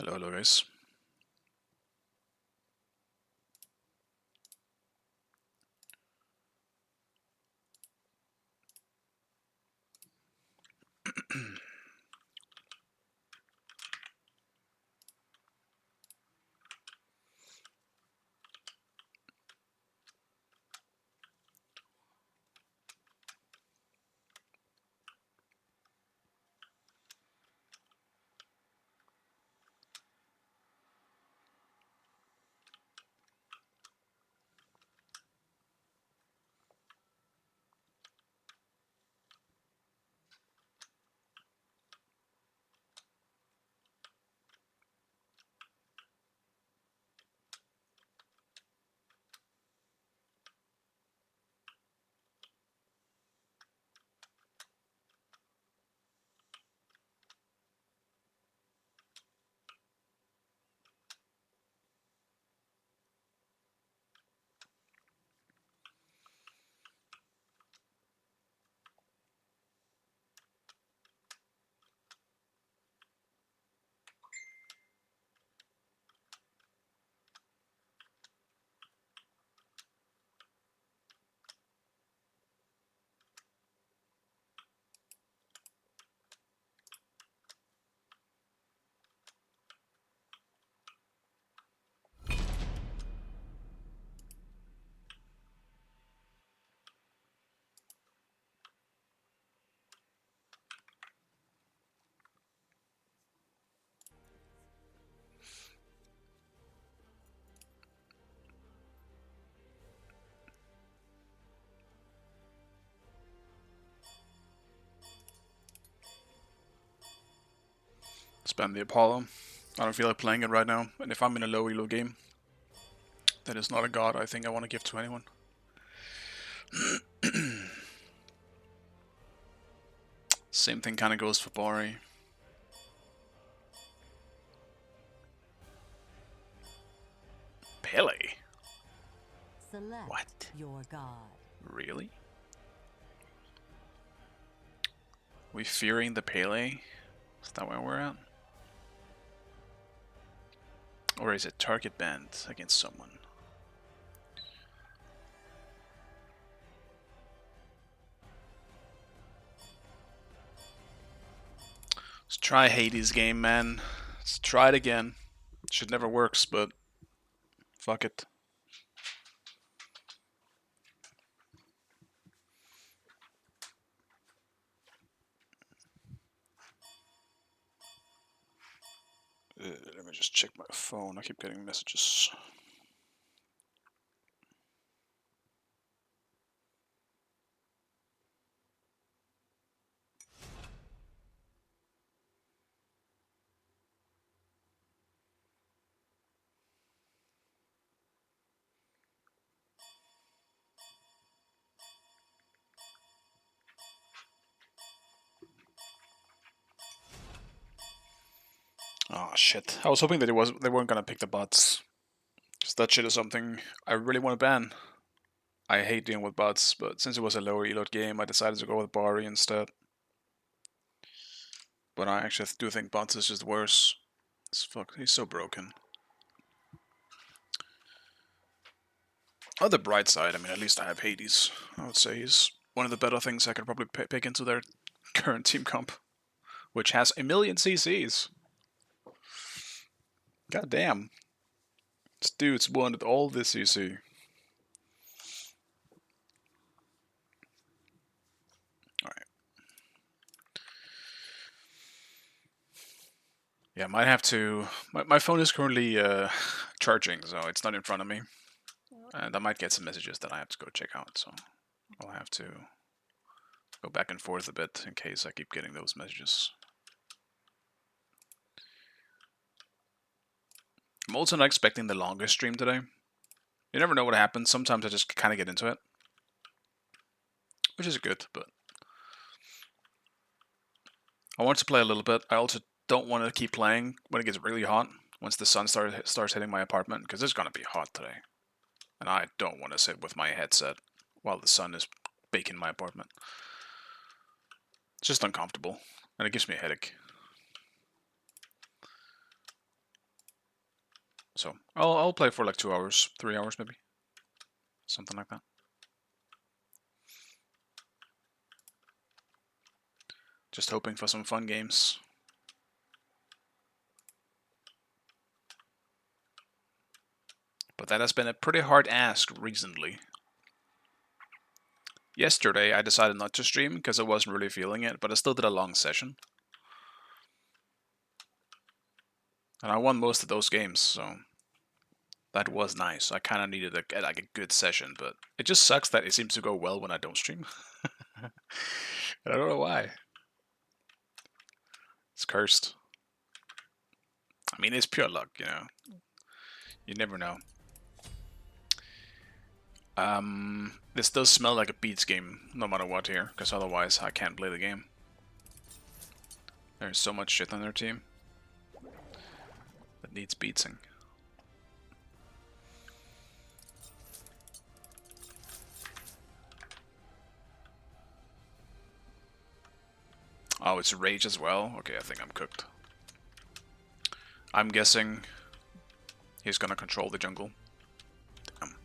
Hello guys. Spam the Apollo. I don't feel like playing it right now, and if I'm in a low elo game that is not a god I think I want to give to anyone. Same thing kind of goes for Bori. Pele? Select What? your god. Really? We fearing the Pele? Is that where we're at? Or is it target banned against someone? Let's try Hades game, man. Let's try it again. Should never works, but fuck it. Let me just check my phone. I keep getting messages. Oh shit. I was hoping that they weren't gonna pick the bots. Because that shit is something I really want to ban. I hate dealing with bots, but since it was a lower elo game, I decided to go with Bari instead. But I actually do think bots is just worse. Fuck, he's so broken. On the bright side, I mean, at least I have Hades. I would say he's one of the better things I could probably pick into their current team comp, which has 1,000,000 CCs. God damn. This dude's wanted all this CC. Alright. Yeah, might have to... My phone is currently charging, so it's not in front of me. And I might get some messages that I have to go check out, so I'll have to go back and forth a bit in case I keep getting those messages. I'm also not expecting the longest stream today. You never know what happens. Sometimes I just kind of get into it, which is good, but I want to play a little bit. I also don't want to keep playing when it gets really hot, once the sun starts hitting my apartment, because it's going to be hot today. And I don't want to sit with my headset while the sun is baking my apartment. It's just uncomfortable, and it gives me a headache. So I'll play for like 2 hours, 3 hours maybe, something like that. Just hoping for some fun games. But that has been a pretty hard ask recently. Yesterday I decided not to stream because I wasn't really feeling it, but I still did a long session. And I won most of those games, so that was nice. I kind of needed like a good session, but it just sucks that it seems to go well when I don't stream. I don't know why. It's cursed. I mean, it's pure luck, you know. You never know. This does smell like a Beats game, no matter what here, because otherwise I can't play the game. There's so much shit on their team that needs beatsing. Oh, it's Rage as well? Okay, I think I'm cooked. I'm guessing he's gonna control the jungle. Damn.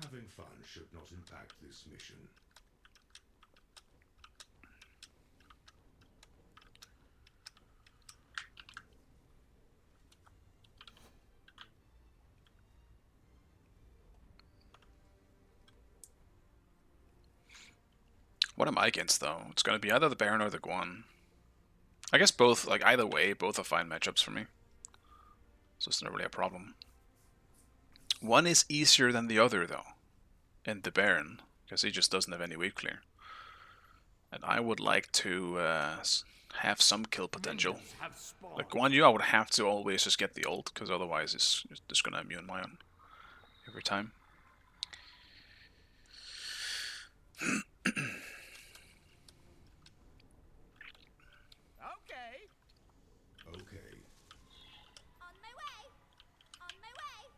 Having fun should not impact this mission. What am I against, though? It's gonna be either the Baron or the Guan. I guess both, like either way, both are fine matchups for me. So it's not really a problem. One is easier than the other, though. And the Baron, because he just doesn't have any wave clear. And I would like to have some kill potential. Like Guan Yu, I would have to always just get the ult, because otherwise it's just gonna immune my own every time. Okay. On my way! On my way!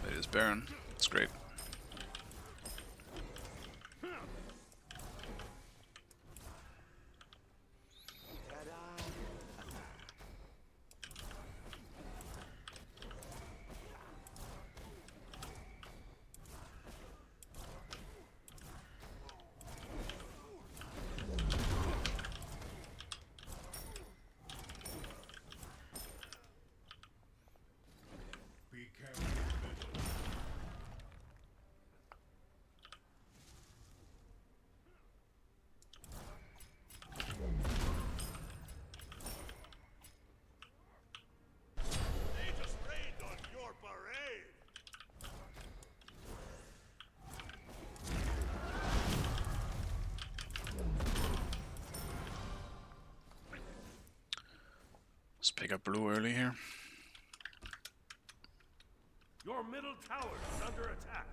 It is Baron. It's great. Be careful. They just rained on your parade! Let's pick up blue early here. Your middle tower is under attack.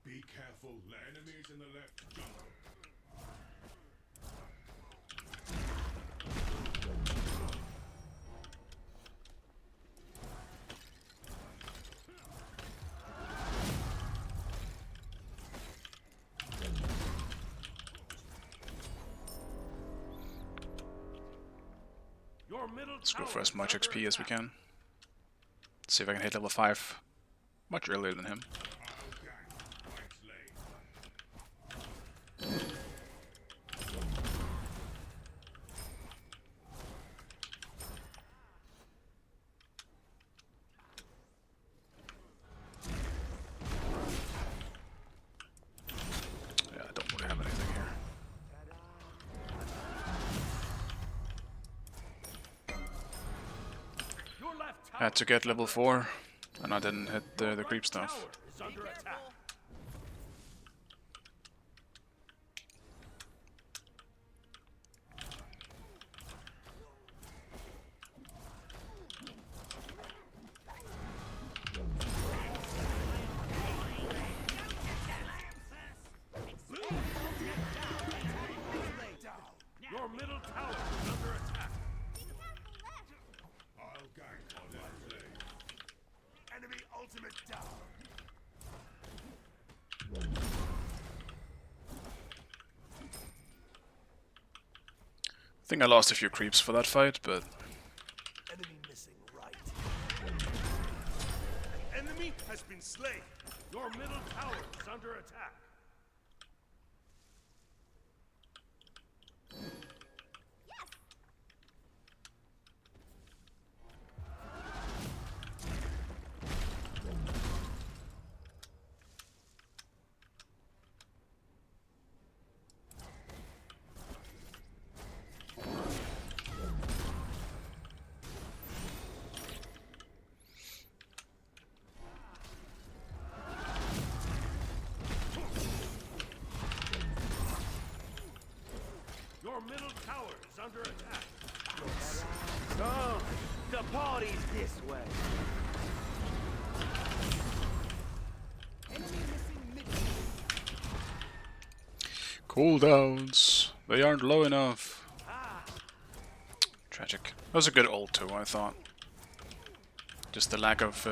Be careful. Enemies in the left jungle. Your middle Let's go tower for as is much under XP as we attack. can. See if I can hit level 5 much earlier than him. Our gang points lane. Yeah, I don't really have anything here. Your left tower Had to get level 4. And I didn't hit the creep stuff. Tower is under attack. Your middle tower is under attack. I'll gank on that blade. Enemy ultimate down. I think I lost a few creeps for that fight, but Enemy missing right. An enemy has been slain. Your middle tower is under attack. Your middle tower is under attack. Oh, the party's this way. Enemy missing mid. cooldowns. They aren't low enough. Tragic. That was a good ult too, I thought. Just the lack of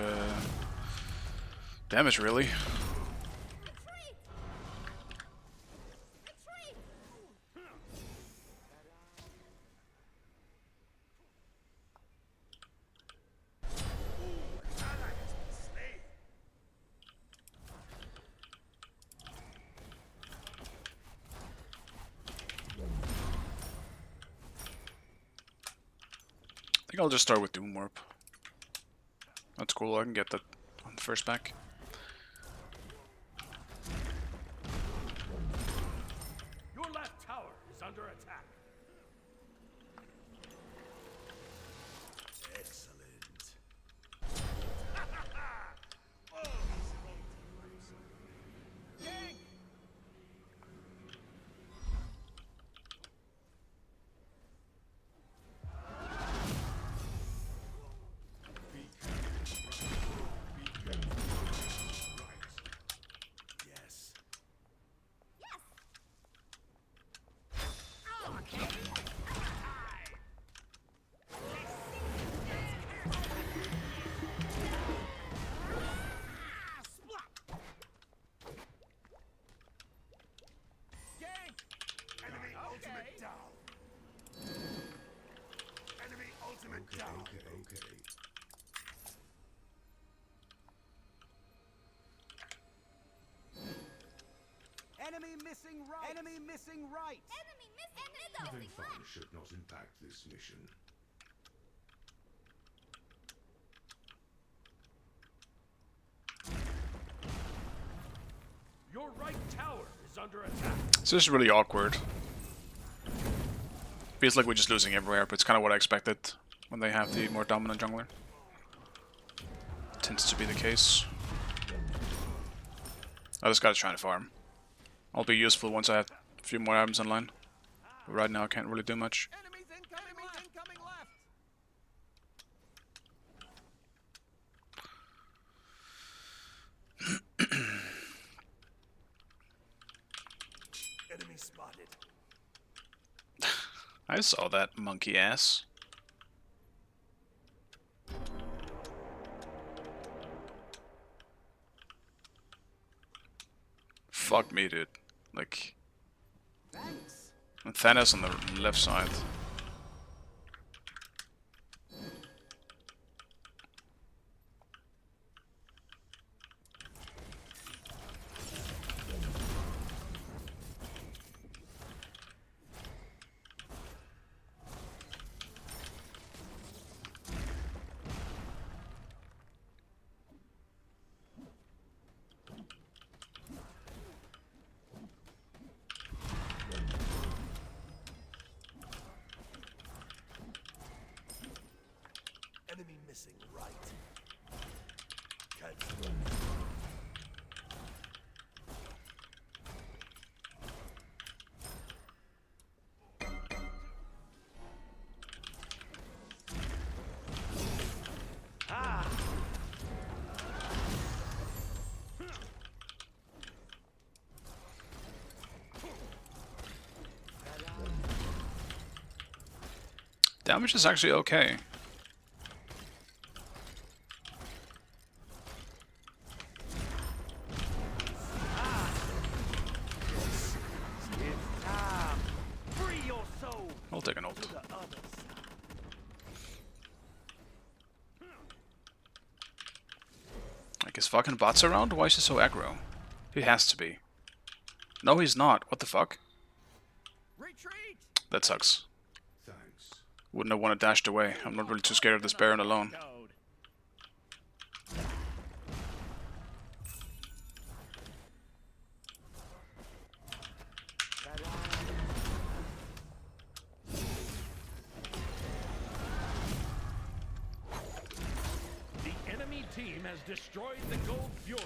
damage, really. Retreat! Retreat! Ally has been slain. I think I'll just start with Doom Warp. That's cool, I can get that on the first pack. Your left tower is under attack. Excellent. Oh, Gang! Yes. Gang! Enemy ultimate down. Enemy ultimate down. Okay. Enemy missing right. Enemy missing right. Enemy middle! Having fun should not impact this mission. Your right tower is under attack. This is really awkward. Feels like we're just losing everywhere, but it's kind of what I expected when they have the more dominant jungler. Tends to be the case. I just gotta try to farm. I'll be useful once I have a few more items online. But right now I can't really do much. Enemies incoming left. Enemy spotted. I saw that monkey ass. Fuck me, dude. Like, Thanks. and Thanos on the left side. Enemy missing right. Damage is actually okay. Free your soul I'll take an ult. to the other side. Like, his fucking bot's around? Why is he so aggro? He has to be. No, he's not. What the fuck? Retreat! That sucks. Thanks. Wouldn't have wanted dashed away. I'm not really too scared of this Baron alone. The enemy team has destroyed the Gold Fury.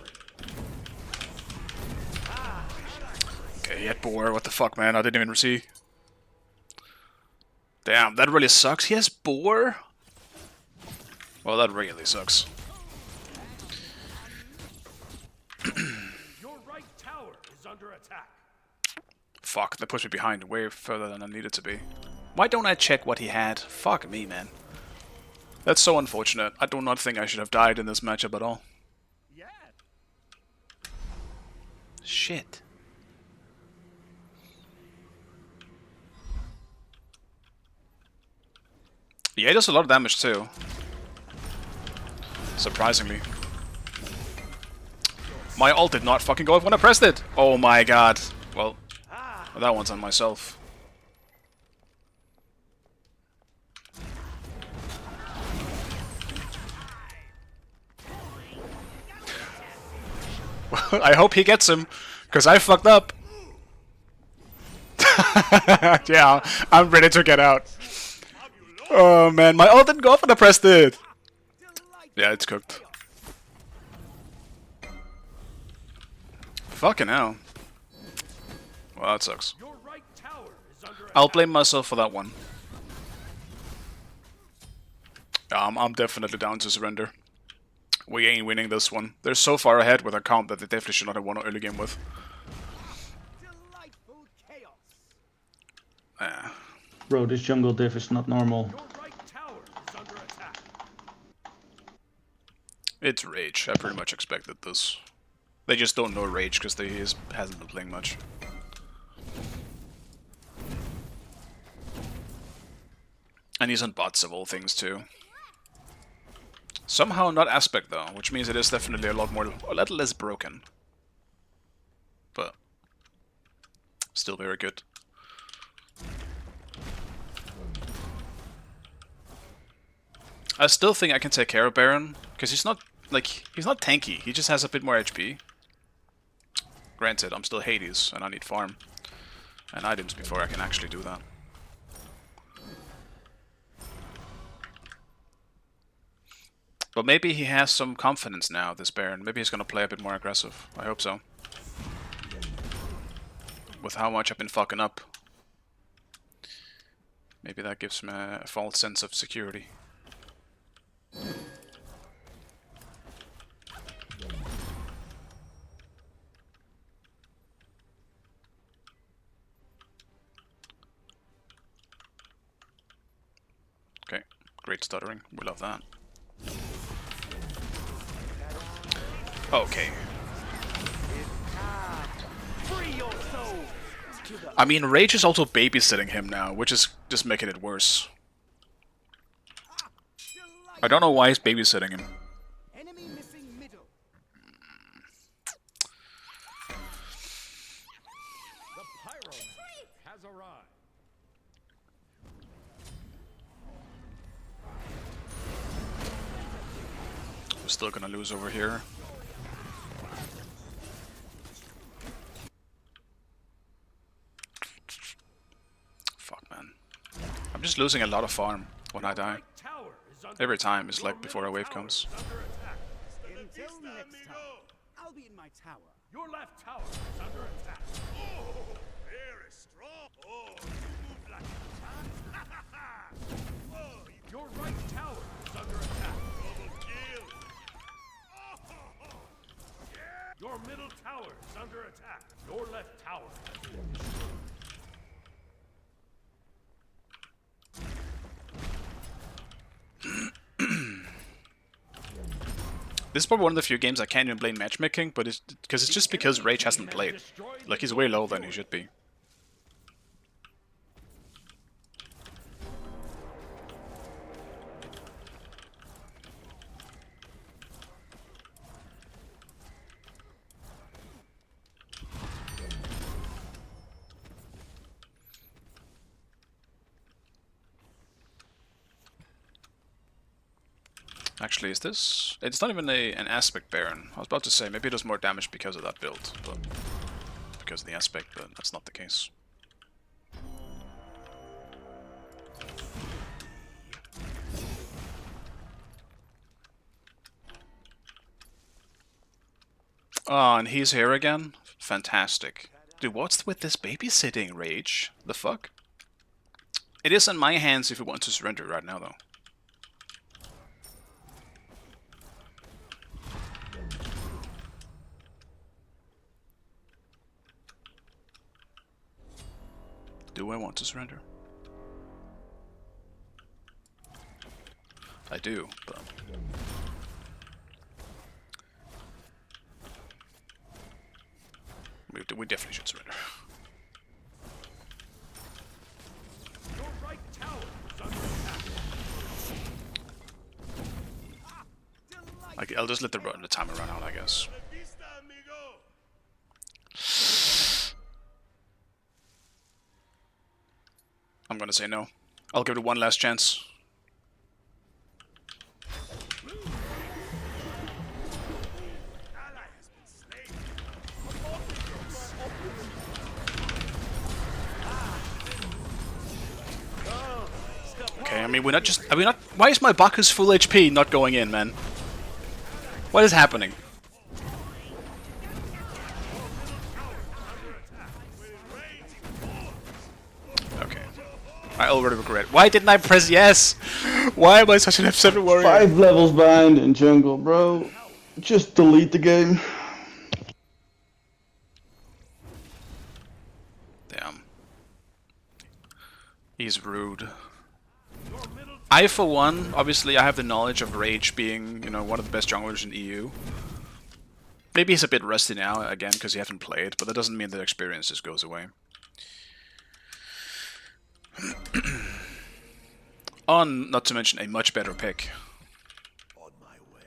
Okay, he had Boar. What the fuck, man? I didn't even see. Damn, that really sucks. He has Boar? Well, that really sucks. Your right tower is under attack. Fuck, that pushed me behind way further than I needed to be. Why don't I check what he had? Fuck me, man. That's so unfortunate. I do not think I should have died in this matchup at all. Yeah. Shit. Yeah, he does a lot of damage too. Surprisingly. My ult did not fucking go off when I pressed it! Oh my god. Well, that one's on myself. I hope he gets him, because I fucked up. Yeah, I'm ready to get out. Oh man, my ult didn't go off when I pressed it. Yeah, it's cooked. Fucking hell. Well, that sucks. Your right tower is under I'll attack. blame myself for that one. I'm definitely down to surrender. We ain't winning this one. They're so far ahead with our count that they definitely should not have won an early game with. Delightful chaos. Yeah. Bro, this jungle diff is not normal. Your right tower is under attack. It's Rage. I pretty much expected this. They just don't know Rage because he hasn't been playing much. And he's on bots of all things too. Somehow not Aspect though, which means it is definitely a lot less broken. But still very good. I still think I can take care of Baron, because he's not tanky, he just has a bit more HP. Granted, I'm still Hades, and I need farm and items before I can actually do that. But maybe he has some confidence now, this Baron. Maybe he's gonna play a bit more aggressive. I hope so. With how much I've been fucking up. Maybe that gives him a false sense of security. Okay, great stuttering. We love that. Okay. Free your soul. I mean, Rage is also babysitting him now, which is just making it worse. I don't know why he's babysitting him. Enemy missing middle. The pyroman has arrived. We're still gonna lose over here. Fuck, man. I'm just losing a lot of farm when I die. Right tower is under Every time it's Your like before a middle wave tower comes. is under attack. Until next time. I'll be in my tower. Your left tower is under attack. Oh, very strong. Oh, you move like a tank. Oh, you Your right tower is under attack. double kill. Your middle tower is under attack. Your left tower has been destroyed. This is probably one of the few games I can't even blame matchmaking, but it's just because Rage hasn't played. Like, he's way lower than he should be. Actually, is this... It's not even an aspect Baron. I was about to say, maybe it does more damage because of that build, but... Because of the aspect, but that's not the case. Oh, and he's here again? Fantastic. Dude, what's with this babysitting, Rage? The fuck? It is in my hands if you want to surrender right now, though. Do I want to surrender? I do, but... We definitely should surrender. Your right tower is under attack. I'll just let the timer run out, I guess. La vista, amigo. I'm gonna say no. I'll give it one last chance. Ally has been slain. Okay, I mean, we're not just... Are we not... Why is my Bacchus full HP not going in, man? What is happening? Okay. I already regret. Why didn't I press yes? Why am I such an F7 warrior? 5 levels behind in jungle, bro. Just delete the game. Damn. He's rude. I, for one, obviously I have the knowledge of Rage being, you know, one of the best junglers in EU. Maybe he's a bit rusty now, again, because he hasn't played, but that doesn't mean that experience just goes away. On, not to mention, a much better pick. On my way.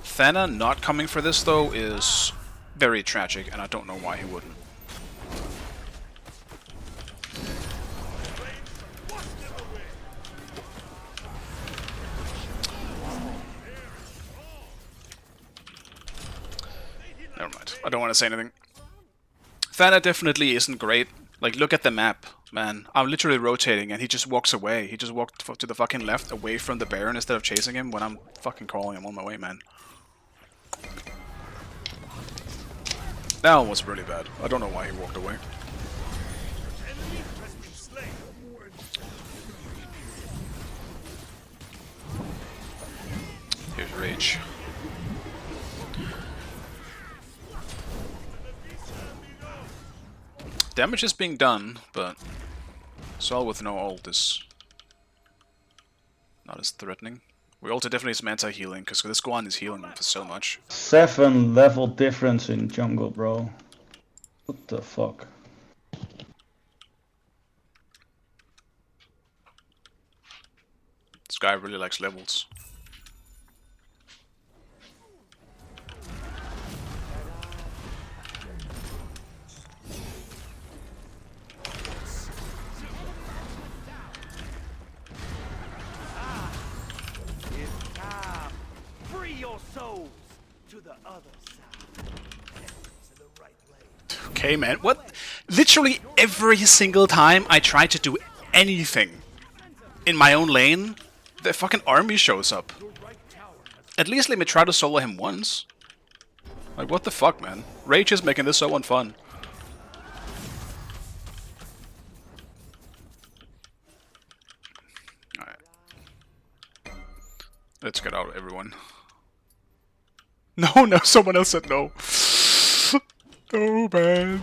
Thana not coming for this, though, is very tragic, and I don't know why he wouldn't. Never mind. I don't want to say anything. Thana definitely isn't great. Like, look at the map, man. I'm literally rotating and he just walks away. He just walked to the fucking left, away from the Baron instead of chasing him when I'm fucking calling him on my way, man. That one was really bad. I don't know why he walked away. Enemy has been slain. Here's Rage. Damage is being done, but Sol with no ult is not as threatening. We also definitely need some anti-healing, because this Guan is healing him for so much. 7 level difference in jungle, bro. What the fuck? This guy really likes levels. It's time. Free your souls to the other side. To the right lane. Okay, man, what? Literally every single time I try to do anything in my own lane, the fucking army shows up. At least let me try to solo him once. Like, what the fuck, man? Rage is making this so unfun. Alright. Let's get out, everyone. No, no, someone else said no. Oh, man.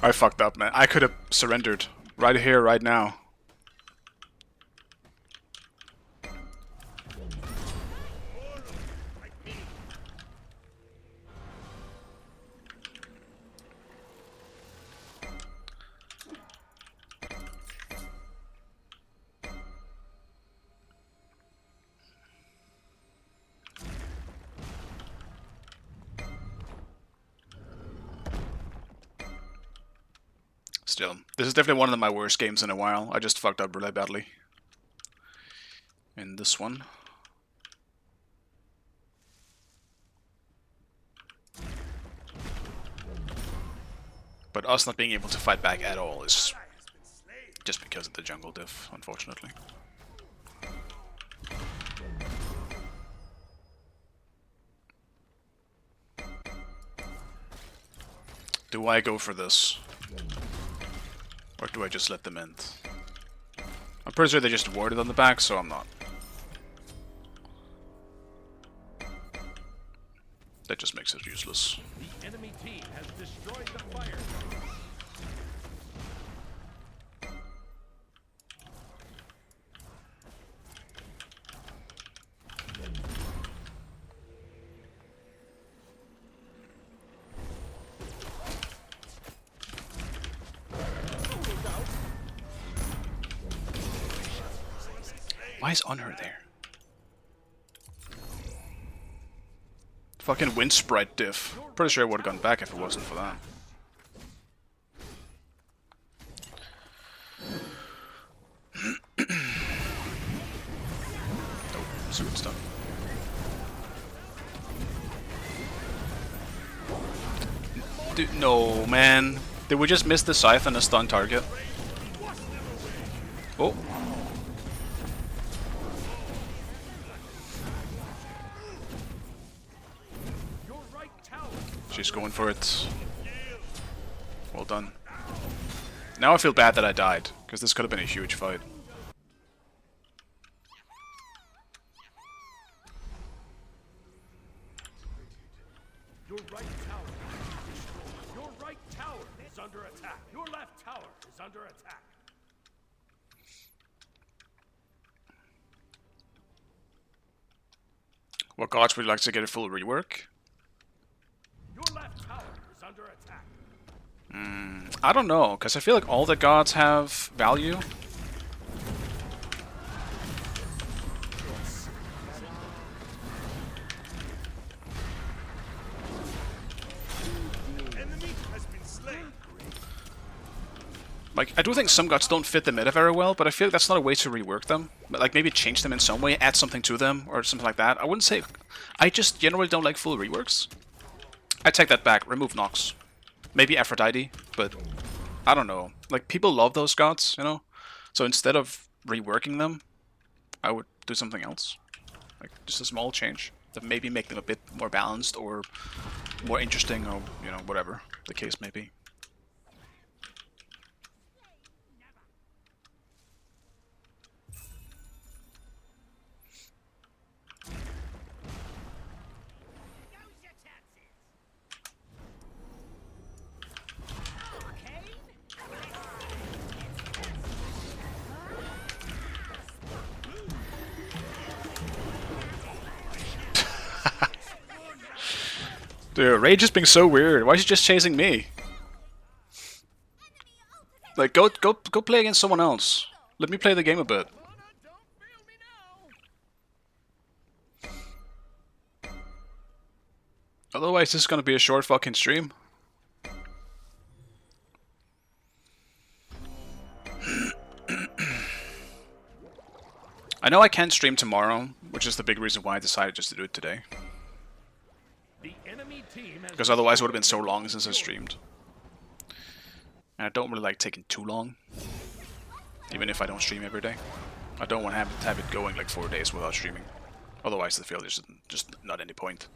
I fucked up, man. I could have surrendered right here, right now. still, this is definitely one of my worst games in a while. I just fucked up really badly in this one. But us not being able to fight back at all is just because of the jungle diff, unfortunately. Do I go for this? Or do I just let them end? I'm pretty sure they just warded on the back, so I'm not. That just makes it useless. The enemy team has destroyed the fire. Why is on her there? Fucking wind sprite diff. Pretty sure I would have gone back if it wasn't for that. Oh, super stuff. Dude, no, man. Did we just miss the scythe and a stun target? Oh. She's going for it. Well done. Now I feel bad that I died, because this could have been a huge fight. Your right tower is destroyed. Your right tower is under attack. Your left tower is under attack. What gods would you like to get a full rework? Your left tower is under attack. I don't know, because I feel like all the gods have value. Enemy has been slain. Like, I do think some gods don't fit the meta very well, but I feel like that's not a way to rework them. But like, maybe change them in some way, add something to them, or something like that. I wouldn't say... I just generally don't like full reworks. I take that back, remove Nox. Maybe Aphrodite, but... I don't know. Like, people love those gods, you know? So instead of reworking them, I would do something else. Like, just a small change. That maybe make them a bit more balanced, or more interesting, or, you know, whatever the case may be. Dude, Rage is being so weird. Why is he just chasing me? Like, go play against someone else. Let me play the game a bit. Otherwise, this is gonna be a short fucking stream. I know I can't stream tomorrow, which is the big reason why I decided just to do it today. The enemy team has Because otherwise it would have been so long since I streamed. And I don't really like taking too long. Even if I don't stream every day. I don't want to have it going like 4 days without streaming. Otherwise I feel there's just not any point.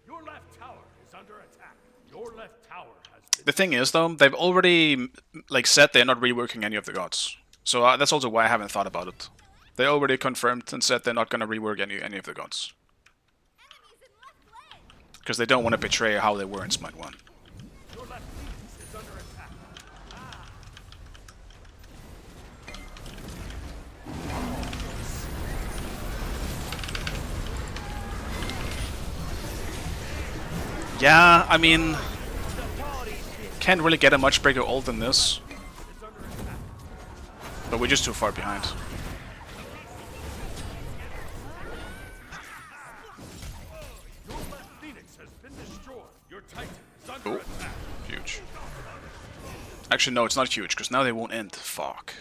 Your left tower is under attack. Your left tower has been The thing is though, they've already like said they're not reworking any of the gods. So that's also why I haven't thought about it. They already confirmed and said they're not going to rework any of the gods. Because they don't want to betray how they were in Smite 1. your left piece is under attack. Yeah, I mean... Can't really get a much bigger ult than this. But we're just too far behind. Your left Phoenix has been destroyed. Your Titan is under Oh, attack. huge. Actually, no, it's not huge, because now they won't end. Fuck.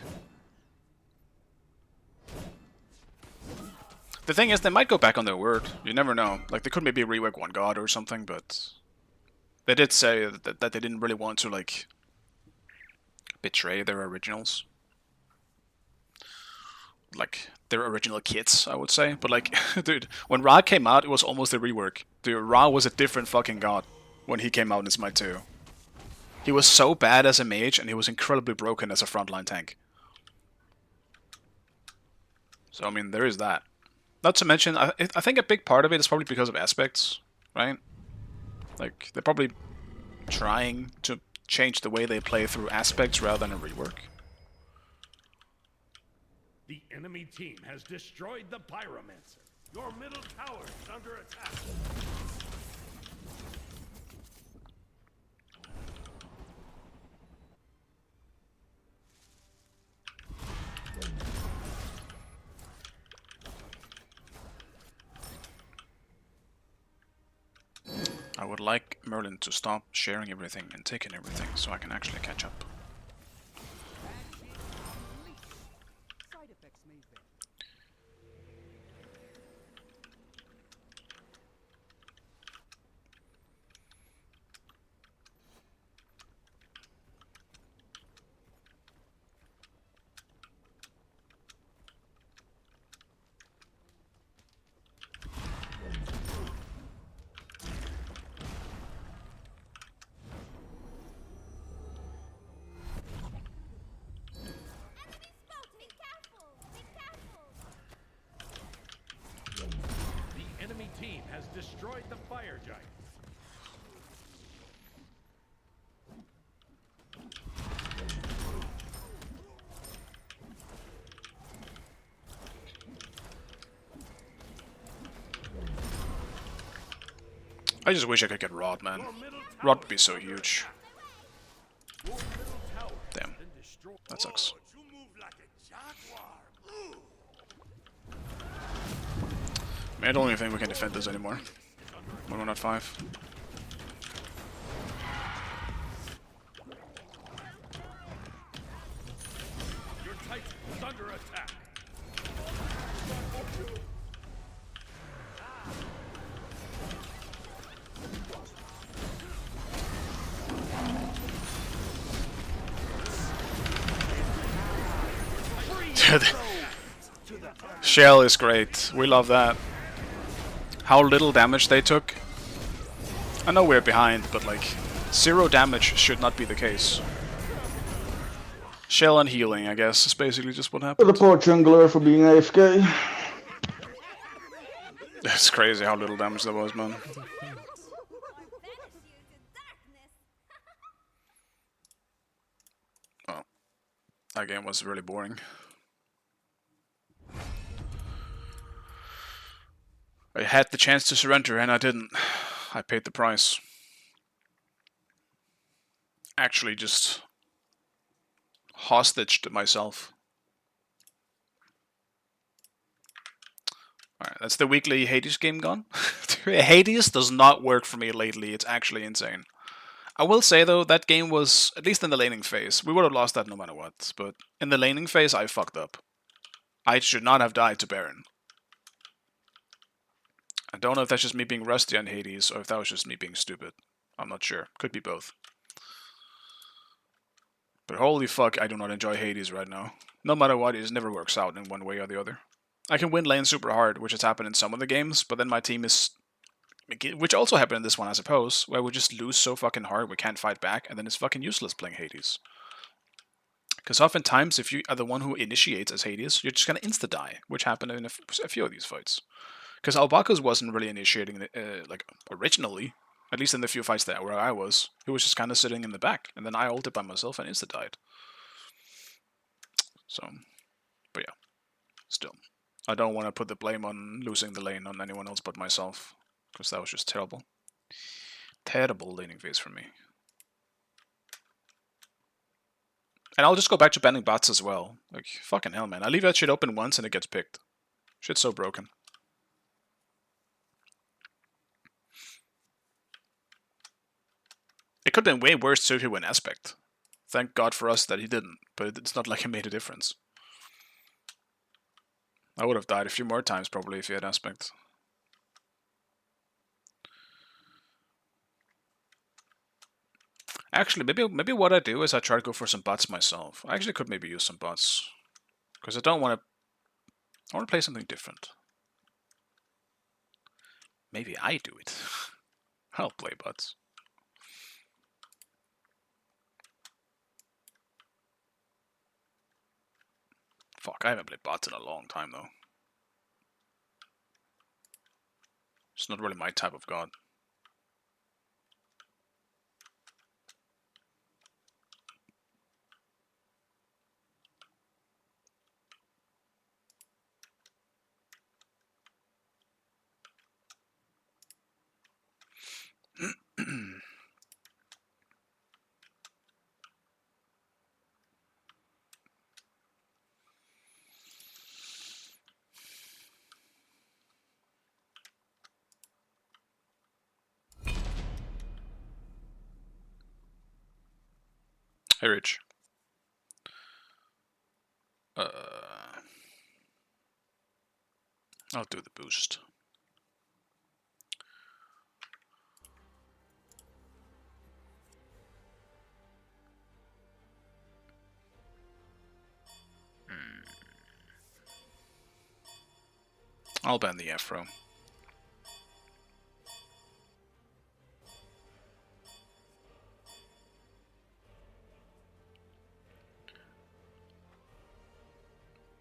The thing is, they might go back on their word. You never know. Like, they could maybe rework one god or something, but... They did say that they didn't really want to, like... betray their originals. Like, their original kits, I would say. But, like, dude, when Ra came out, it was almost a rework. Dude, Ra was a different fucking god when he came out in Smite 2. He was so bad as a mage, and he was incredibly broken as a frontline tank. So, I mean, there is that. Not to mention, I think a big part of it is probably because of aspects, right? Like, they're probably trying to change the way they play through aspects rather than a rework. The enemy team has destroyed the Pyromancer. Your middle tower is under attack. I would like Merlin to stop sharing everything and taking everything so I can actually catch up. Side effects may vary. Enemy spotted! Be careful! Be careful! The enemy team has destroyed the Fire Giant. I just wish I could get Rod, man. Your middle tower Rod would be is so under huge. Your middle tower has Damn. been destroyed. That sucks. Oh, you move like a jaguar. Ooh. I don't even think we can defend this anymore. When we're not 5. Your Titan is under attack. Shell is great. We love that. How little damage they took. I know we're behind, but like, 0 damage should not be the case. Shell and healing, I guess, is basically just what The happened. poor jungler for being AFK. It's crazy how little damage that was, man. I banish you to darkness! Well, that game was really boring. I had the chance to surrender and I didn't. I paid the price. Actually just hostaged myself. Alright, that's the weekly Hades game gone. Hades does not work for me lately, it's actually insane. I will say though, that game was, at least in the laning phase, we would have lost that no matter what, but in the laning phase I fucked up. I should not have died to Baron. I don't know if that's just me being rusty on Hades, or if that was just me being stupid. I'm not sure. Could be both. But holy fuck, I do not enjoy Hades right now. No matter what, it just never works out in one way or the other. I can win lane super hard, which has happened in some of the games, but then my team is... Which also happened in this one, I suppose, where we just lose so fucking hard we can't fight back, and then it's fucking useless playing Hades. Because oftentimes, if you are the one who initiates as Hades, you're just gonna insta-die, which happened in a few of these fights. Because Albacus wasn't really initiating, like, originally. At least in the few fights that where I was. He was just kind of sitting in the back. And then I ulted by myself and insta-died. So, but yeah. Still. I don't want to put the blame on losing the lane on anyone else but myself. Because that was just terrible. Terrible laning phase for me. And I'll just go back to banning bots as well. Like, fucking hell, man. I leave that shit open once and it gets picked. Shit's so broken. It could have been way worse too if you went Aspect. Thank God for us that he didn't, but it's not like it made a difference. I would have died a few more times probably if he had aspect. Actually, maybe what I do is I try to go for some bots myself. I actually could maybe use some bots. Because I don't want to... I want to play something different. Maybe I do it. I'll play bots. Fuck, I haven't played bots in a long time though. It's not really my type of god. Hey Rich. I'll do the boost. I'll ban the Afro.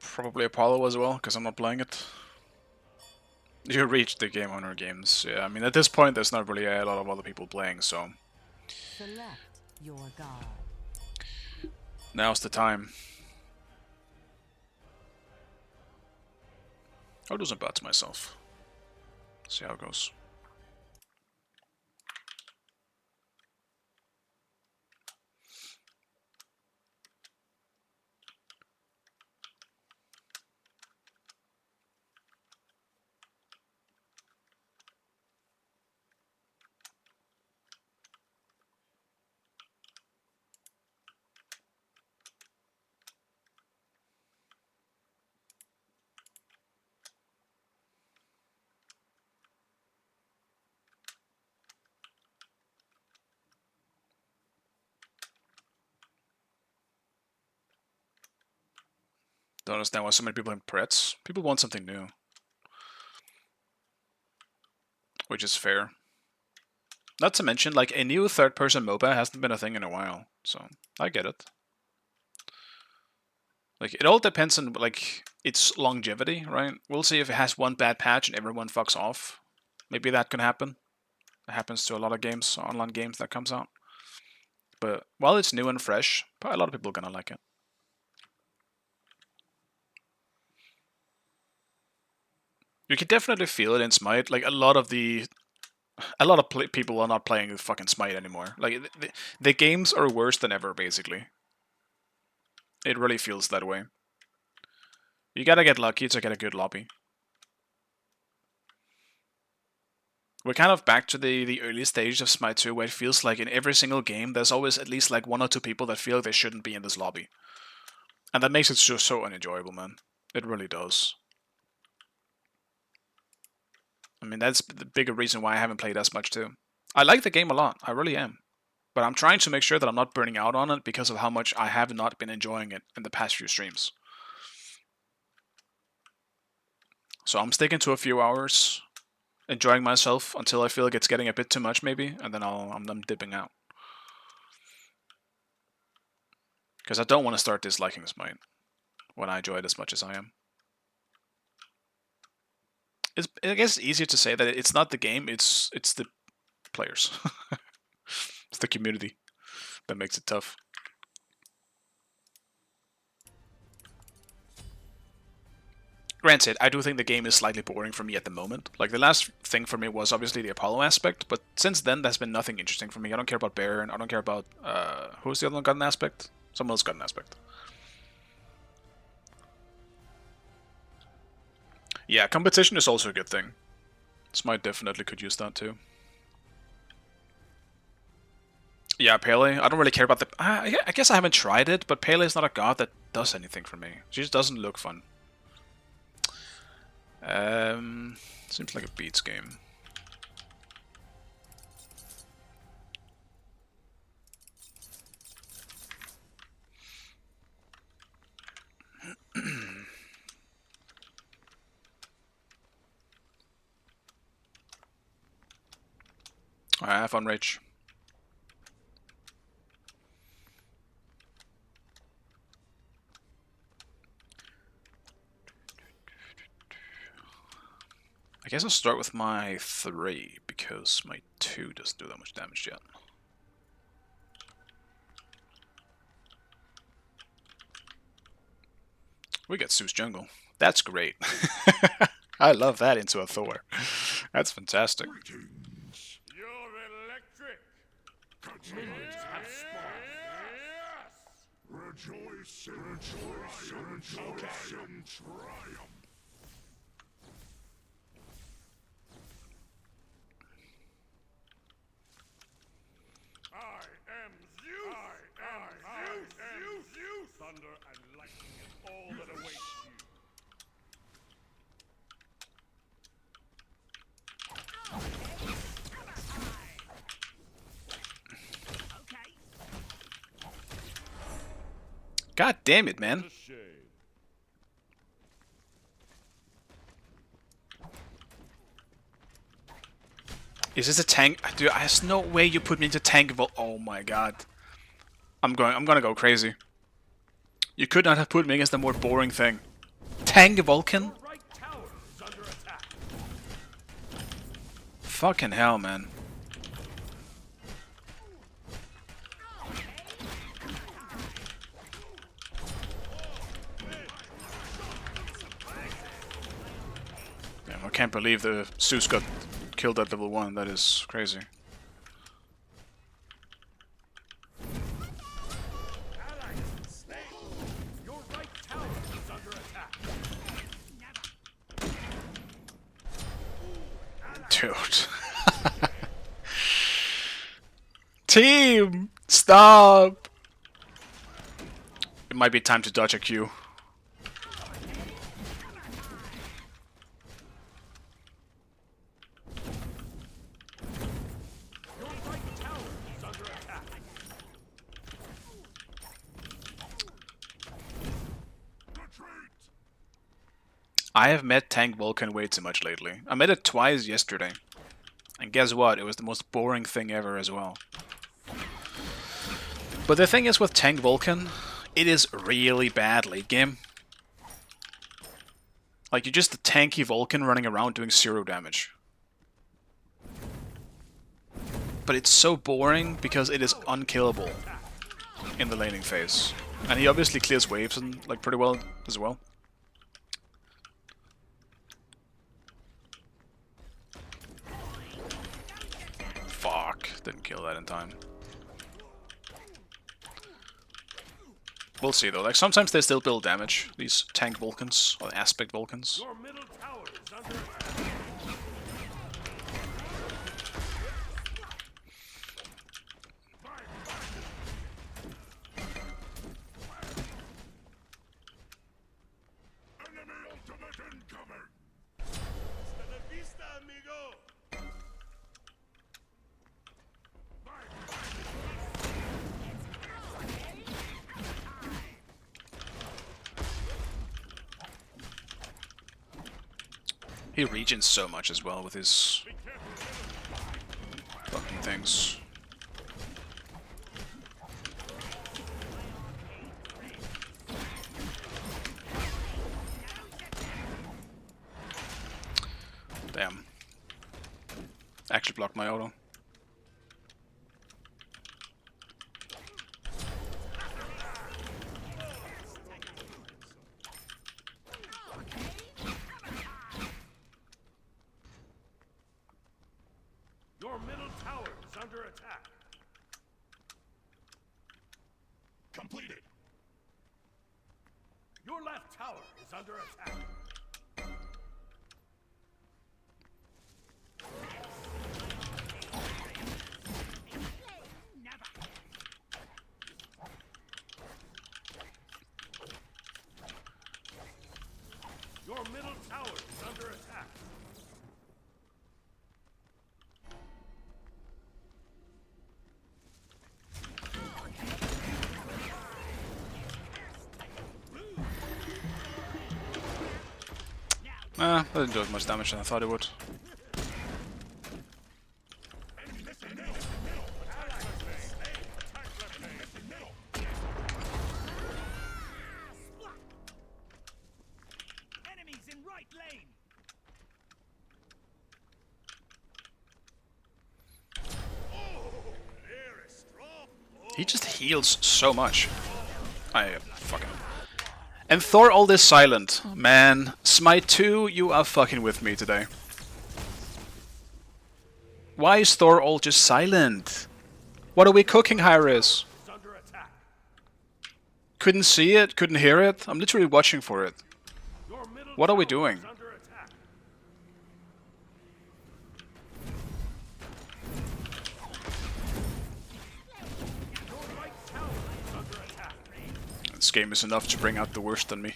Probably Apollo as well, because I'm not playing it. You reached the Gamehunter games. Yeah, I mean, at this point, there's not really a lot of other people playing, so... Select your god. Now's the time. I'll do some bots myself. See how it goes. Don't understand why so many people have Pretz. People want something new. Which is fair. Not to mention, like, a new third-person MOBA hasn't been a thing in a while, so I get it. Like, it all depends on, like, its longevity, right? We'll see if it has one bad patch and everyone fucks off. Maybe that can happen. It happens to a lot of games, online games that comes out. But while it's new and fresh, probably a lot of people are gonna like it. You can definitely feel it in Smite. Like, a lot of people are not playing fucking Smite anymore. Like, the games are worse than ever, basically. It really feels that way. You gotta get lucky to get a good lobby. We're kind of back to the early stage of Smite 2, where it feels like in every single game, there's always at least like one or two people that feel like they shouldn't be in this lobby. And that makes it just so unenjoyable, man. It really does. I mean, that's the bigger reason why I haven't played as much too. I like the game a lot, I really am. But I'm trying to make sure that I'm not burning out on it because of how much I have not been enjoying it in the past few streams. So I'm sticking to a few hours, enjoying myself until I feel like it's getting a bit too much maybe, and then I'm dipping out. Because I don't want to start disliking Smite when I enjoy it as much as I am. I guess it's easier to say that it's not the game, it's the players. It's the community that makes it tough. Granted, I do think the game is slightly boring for me at the moment. Like, the last thing for me was obviously the Apollo aspect, but since then there's been nothing interesting for me. I don't care about Baron, I don't care about... who's the other one got an aspect? Someone else got an aspect. Yeah, competition is also a good thing. Smite definitely could use that too. Yeah, Pele. I don't really care about the. I guess I haven't tried it, but Pele is not a god that does anything for me. She just doesn't look fun. Seems like a beats game. Alright, have fun, Rage. I guess I'll start with my 3, because my 2 doesn't do that much damage yet. We get Zeus Jungle. That's great. I love that into a Thor. That's fantastic. You're electric. Minions have spawned. Yes. Rejoice in triumph. I am Zeus. I am Zeus. Thunder and lightning is all that awaits you. God damn it, man. A shame. Is this a tank? Dude, there's no way you put me into tank vault. Oh my god. I'm gonna go crazy. You could not have put me against the more boring thing. Tank Vulcan? Your right tower is under attack. Fucking hell, man. Damn, I can't believe the Zeus got killed at level 1. That is crazy. Your right tower is under attack. Dude. Team! Stop! It might be time to dodge a Q. Your right tower is under attack. I have met Tank Vulcan way too much lately. I met it twice yesterday. And guess what? It was the most boring thing ever as well. But the thing is with Tank Vulcan, it is really bad late game. Like, you're just a tanky Vulcan running around doing 0 damage. But it's so boring because it is unkillable in the laning phase. And he obviously clears waves and like pretty well as well. Fuck, didn't kill that in time. We'll see though, like sometimes they still build damage, these tank Vulcans, or aspect Vulcans. Your middle tower is under attack. Enemy ultimate incoming. Hasta la vista, amigo. He regens so much as well with his fucking things. Damn. Actually blocked my auto. Your middle tower is under attack. Completed. Your left tower is under attack. tower is under attack. That didn't do as much damage as I thought it would. Enemies in right lane. He just heals so much. I fucking. And Thor all this silent. Man, Smite 2, you are fucking with me today. Why is Thor all just silent? What are we cooking, Hyris? Is under attack. Couldn't see it, couldn't hear it. I'm literally watching for it. Your middle What are we tower doing? is under attack. Your right tower is under attack. This game is enough to bring out the worst in me.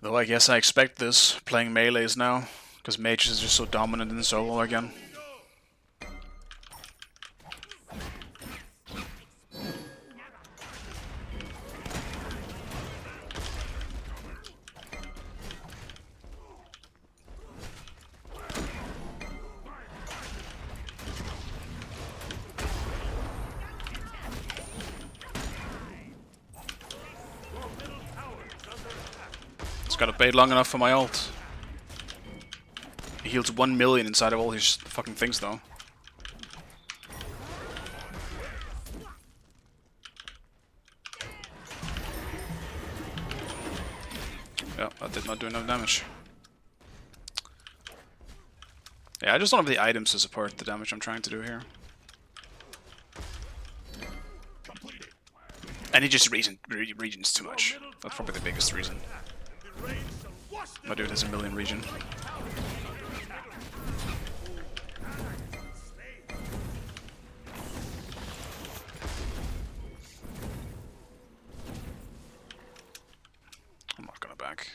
Though I guess I expect this, playing melees now, because Mage is just so dominant in solo again. It's gotta bait long enough for my ult. He heals 1 million inside of all his fucking things though. Yeah, that did not do enough damage. Yeah, I just don't have the items to support the damage I'm trying to do here. And he just regions too much. That's probably the biggest reason. My dude has a million regen. I'm not gonna back.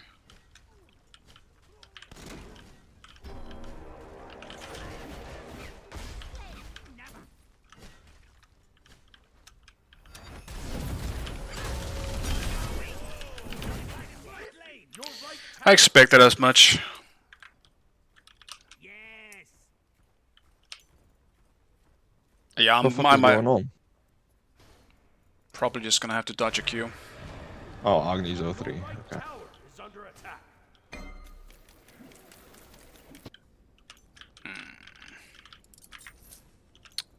I expected as much. Yes. Yeah, What the fuck is going on? probably just gonna have to dodge a Q. Oh, Agni's 03. Okay. Tower is under attack.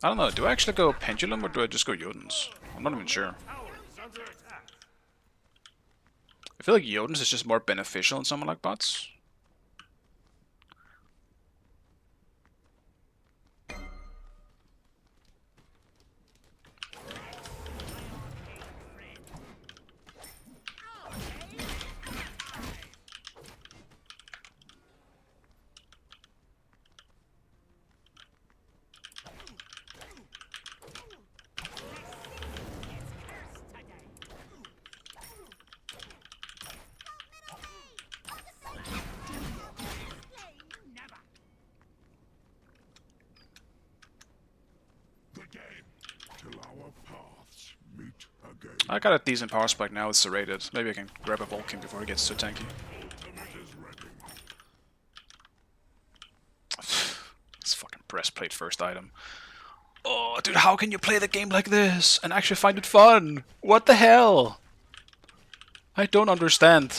I don't know, do I actually go Pendulum or do I just go Jotuns? I'm not even sure. Tower is under attack. I feel like Jotuns is just more beneficial in someone like bots. I got a decent power spike now, it's serrated. Maybe I can grab a Vulcan before it gets too tanky. This fucking breastplate first item. Oh, dude, how can you play the game like this and actually find it fun? What the hell? I don't understand.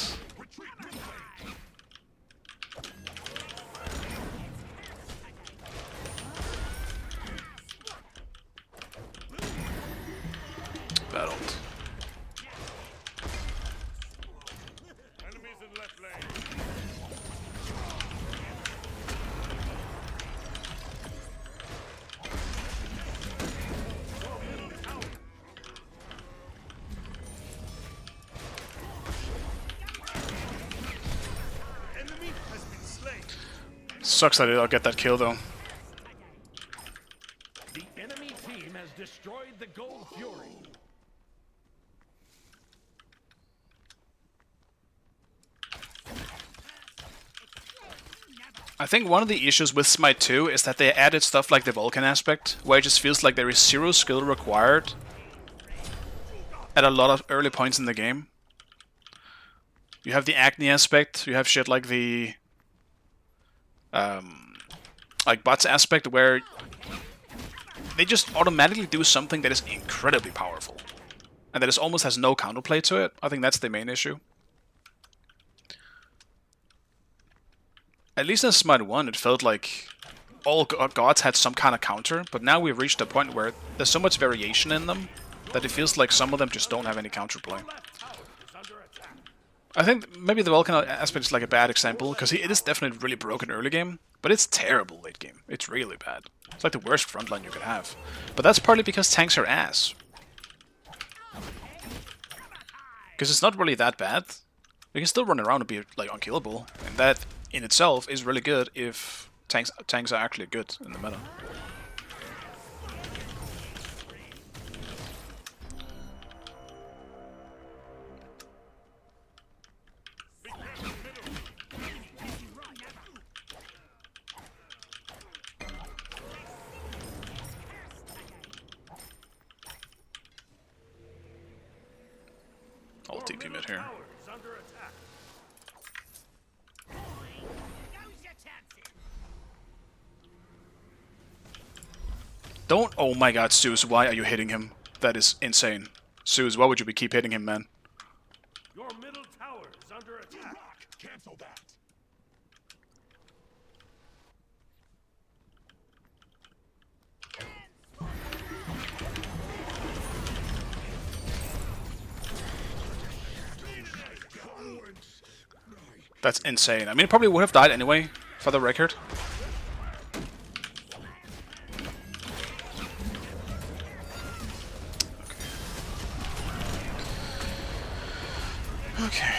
Bad ult. Enemies in left lane. Sucks that I'll get that kill though. The enemy team has destroyed the Gold Fury. I think one of the issues with Smite 2 is that they added stuff like the Vulcan aspect, where it just feels like there is zero skill required at a lot of early points in the game. You have the Acne aspect, you have shit like the like Bots aspect, where they just automatically do something that is incredibly powerful, and that is almost has no counterplay to it. I think that's the main issue. At least in Smite 1, it felt like all gods had some kind of counter, but now we've reached a point where there's so much variation in them that it feels like some of them just don't have any counterplay. I think maybe the Vulcan aspect is like a bad example, because it is definitely really broken early game, but it's terrible late game. It's really bad. It's like the worst frontline you could have. But that's partly because tanks are ass. Because it's not really that bad. You can still run around and be like unkillable, and that in itself is really good if tanks are actually good in the meta. I'll TP mid here. Don't. Oh my god, Zeus, why are you hitting him? That is insane. Zeus, why would you keep hitting him, man? Your middle tower is under attack. Cancel that. That's insane. I mean, it probably would have died anyway, for the record. Okay.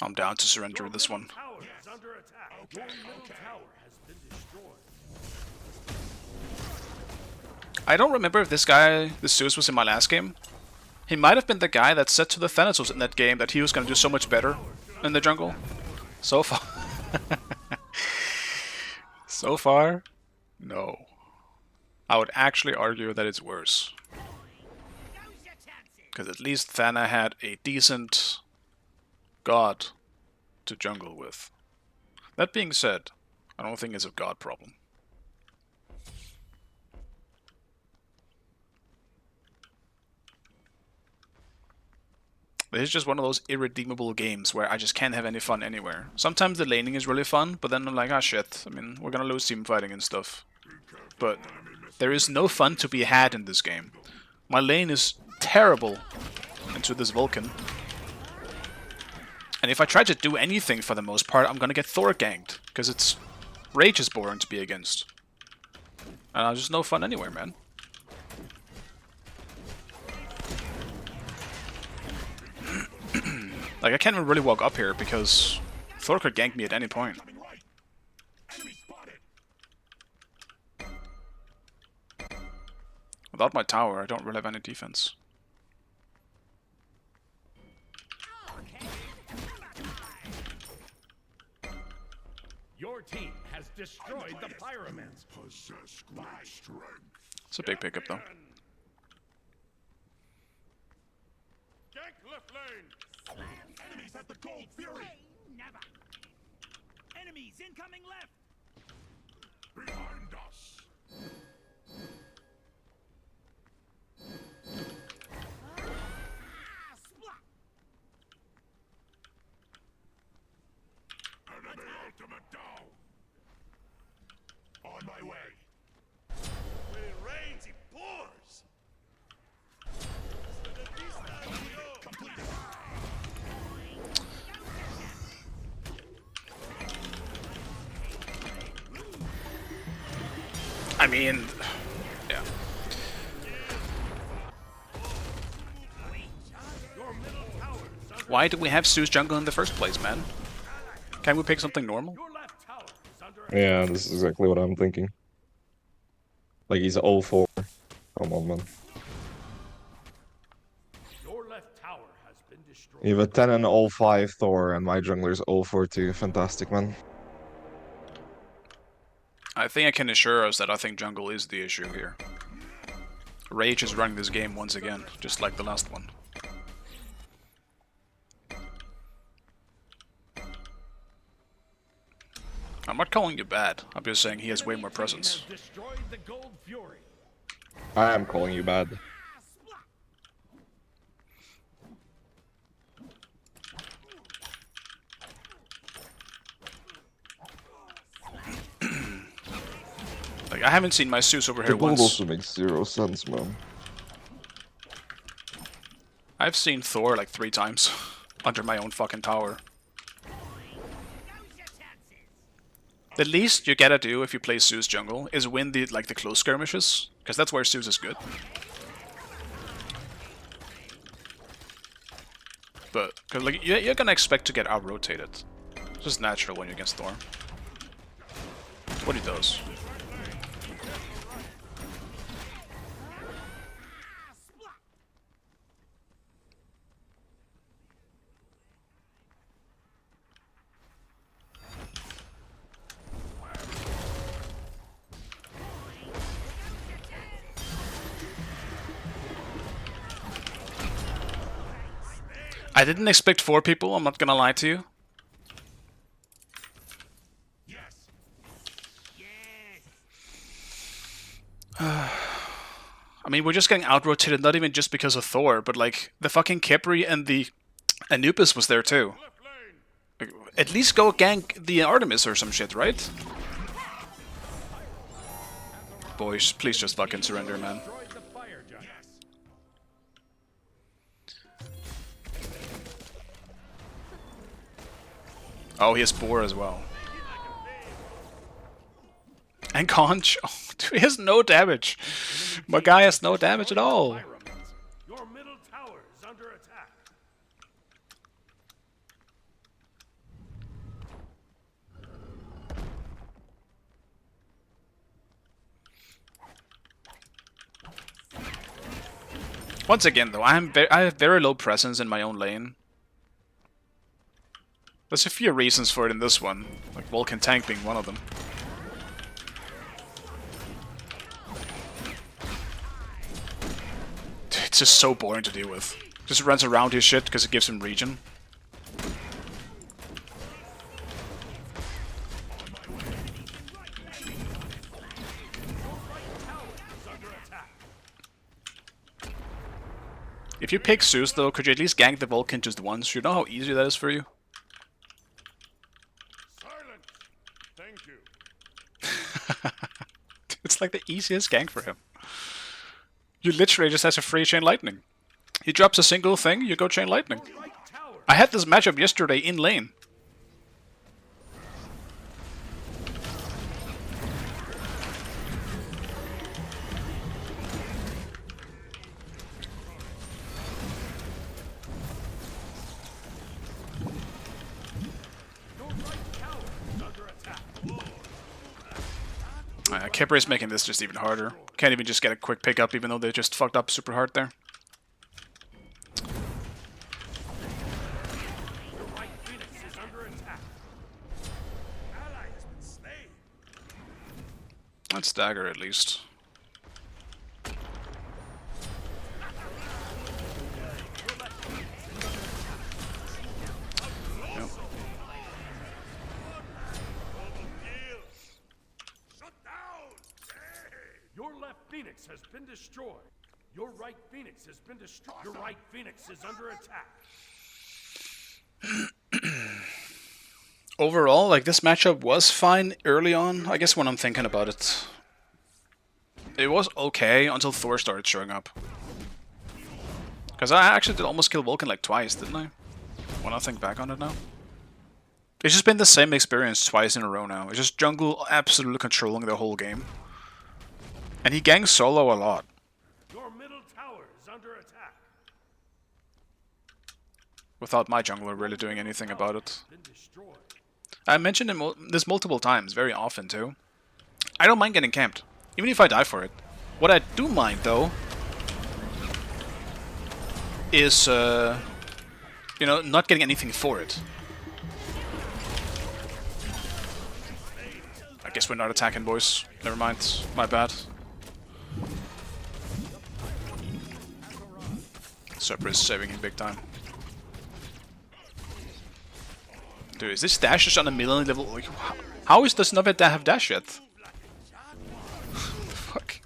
I'm down to surrender this one. Tower is under attack. Your middle tower has been destroyed. I don't remember if this guy, this Zeus, was in my last game. He might have been the guy that said to the Thanatos in that game that he was going to do so much better in the jungle. So far. So far, no. I would actually argue that it's worse. Because at least Thana had a decent god to jungle with. That being said, I don't think it's a god problem. It's just one of those irredeemable games where I just can't have any fun anywhere. Sometimes the laning is really fun, but then I'm like, ah shit, I mean, we're gonna lose team fighting and stuff. But there is no fun to be had in this game. My lane is terrible into this Vulcan. And if I try to do anything for the most part, I'm gonna get Thor ganked, because it's Rage is boring to be against. And there's just no fun anywhere, man. Like, I can't even really walk up here because Thor could gank me at any point. Without my tower, I don't really have any defense. Your team has destroyed the pyramids. It's a big pickup, though. Gank left lane. Enemies at the Gold Fury. Never. Enemies incoming left. Behind us. Enemy ultimate down. On my way. When it rains, it pours. I mean, yeah. Why do we have Zeus jungle in the first place, man? Can we pick something normal? Your left tower is under attack. Yeah, this is exactly what I'm thinking. Like he's 0-4. Come on, man. Your left tower has been destroyed. You have a 10 and 0-5 Thor, and my jungler's 0-4 too. Fantastic, man. I think I can assure us that I think jungle is the issue here. Rage is running this game once again, just like the last one. I'm not calling you bad, I'm just saying he has way more presence. Destroyed the gold fury. I am calling you bad. Like, I haven't seen my Zeus over here The gold once. also makes 0 sense, man. I've seen Thor like 3 times under my own fucking tower. The least you gotta do if you play Zeus jungle is win the close skirmishes, because that's where Zeus is good. But cause, like you're gonna expect to get out rotated. It's just natural when you're against Thor. That's what he does. I didn't expect 4 people, I'm not gonna lie to you. Yes. I mean, we're just getting out-rotated, not even just because of Thor, but like, the fucking Khepri and the Anubis was there too. Like, at least go gank the Artemis or some shit, right? Boys, please just fucking surrender, man. Destroyed the fire giant. Oh, he has Boar as well. And Conch. Oh, dude, he has no damage. My guy has no damage at all. Your middle tower is under attack. Once again, though, I have very low presence in my own lane. There's a few reasons for it in this one, like Vulcan tank being one of them. It's just so boring to deal with. Just runs around his shit because it gives him regen. If you pick Zeus, though, could you at least gank the Vulcan just once? You know how easy that is for you? Silence! Thank you. It's like the easiest gank for him. You literally just has a free chain lightning. He drops a single thing, you go chain lightning. I had this matchup yesterday in lane. Khepri making this just even harder. Can't even just get a quick pickup even though they just fucked up super hard there. Your right phoenix is under attack. Ally has been slain. Let's stagger at least. Yep. Your left phoenix has been destroyed. Your right phoenix has been destroyed. Your right phoenix is under attack. Overall, like, this matchup was fine early on, I guess when I'm thinking about it. It was okay until Thor started showing up. Because I actually did almost kill Vulcan like twice, didn't I? When I think back on it now. It's just been the same experience twice in a row now. It's just jungle absolutely controlling the whole game. And he gangs solo a lot. Your middle tower is under attack. without my jungler really doing anything about it. Been destroyed. I mentioned this multiple times, very often too. I don't mind getting camped, even if I die for it. What I do mind, though, is, you know, not getting anything for it. I guess we're not attacking, boys. Never mind. My bad. Cerberus saving him big time. Dude, is this dash just on a million level? Like, how is this not have dash yet? Fuck.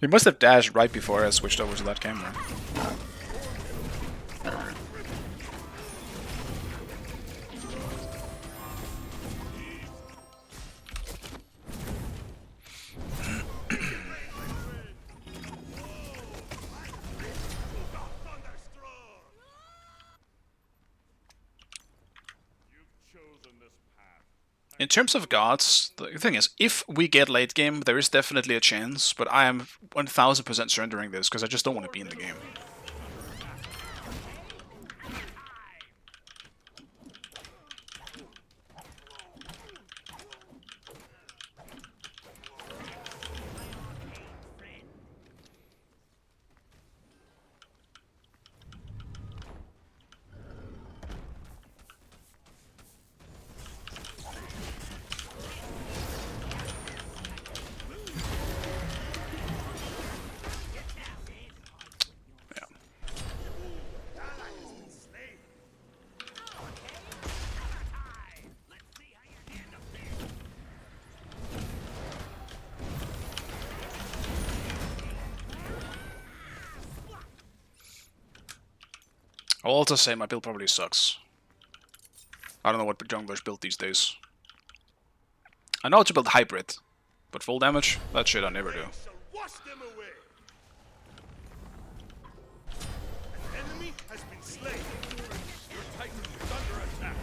He must have dashed right before I switched over to that camera. In terms of gods, the thing is, if we get late game, there is definitely a chance, but I am 1000% surrendering this because I just don't want to be in the game. I'll also say my build probably sucks. I don't know what junglers build these days. I know how to build hybrid, but full damage? That shit I never do. Wash them away. An enemy has been slain. Your Titan is under attack.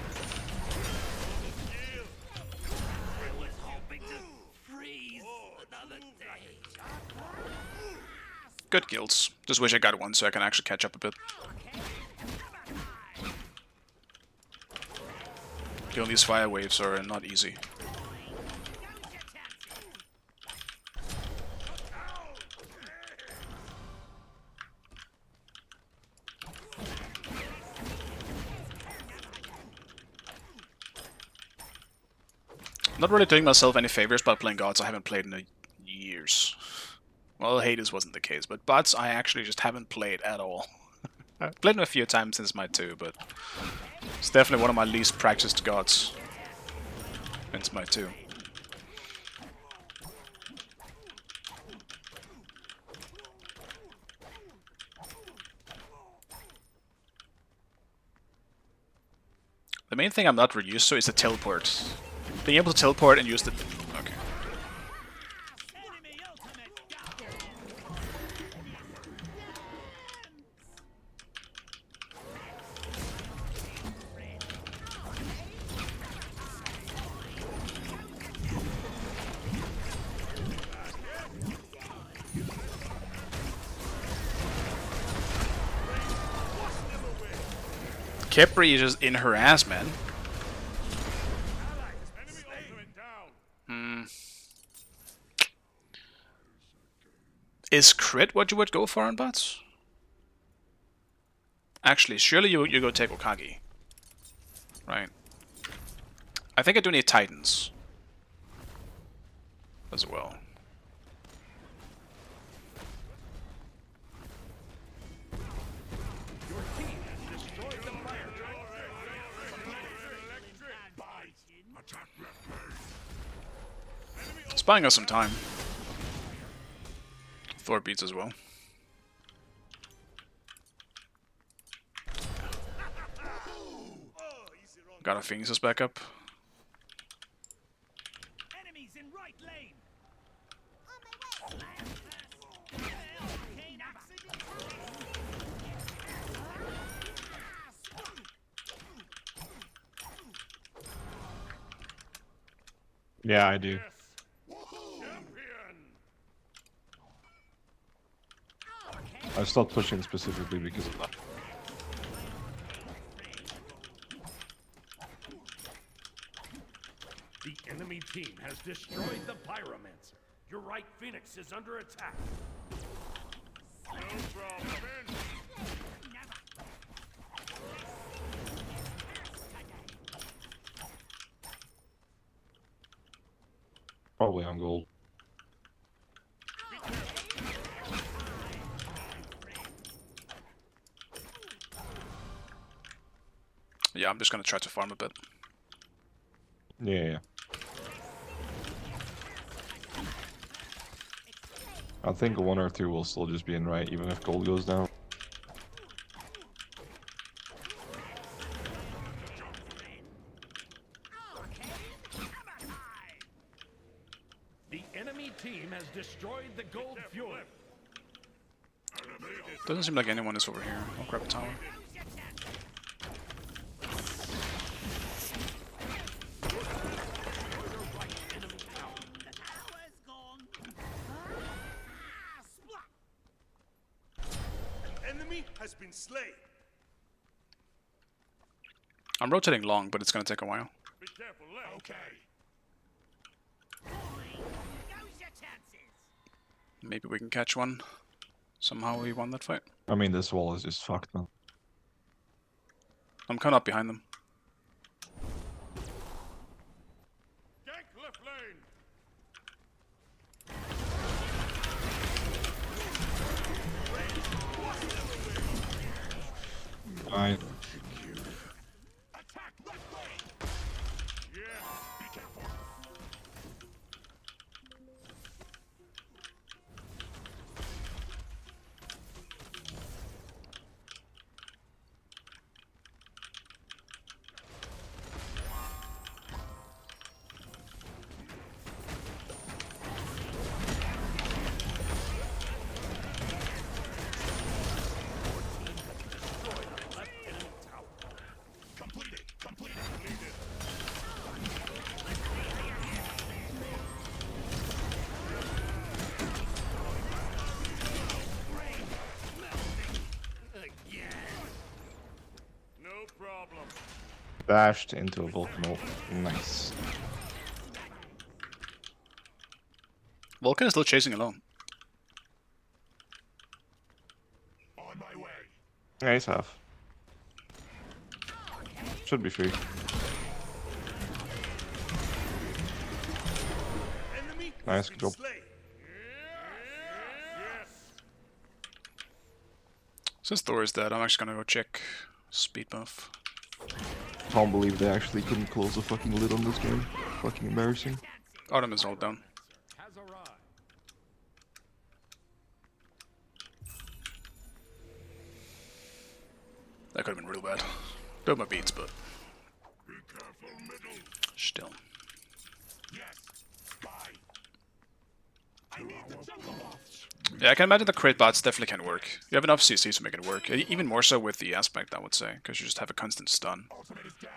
I was hoping to freeze another day. Good guilds. Just wish I got one so I can actually catch up a bit. Killing these fire waves are not easy. Not really doing myself any favors by playing gods I haven't played in years. Well, Hades wasn't the case, but bots I actually just haven't played at all. I've played them a few times since my 2, but it's definitely one of my least practiced gods since my 2. The main thing I'm not really used to is the teleport. Being able to teleport and use the... Okay. Kepri is just in her ass, man. Is crit what you would go for on bots? Actually, surely you go take Okage. Right. I think I do need Titans. As well. It's buying us some time. Thor beats as well. Got a Phoenix's back up. Enemies in right lane. Yeah, I do. I stopped pushing specifically because of that. team has destroyed the Pyromancer. Your right Phoenix is under attack. No problem. Probably on gold. Yeah, I'm just gonna try to farm a bit. Yeah. I think 1 or 2 will still just be in right, even if gold goes down. The enemy team has destroyed the Gold Fury. Doesn't seem like anyone is over here. I'll grab a tower. Enemy has been slain. I'm rotating long, but it's gonna take a while. Be careful left. Okay. Maybe we can catch one. Somehow we won that fight. I mean, this wall is just fucked, man. I'm coming up behind them. Gank left lane. I Attack left lane. Yeah. Be careful. Completed. Completed. Completed. No problem. dashed into a volcano. Nice. Vulcan is still chasing alone. On my way. Yeah, he's half. Should be free. Enemy Nice, has good been job. slain. Yes. Since Thor is dead, I'm actually gonna go check speed buff. Can't believe they actually couldn't close the fucking lid on this game. Fucking embarrassing. Autumn is all down. Has arrived. That could have been real bad. Build my beats, but Be careful, middle. still. Yes. Bye. I need the jungle buffs. Yeah, I can imagine the crit bots definitely can work. You have enough CC to make it work. Even more so with the aspect, I would say, because you just have a constant stun. Ultimate is down.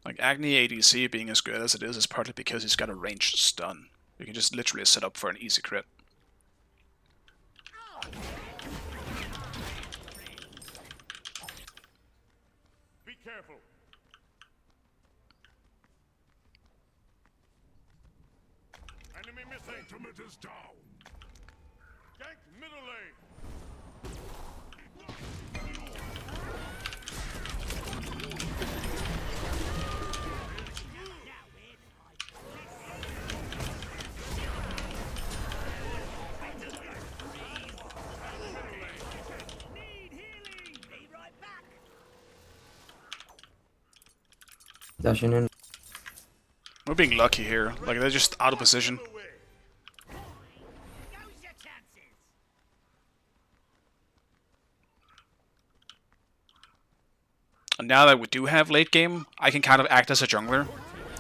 Like, Agni ADC being as good as it is partly because he's got a ranged stun. You can just literally set up for an easy crit. Be careful. Enemy missing. Ultimate is down. Gank middle lane. Dashing in. We're being lucky here. Like, they're just out of position. Away. And now that we do have late game, I can kind of act as a jungler.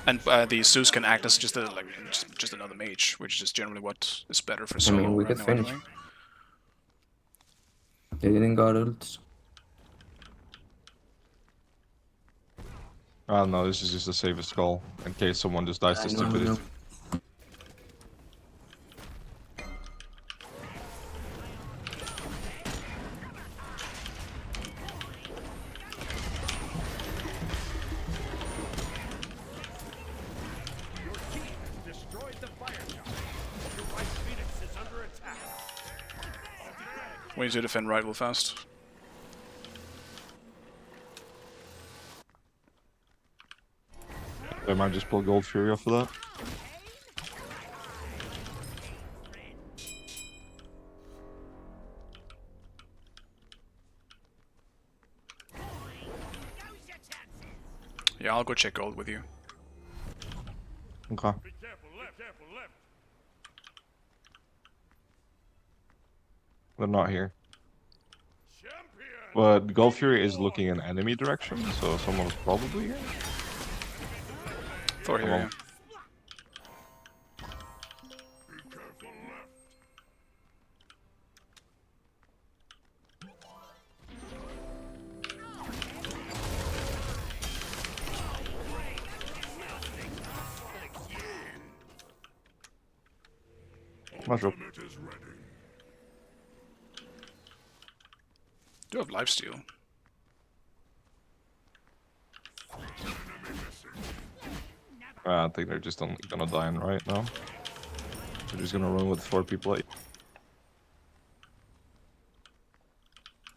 And the Zeus can act as just just another mage, which is generally what is better for solo. we right could now finish. anyway. They didn't got ults. I don't know, this is just the safest call, in case someone just dies to I know, stupidity. We need to defend right real fast. They might just pull Gold Fury off of that. Yeah, I'll go check gold with you. Okay. Be careful, left, careful, left. They're not here. Champion. But Gold Fury is looking in enemy direction, so someone's probably here. Thor Come here, on. yeah. Be careful, left. Much up. Ultimate is ready. Do have lifesteal. I think they're just only gonna die in right now. They're just gonna run with 4 people at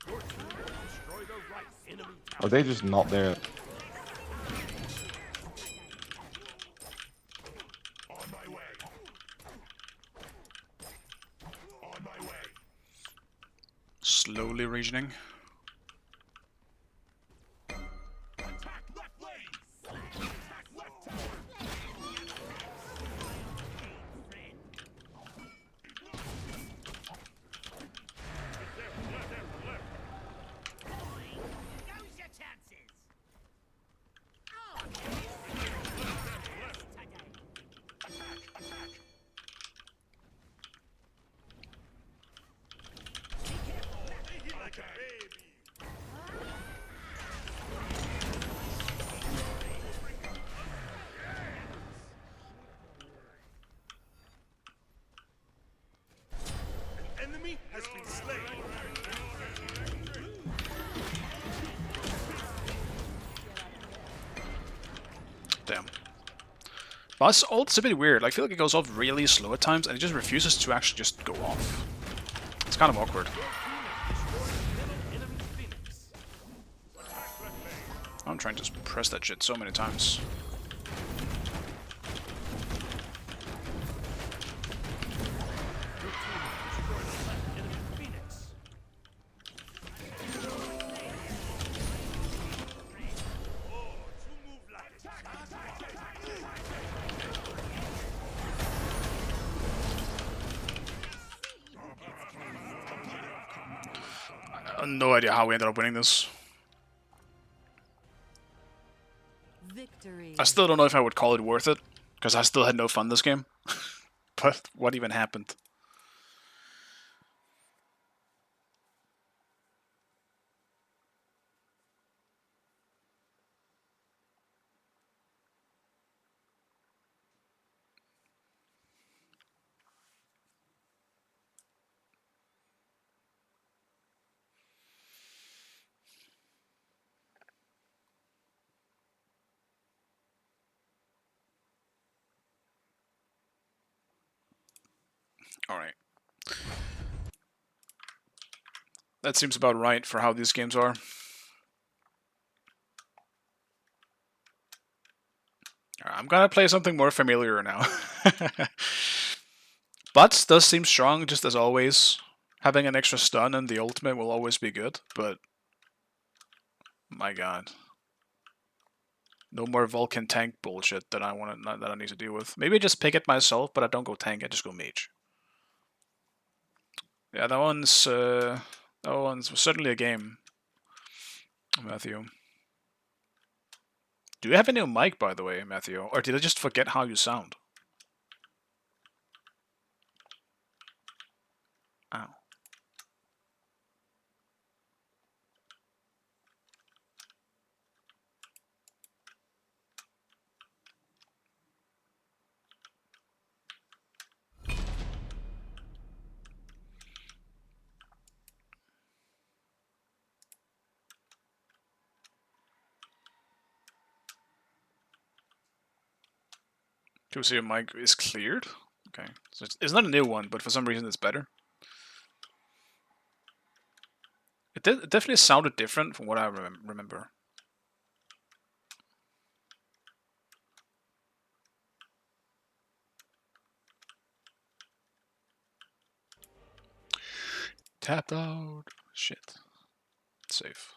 Your team will destroy the right enemy tower. Are they just not there? On my way. On my way. Slowly regioning. Attack left lane. Attack left tower. Like a baby. An enemy has been slain. Damn. Boss ult's a bit weird. I feel like it goes off really slow at times, and it just refuses to actually just go off. It's kind of awkward. I'm trying to just press that shit so many times. I have no idea how we ended up winning this. Victory. I still don't know if I would call it worth it, because I still had no fun this game. But what even happened? Alright. That seems about right for how these games are. I'm gonna play something more familiar now. Butts does seem strong, just as always. Having an extra stun and the ultimate will always be good, but... my god. No more Vulcan tank bullshit that I need to deal with. Maybe I just pick it myself, but I don't go tank, I just go mage. Yeah, that one's certainly a game, Matthew. Do you have a new mic, by the way, Matthew? Or did I just forget how you sound? Ow. Do you see your mic is cleared? Okay. So it's not a new one, but for some reason it's better. It definitely sounded different from what I remember. Tapped out. Shit. Safe.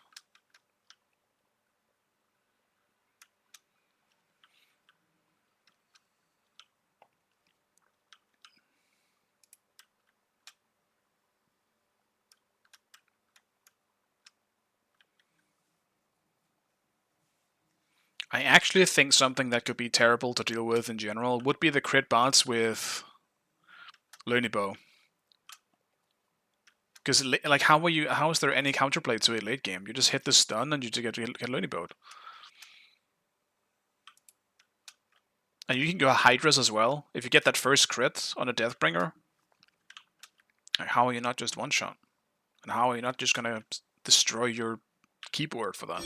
I actually think something that could be terrible to deal with in general would be the crit bots with Bow. Because like, how is there any counterplay to a late game? You just hit the stun and you just get Bowed. And you can go Hydras as well. If you get that first crit on a Deathbringer, like, how are you not just one shot? And how are you not just gonna destroy your keyboard for that?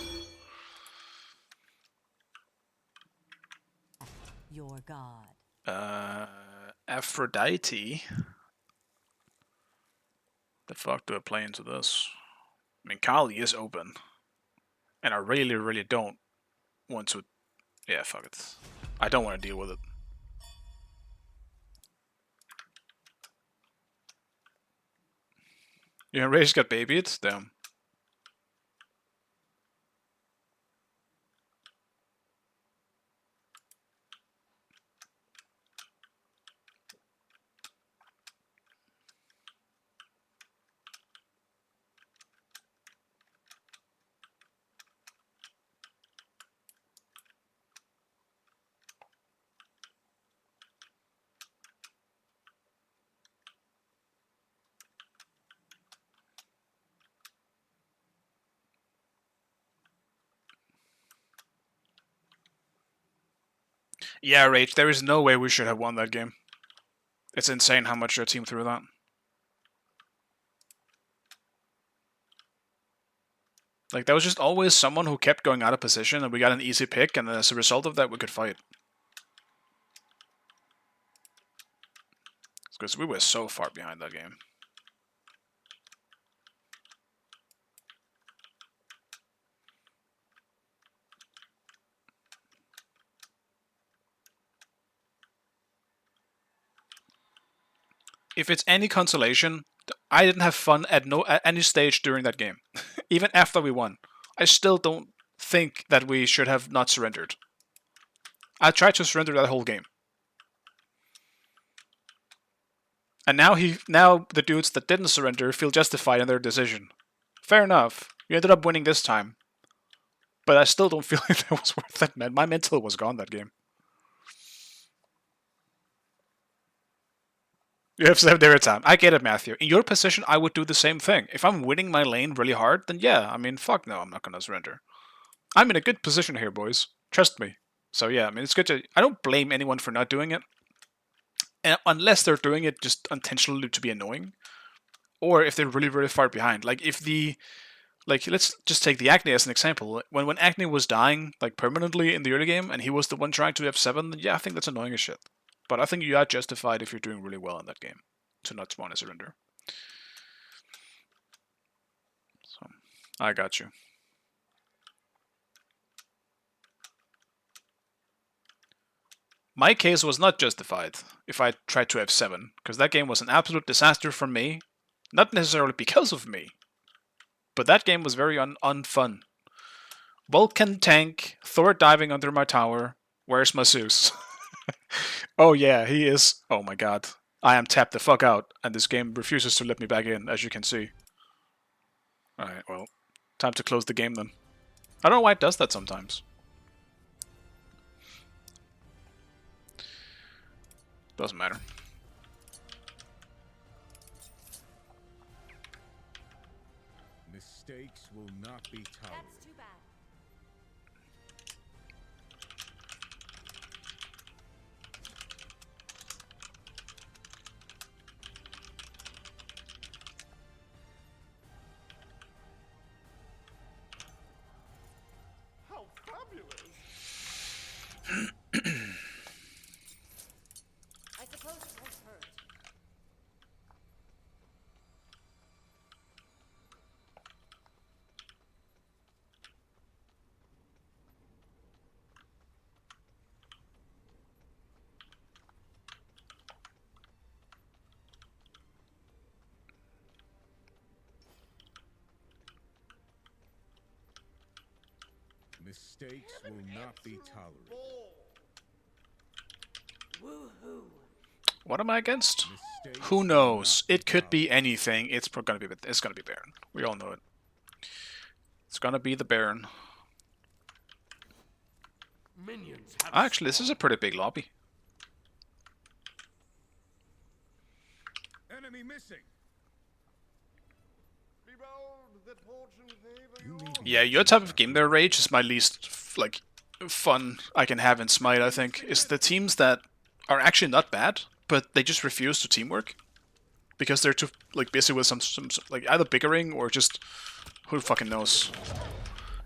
Your god. Aphrodite. The fuck do I play into this? I mean, Kali is open. And I really, really don't want to... Yeah, fuck it. I don't want to deal with it. Yeah, Rage got babied? Damn. Yeah, Rage, there is no way we should have won that game. It's insane how much your team threw that. Like, there was just always someone who kept going out of position, and we got an easy pick, and as a result of that, we could fight. Because we were so far behind that game. If it's any consolation, I didn't have fun at any stage during that game. Even after we won. I still don't think that we should have not surrendered. I tried to surrender that whole game. And now the dudes that didn't surrender feel justified in their decision. Fair enough. You ended up winning this time. But I still don't feel like that was worth it, man. My mental was gone that game. You have saved every time. I get it, Matthew. In your position, I would do the same thing. If I'm winning my lane really hard, then yeah, I mean, fuck no, I'm not gonna surrender. I'm in a good position here, boys. Trust me. So yeah, I mean, it's good to... I don't blame anyone for not doing it. And unless they're doing it just intentionally to be annoying. Or if they're really, really far behind. Like, if the... Like, let's just take the Acne as an example. When Acne was dying, like, permanently in the early game, and he was the one trying to F7, then yeah, I think that's annoying as shit. But I think you are justified if you're doing really well in that game to not spawn a surrender. So, I got you. My case was not justified if I tried to F7, because that game was an absolute disaster for me. Not necessarily because of me, but that game was very unfun. Vulcan tank, Thor diving under my tower. Where's my Zeus? Oh yeah, he is. Oh my god. I am tapped the fuck out, and this game refuses to let me back in, as you can see. Alright, well, time to close the game then. I don't know why it does that sometimes. Doesn't matter. Mistakes will not be tolerated. That's too bad. How fabulous! I suppose it won't hurt. Mistakes will not be tolerated. Woohoo! What am I against? Mistakes Who will knows? not be It could be tolerated. anything. It's gonna be Baron. We all know it. It's gonna be the Baron. Minions have Actually, this is a pretty big lobby. Enemy missing. You need Yeah, your type of game there, Rage, is my least fun I can have in Smite. I think is the teams that are actually not bad, but they just refuse to teamwork because they're too busy with some either bickering or just who fucking knows.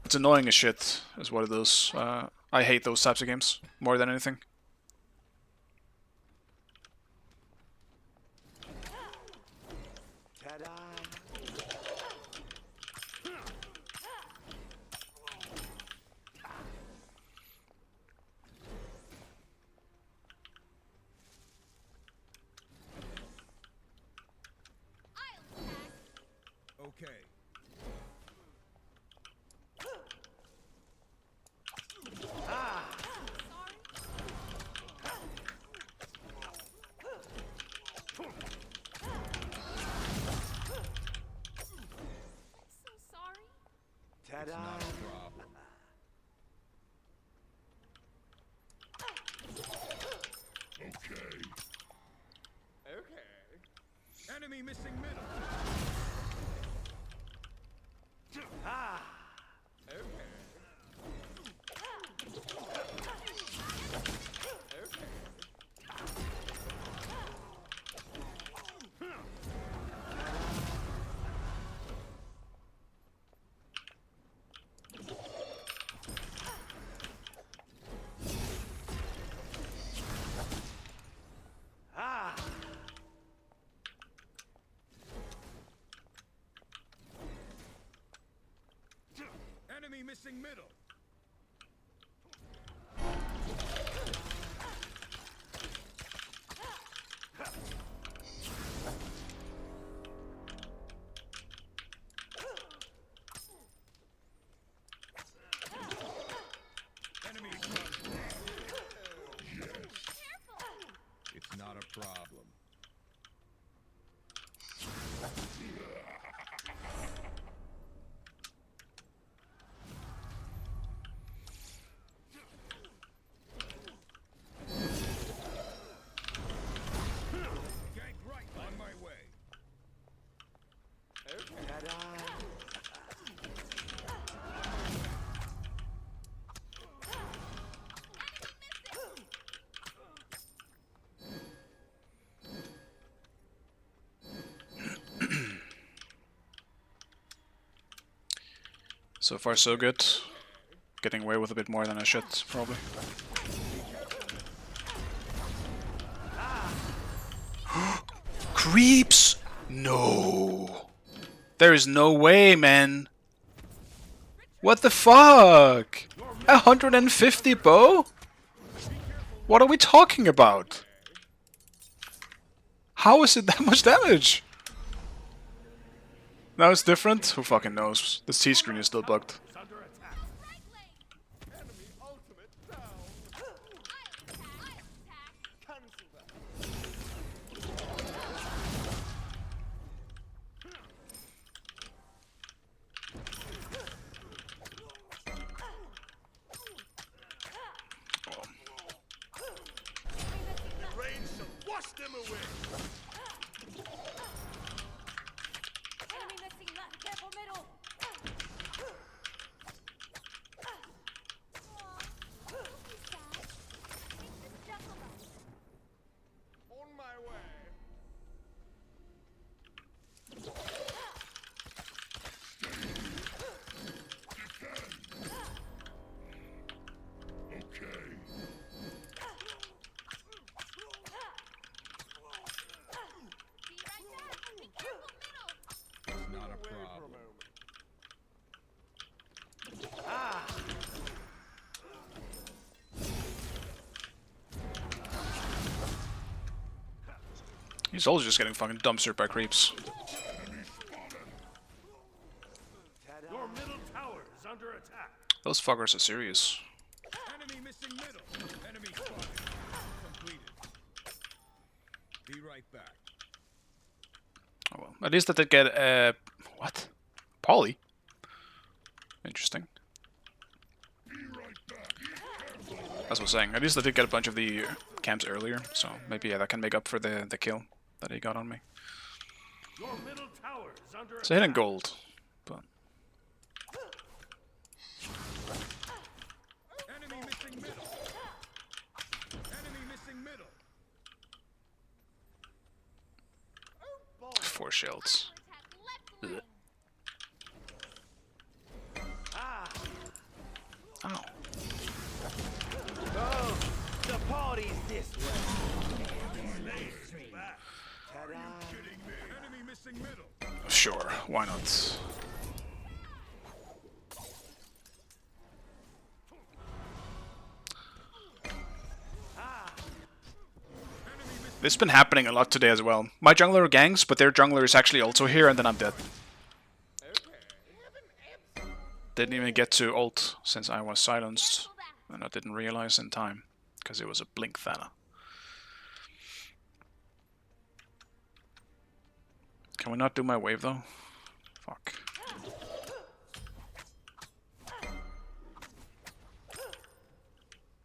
It's annoying as shit, is what it is. I hate those types of games more than anything. Ta-da! okay. So sorry. Ta-da! Not a problem. Okay. Enemy missing middle. Ah! Ah! Enemy missing middle. Enemy front. It's not a problem. Gank right on my way. Ta-da! So far, so good. Getting away with a bit more than I should, probably. Creeps! No. There is no way, man. What the fuck? 150 bow? What are we talking about? How is it that much damage? Now it's different? Who fucking knows? This T-screen is still bugged. is under attack. Right lane. Enemy ultimate down. I'll attack. Cancel that. Rain shall wash them away. Enemy missing left. Careful middle. Don't be sad. Take this jungle back. On my way. Be right back. Be careful middle. Not a problem. He's also just getting fucking dumpstered by creeps. Your middle tower is under attack. Those fuckers are serious. Enemy missing middle. Enemy spotted. Completed. Be right back. Oh well. At least I did get what? Polly? Interesting. As I was saying, at least I did get a bunch of the camps earlier, so maybe yeah, that can make up for the kill that he got on me. Your middle tower is under So hitting gold, but Enemy missing middle. Enemy missing middle. 4 shields. Ugh. Ow. Oh, the party's this way. Enemy missing middle. Sure, why not? This has been happening a lot today as well. My jungler gangs, but their jungler is actually also here, and then I'm dead. Didn't even get to ult since I was silenced, and I didn't realize in time, because it was a blink Thana. Can we not do my wave though? Fuck.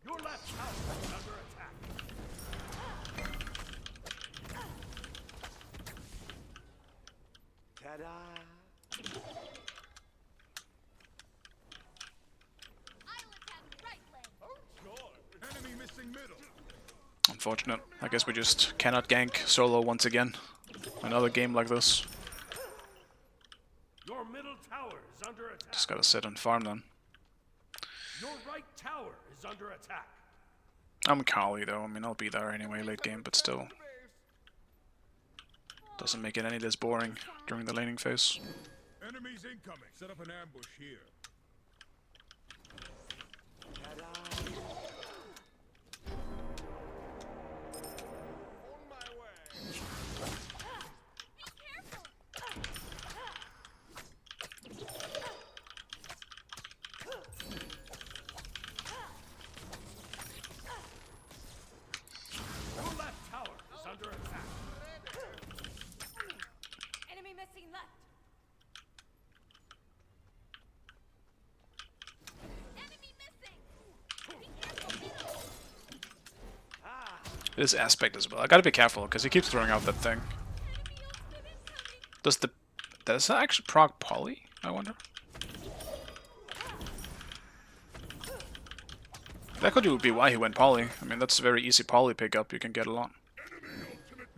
Your left tower is under attack. Ta-da! Enemy missing middle. Unfortunate. I guess we just cannot gank solo once again. Another game like this. Your middle tower is under attack. Just gotta sit and farm then. Your right tower is under attack. I'm Kali though, I mean I'll be there anyway late game, but still. Doesn't make it any less boring during the laning phase. Enemies incoming. Set up an ambush here. On my way. Your left tower is under attack. Enemy missing left. Enemy missing. Be careful, middle. This aspect as well. I gotta be careful because he keeps throwing out that thing. Does that actually proc poly? I wonder. That could be why he went poly. I mean, that's a very easy poly pickup. You can get a lot.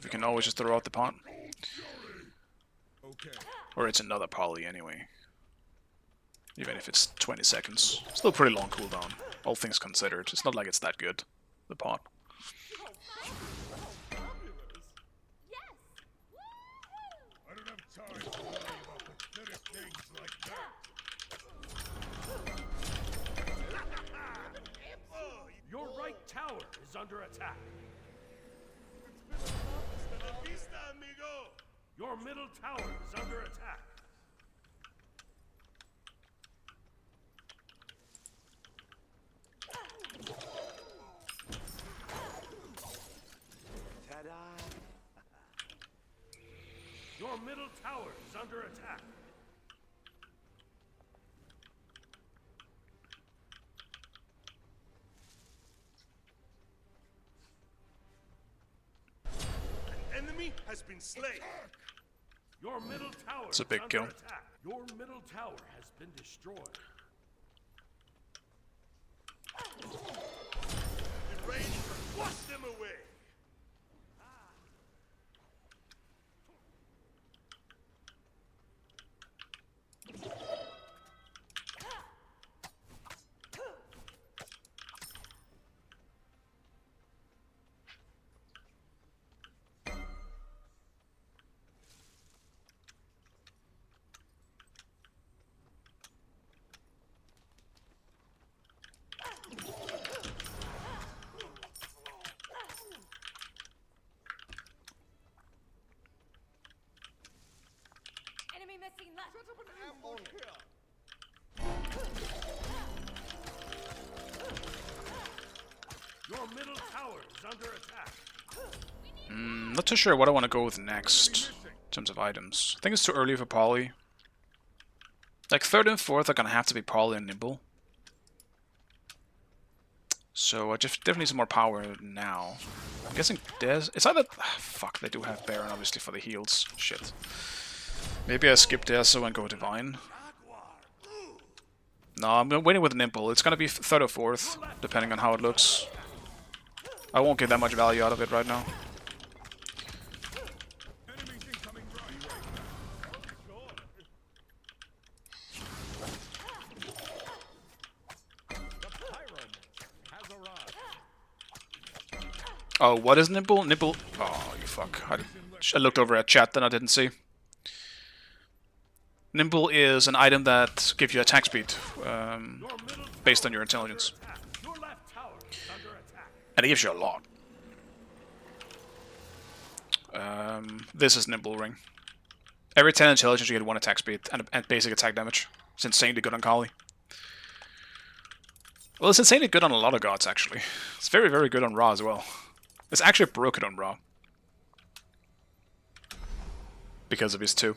You can always just throw out the pot. Okay. Or it's another poly anyway. Even if it's 20 seconds. Still pretty long cooldown, all things considered. It's not like it's that good, the pot. Yes. I don't have time to worry about pathetic things like that. Your right tower is under attack. Your middle tower is under attack. Ta-da! Your middle tower is under attack. Enemy has been slain. Your middle tower It's a is big under kill. attack. Your middle tower has been destroyed. In range, wash them away. Enemy missing left. Your middle tower is under attack. Not too sure what I want to go with next in terms of items. I think it's too early for Poly. Like 3rd and 4th are gonna have to be Poly and Nimble. So I just definitely need some more power now. I'm guessing Des. It's either. Fuck, they do have Baron obviously for the heals. Shit. Maybe I skip Deso and go Divine. No, I'm waiting with Nimble. It's gonna be 3rd or 4th, depending on how it looks. I won't get that much value out of it right now. Oh, what is Nimble? Nimble. Oh, you fuck. I looked over at chat, then I didn't see. Nimble is an item that gives you attack speed based on your intelligence. And it gives you a lot. This is Nimble Ring. Every 10 intelligence you get 1 attack speed and basic attack damage. It's insanely good on Kali. Well, it's insanely good on a lot of gods, actually. It's very, very good on Ra as well. It's actually broken on Ra. Because of his 2.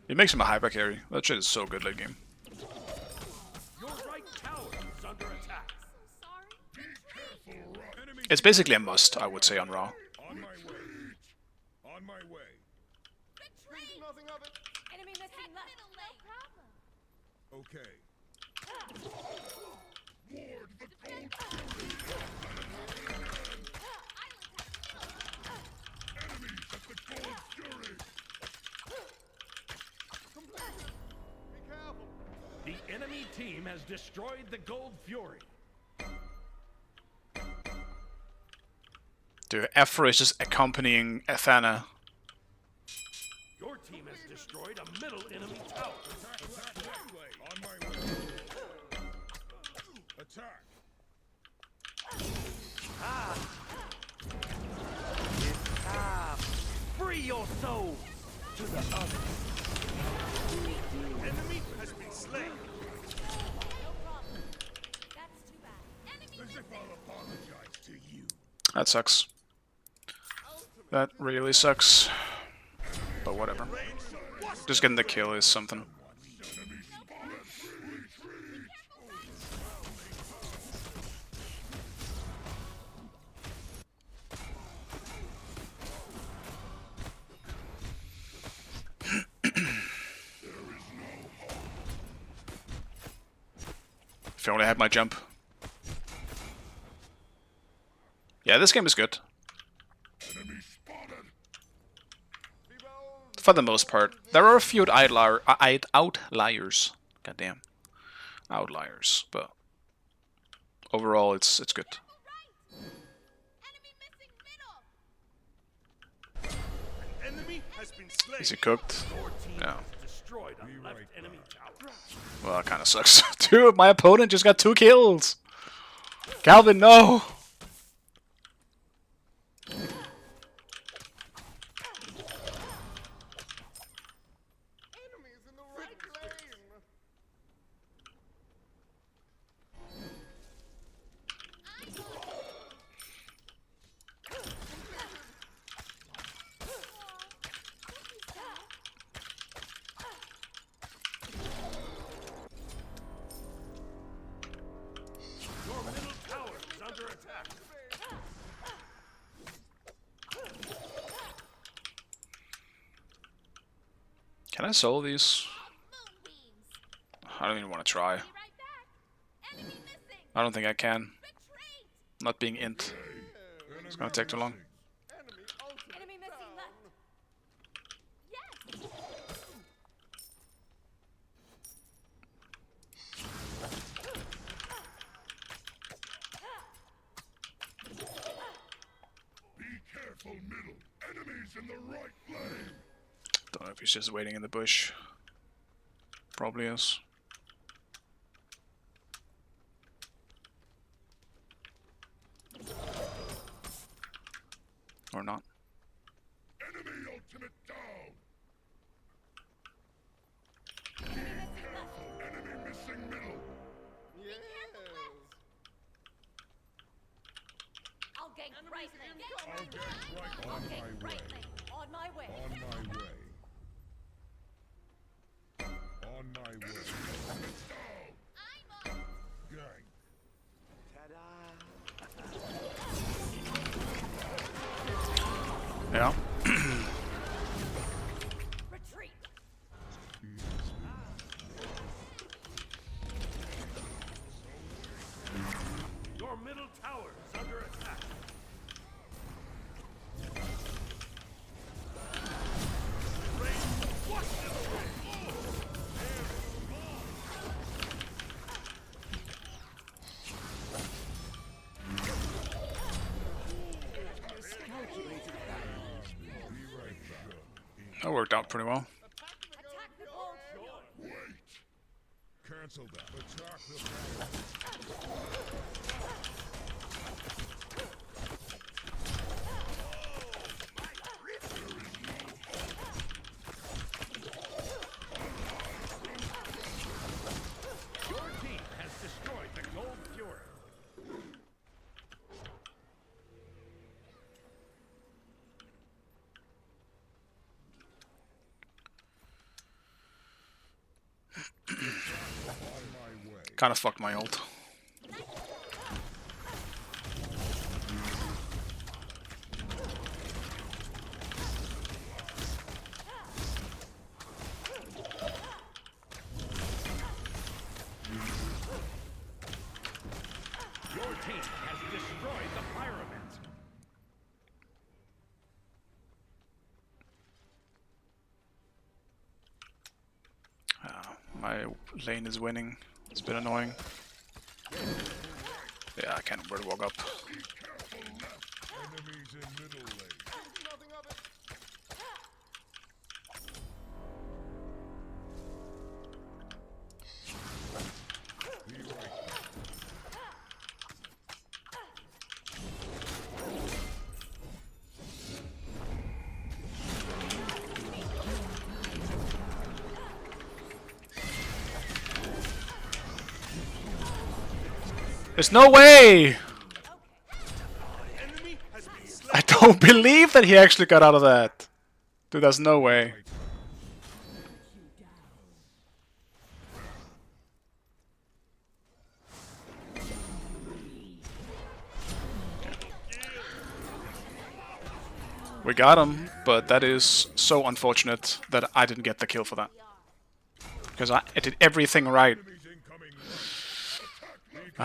It makes him a hyper carry. That shit is so good late game. Your right tower is under attack. It's basically a must, I would say, on Ra. On my way. On my way. Retreat! Nothing of it. Enemy missing left. No problem. Okay. The enemy team has destroyed the Gold Fury. Dude, Ephra is just accompanying Athena. Your team has destroyed a middle enemy tower. On my way. Attack. It's time. Free your souls to the others. Enemy has been slain. No problem. That's too bad. Enemy As if I'll apologize to you. That sucks. That really sucks. But whatever. Just getting the kill is something. If I only had my jump. Yeah, this game is good. For the most part. There are a few outliers. Goddamn. Outliers, but overall it's good. Enemy missing middle. Enemy has been slain. Is he cooked? Your team No. has destroyed a left enemy tower. Well, that kind of sucks. Dude, my opponent just got 2 kills. Calvin, no. Enemies in the right lane. Your middle tower is under attack. Can I solo these? Moonbeams. I don't even want to try. Be right back. Enemy missing. I don't think I can. Retreat. Not being int. It's gonna take too long. Enemy missing left. Yes. Be careful, middle. Enemies in the right lane. Don't know if he's just waiting in the bush. Probably is. Or not. Enemy ultimate down. Enemy missing left. Enemy missing middle. Be careful left. gain great lane. I'll get right on my way. On my way. On my way. On my way. I'm on. Gang. Ta-da! Yeah. Retreat. Your middle tower is under attack. Watch this way. That worked out pretty well. Attack the ball. Wait. Cancel that. Attack the Your team has destroyed the Gold Fury. Kind of fucked my ult. Your team has destroyed the Pyramid. My lane is winning. It's been annoying. Yeah, I can't really walk up. enemies in middle lane. Nothing of it. Be right back. There's no way! I don't believe that he actually got out of that. Dude, there's no way. We got him, but that is so unfortunate that I didn't get the kill for that. Because I did everything right. Enemies incoming. Oh.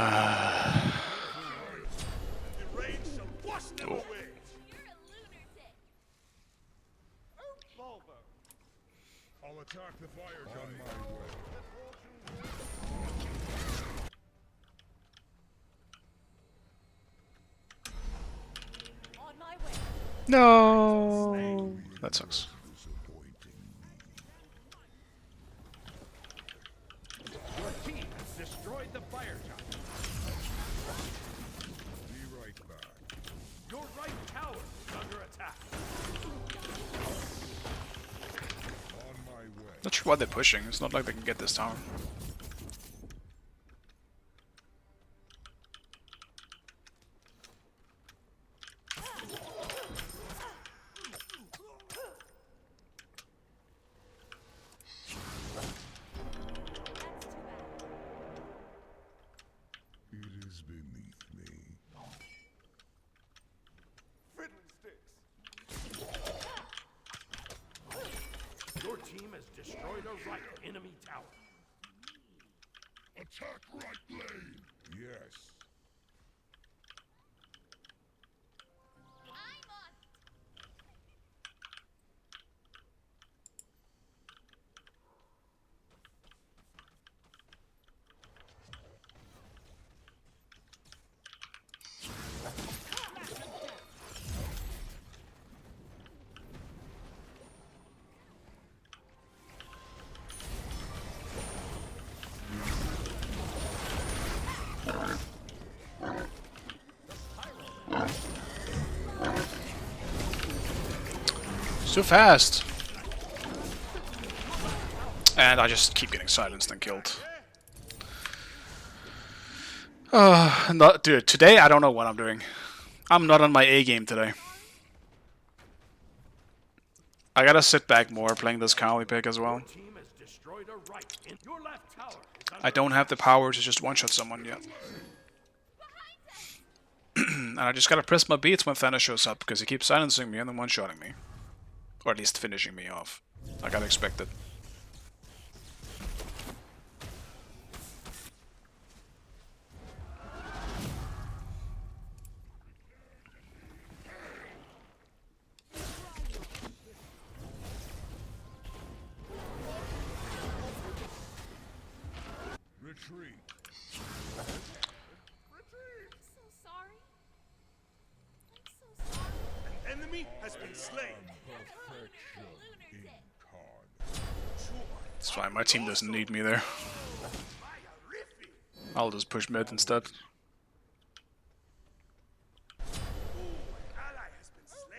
I'll attack the fire on my way. On my way. No, that sucks. Your team has destroyed the Fire Giant. Be right back. Your right tower is under attack. On my way. Not sure why they're pushing. It's not like they can get this tower. It is beneath me. Your team has destroyed a right enemy tower. Attack right lane. Yes. I'm on. It's too fast. And I just keep getting silenced and killed. Dude, today I don't know what I'm doing. I'm not on my A game today. I gotta sit back more playing this Kawi pick as well. I don't have the power to just one-shot someone yet. And I just gotta press my beats when Thanos shows up, because he keeps silencing me and then one-shotting me. Or at least finishing me off. I gotta expect it. Retreat. So sorry. I'm so sorry. An enemy has been slain. It's fine, my team doesn't need me there. I'll just push mid instead. Ally has been slain.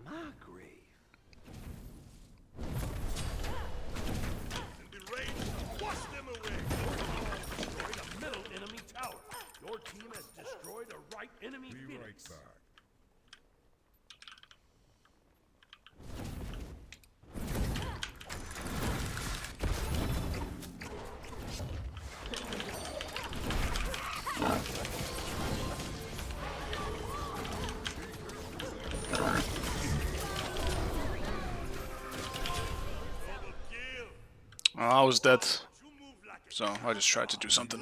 My grave. And be ready to wash them away. Destroyed a middle enemy tower. Your team has destroyed a right enemy Phoenix. I was dead, so I just tried to do something.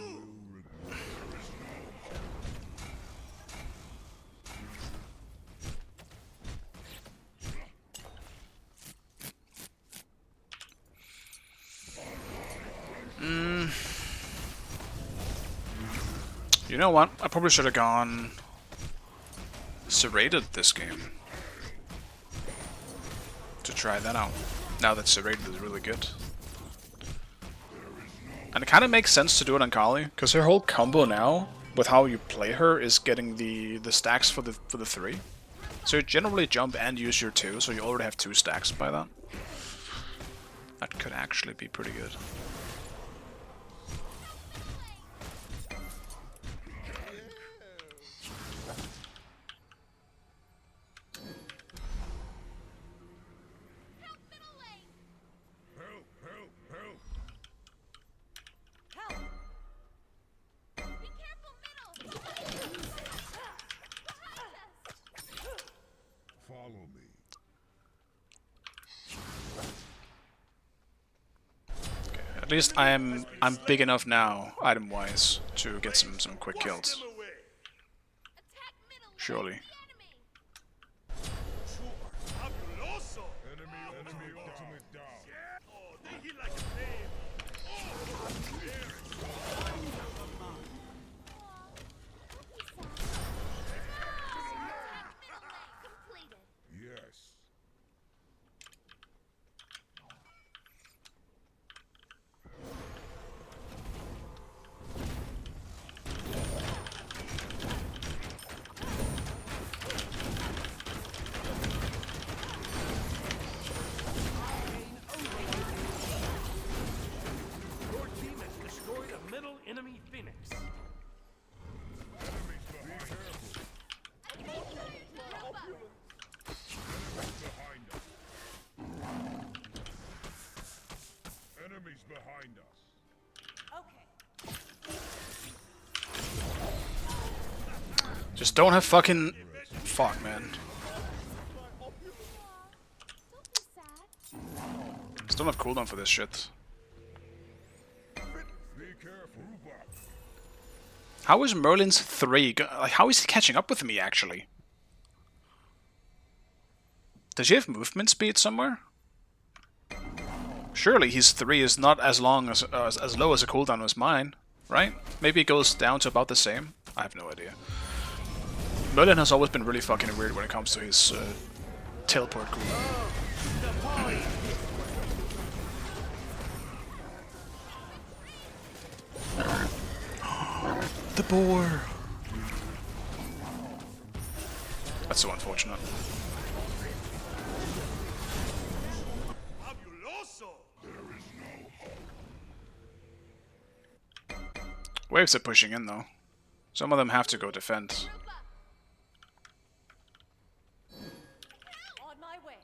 You know what? I probably should have gone serrated this game to try that out. Now that serrated is really good. And it kind of makes sense to do it on Kali, because her whole combo now, with how you play her, is getting the stacks for the 3. So you generally jump and use your 2, so you already have 2 stacks by that. That could actually be pretty good. Follow me. At least I'm big enough now, item-wise, to get some quick kills. Surely. Enemy ultimate down. Oh, they hit like a fan. Yes. Your team has destroyed a middle enemy Phoenix. Enemies behind us. Enemies behind us. Just don't have fucking... Fuck, man. Just don't have cooldown for this shit. Be careful. How is Merlin's 3? Like, how is he catching up with me, actually? Does he have movement speed somewhere? Surely his 3 is not as long as low as a cooldown as mine, right? Maybe it goes down to about the same. I have no idea. Merlin has always been really fucking weird when it comes to his teleport cooldown. The boar. That's so unfortunate. Waves are pushing in though. Some of them have to go defense. On my way.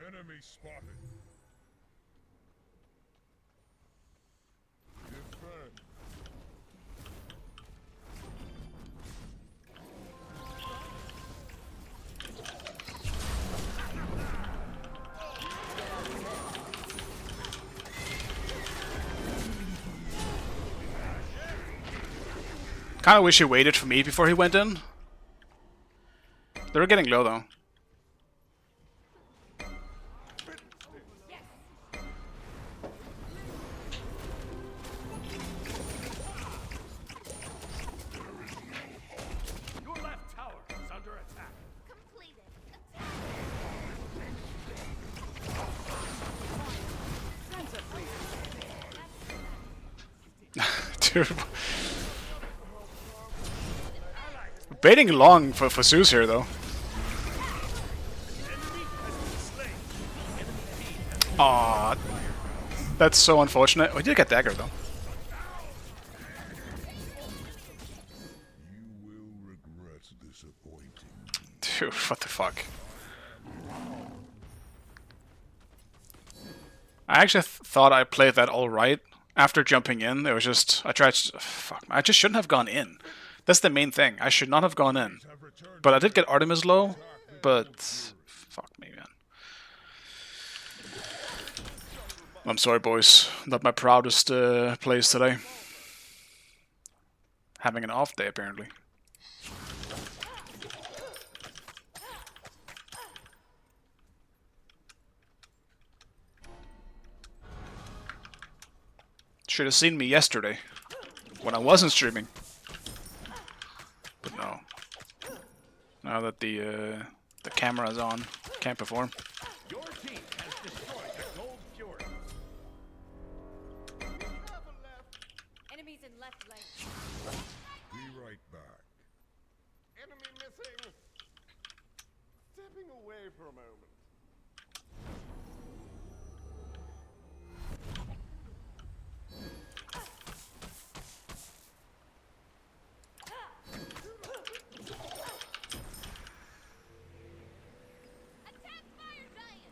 Enemy spotted. Defend. Kinda wish he waited for me before he went in. They were getting low though. Your left tower is under attack. Completed. Dude. Baiting long for Zeus here though. Aww. That's so unfortunate. We did get dagger though. You will regret disappointing. Dude, what the fuck? I actually thought I played that all right. After jumping in, it was just I tried. Fuck, I just shouldn't have gone in. That's the main thing. I should not have gone in. But I did get Artemis low. But fuck me, man. I'm sorry, boys. Not my proudest plays today. Having an off day, apparently. Should have seen me yesterday when I wasn't streaming. But no. Now that the camera's on, can't perform. Your team has destroyed the gold fury. Enemies in left lane. Be right back. Enemy missing. Stepping away for a moment. Attack fire giant.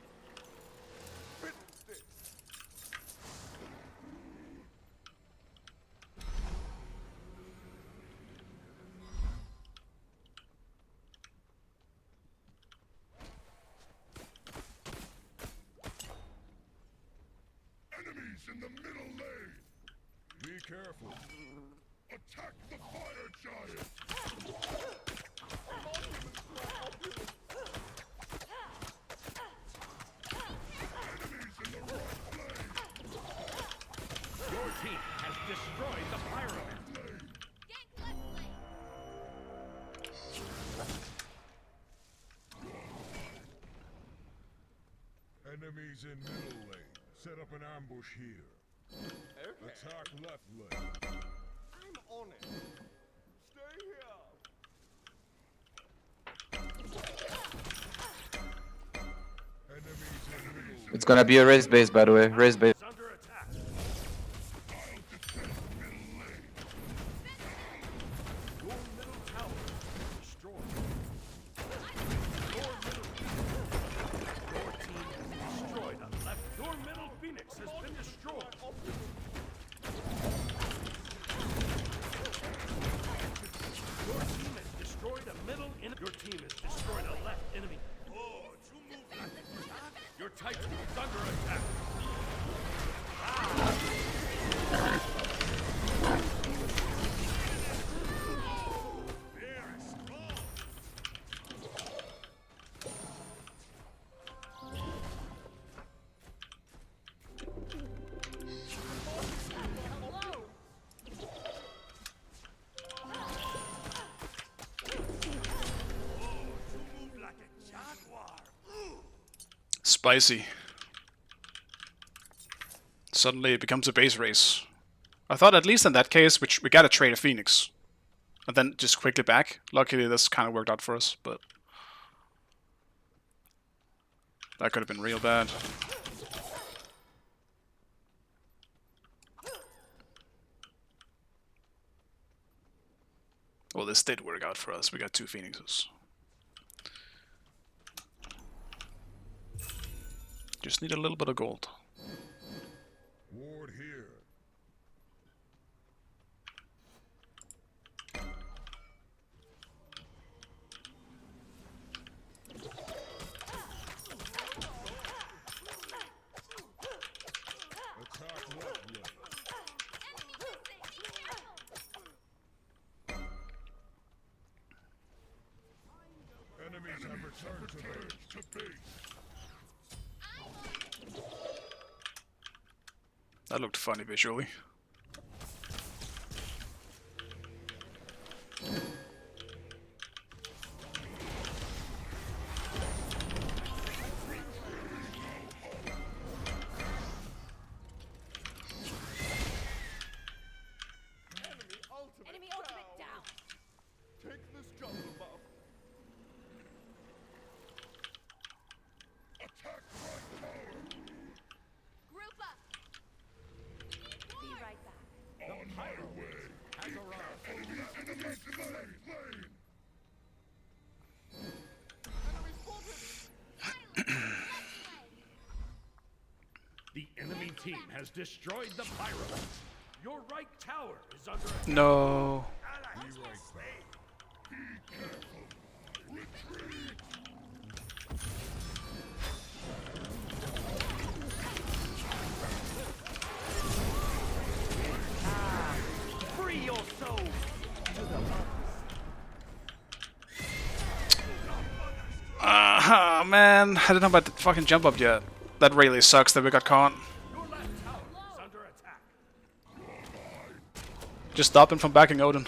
Enemies in the middle lane. Be careful. Attack the fire giant. Enemies in the right lane. Your team has destroyed the pyramid. Gank left lane. Enemies in middle lane. Set up an ambush here. Attack left lane. I'm on it. Stay here. Enemies in middle lane. It's gonna be a race base, by the way. Race base. Is under attack. I'll defend middle lane. Your middle tower is destroyed. Your team has destroyed a left. Your middle phoenix has been destroyed. Your team has destroyed a middle enemy. Your team has destroyed a left enemy. Your Titan is under attack. Like a jaguar. Spicy. Suddenly it becomes a base race I thought at least in that case, which we gotta trade a Phoenix. And then just quickly back. Luckily this kind of worked out for us, but... that could have been real bad. Well, this did work out for us. We got 2 Phoenixes. Just need a little bit of gold. Ward here. Attack what way? Enemies have returned to base. That looked funny visually. Enemy ultimate down. Take this jungle buff. Attack right tower. Group up. Be right back. On my way. Has arrived. Enemy lane. The enemy team has destroyed the pyro. Your right tower is under attack. No. Be right back. Be careful. Retreat. Free your souls to the Ah, man. I didn't know about the fucking jump up yet. That really sucks that we got caught. Your left tower is under attack. Just stop him from backing Odin.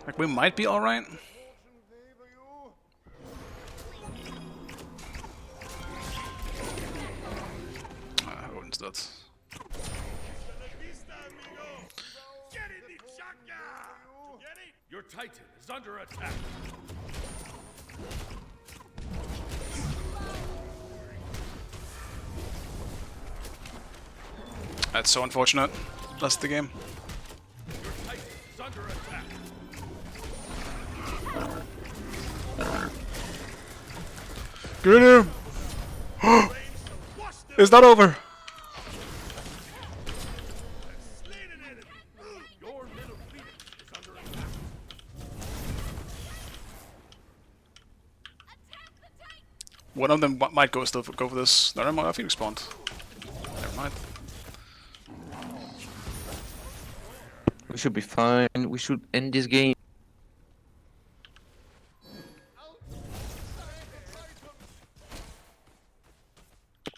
Like, we might be alright. Odin's dead. Your Titan is under attack. That's so unfortunate. That's the game. Your Titan is under attack. Get him! It's not over! Your middle Phoenix is under attack. One of them might go for this. No, never mind, I Phoenix spawned. Never mind. We should be fine. We should end this game.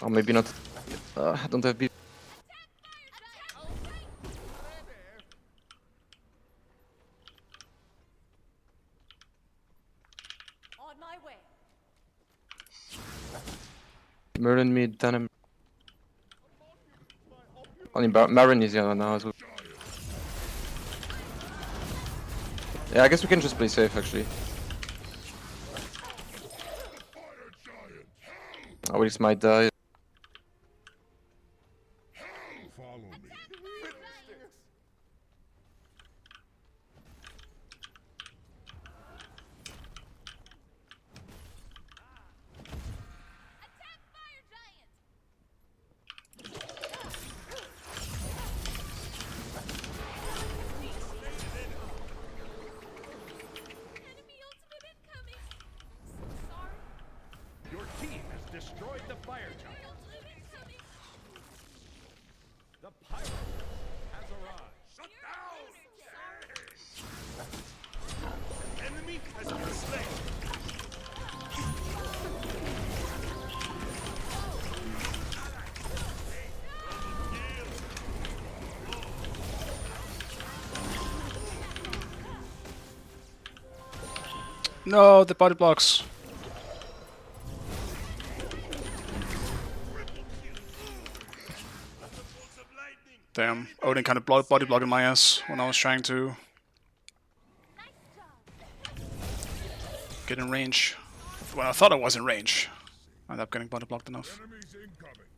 Or maybe not. I don't have. On my way. Merlin mid, Tanem. Only Marin is here now as well. Yeah, I guess we can just play safe actually. Oh, we just might die. Follow me. Enemy ultimate incoming. So sorry. Your team has destroyed the fire tower. No, the body blocks. Damn, Odin kind of body blocking my ass when I was trying to get in range. When I thought I was in range, I ended up getting body blocked enough. Enemies incoming.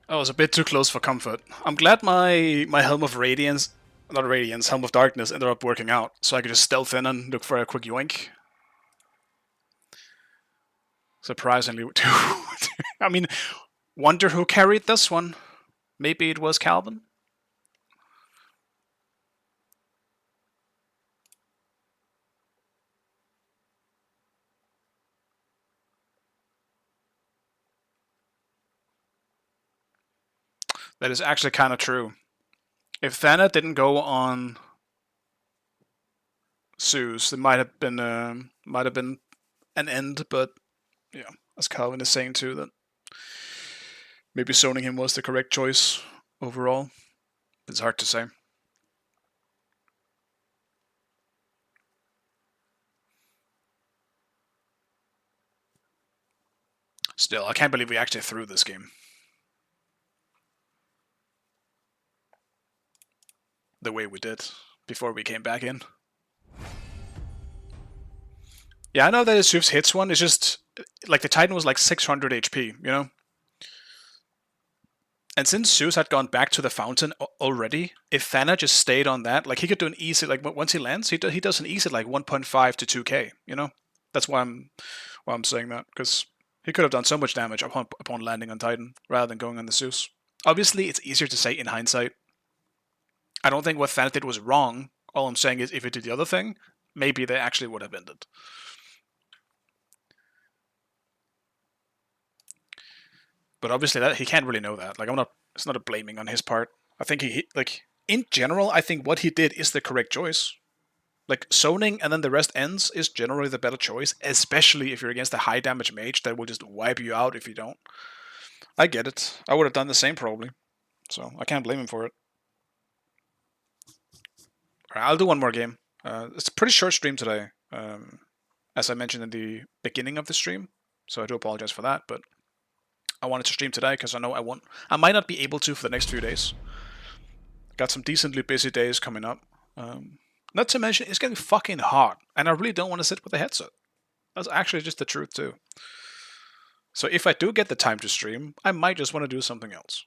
I was a bit too close for comfort. I'm glad my Helm of Radiance, not Radiance, Helm of Darkness ended up working out, so I could just stealth in and look for a quick yoink. Surprisingly, I mean, wonder who carried this one. Maybe it was Calvin? That is actually kind of true. If Thana didn't go on Zeus, it might have been an end. But yeah, as Calvin is saying too, that maybe zoning him was the correct choice overall. It's hard to say. Still, I can't believe we actually threw this game. The way we did before we came back in. Yeah, I know that Zeus hits one. It's just like the Titan was like 600 HP, you know. And since Zeus had gone back to the fountain already, if Thana just stayed on that, like he could do an easy, like once he lands, he does an easy like 1.5 to 2k, you know. That's why I'm saying that, because he could have done so much damage upon landing on Titan rather than going on the Zeus. Obviously, it's easier to say in hindsight. I don't think what Thana did was wrong. All I'm saying is if he did the other thing, maybe they actually would have ended. But obviously that he can't really know that. Like it's not a blaming on his part. I think he like in general, I think what he did is the correct choice. Like zoning and then the rest ends is generally the better choice, especially if you're against a high damage mage that will just wipe you out if you don't. I get it. I would have done the same probably. So I can't blame him for it. Alright, I'll do one more game. It's a pretty short stream today, as I mentioned in the beginning of the stream. So I do apologize for that, but I wanted to stream today because I know I might not be able to for the next few days. Got some decently busy days coming up. Not to mention, it's getting fucking hot, and I really don't want to sit with a headset. That's actually just the truth too. So if I do get the time to stream, I might just want to do something else.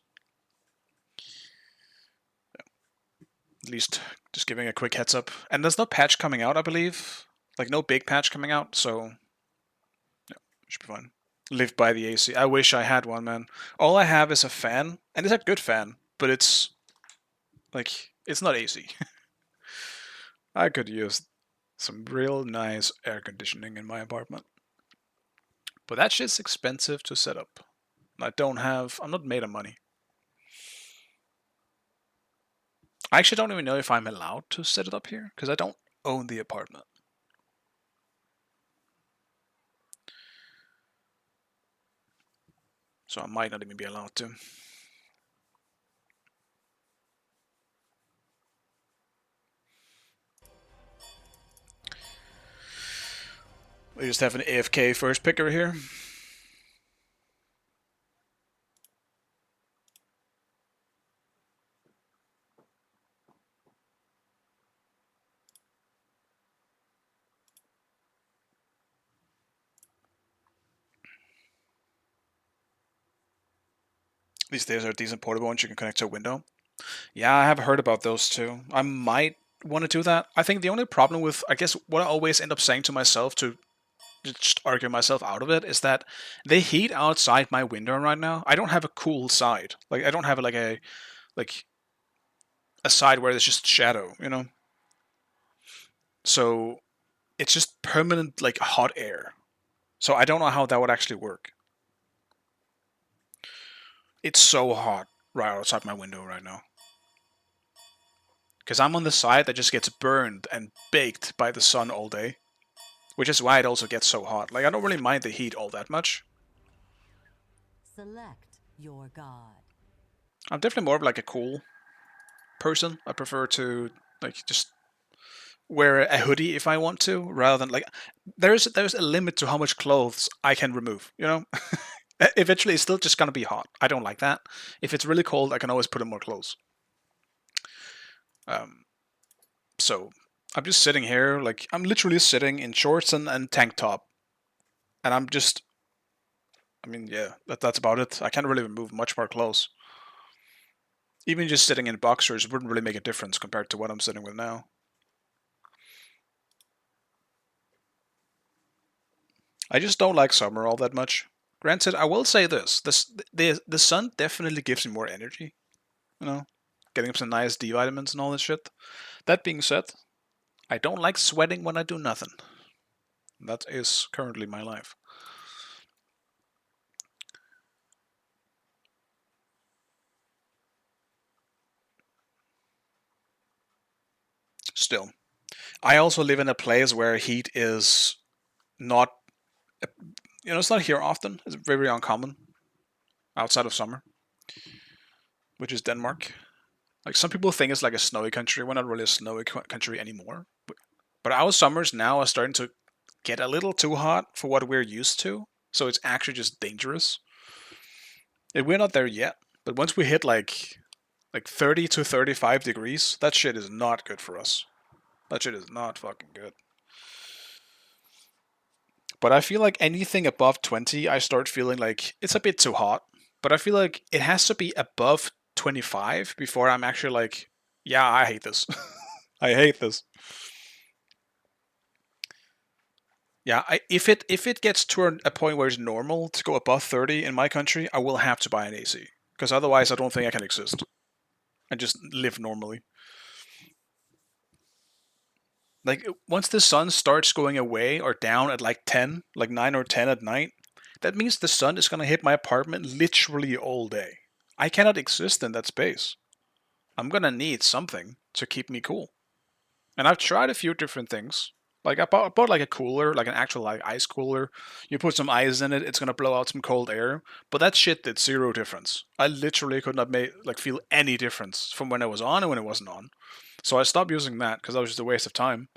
At least just giving a quick heads up. And there's no patch coming out, I believe. Like no big patch coming out, so yeah, should be fine. Live by the AC. I wish I had one, man. All I have is a fan, and it's a good fan, but it's like it's not AC. I could use some real nice air conditioning in my apartment. But that shit's expensive to set up. I'm not made of money. I actually don't even know if I'm allowed to set it up here, because I don't own the apartment. So I might not even be allowed to. We just have an AFK first picker here. These stairs are decent portable ones you can connect to a window. Yeah, I have heard about those too. I might want to do that. I think the only problem with, I guess, what I always end up saying to myself to just argue myself out of it is that the heat outside my window right now, I don't have a cool side. Like, I don't have like a side where there's just shadow, you know? So it's just permanent like hot air. So I don't know how that would actually work. It's so hot right outside my window right now. Because I'm on the side that just gets burned and baked by the sun all day. Which is why it also gets so hot. Like, I don't really mind the heat all that much. Select your god. I'm definitely more of like a cool person. I prefer to like just wear a hoodie if I want to, rather than like there's a limit to how much clothes I can remove, you know? Eventually it's still just gonna be hot. I don't like that. If it's really cold, I can always put in more clothes. So I'm just sitting here, like I'm literally sitting in shorts and tank top. And I'm just I mean, yeah, that's about it. I can't really remove much more clothes. Even just sitting in boxers wouldn't really make a difference compared to what I'm sitting with now. I just don't like summer all that much. Granted, I will say this: the sun definitely gives me more energy. You know, getting some nice D vitamins and all this shit. That being said, I don't like sweating when I do nothing. That is currently my life. Still, I also live in a place where heat is not, you know, it's not here often. It's very uncommon outside of summer, which is Denmark. Like some people think it's like a snowy country. We're not really a snowy country anymore. But our summers now are starting to get a little too hot for what we're used to. So it's actually just dangerous. And we're not there yet. But once we hit like 30 to 35 degrees, that shit is not good for us. That shit is not fucking good. But I feel like anything above 20, I start feeling like it's a bit too hot. But I feel like it has to be above 25 before I'm actually like, yeah, I hate this. I hate this. Yeah, if it gets to a point where it's normal to go above 30 in my country, I will have to buy an AC. Because otherwise I don't think I can exist. And just live normally. Like, once the sun starts going away or down at like 10, like 9 or 10 at night, that means the sun is going to hit my apartment literally all day. I cannot exist in that space. I'm going to need something to keep me cool. And I've tried a few different things. Like, I bought like a cooler, like an actual like ice cooler. You put some ice in it, it's going to blow out some cold air. But that shit did zero difference. I literally could not feel any difference from when it was on and when it wasn't on. So I stopped using that because that was just a waste of time.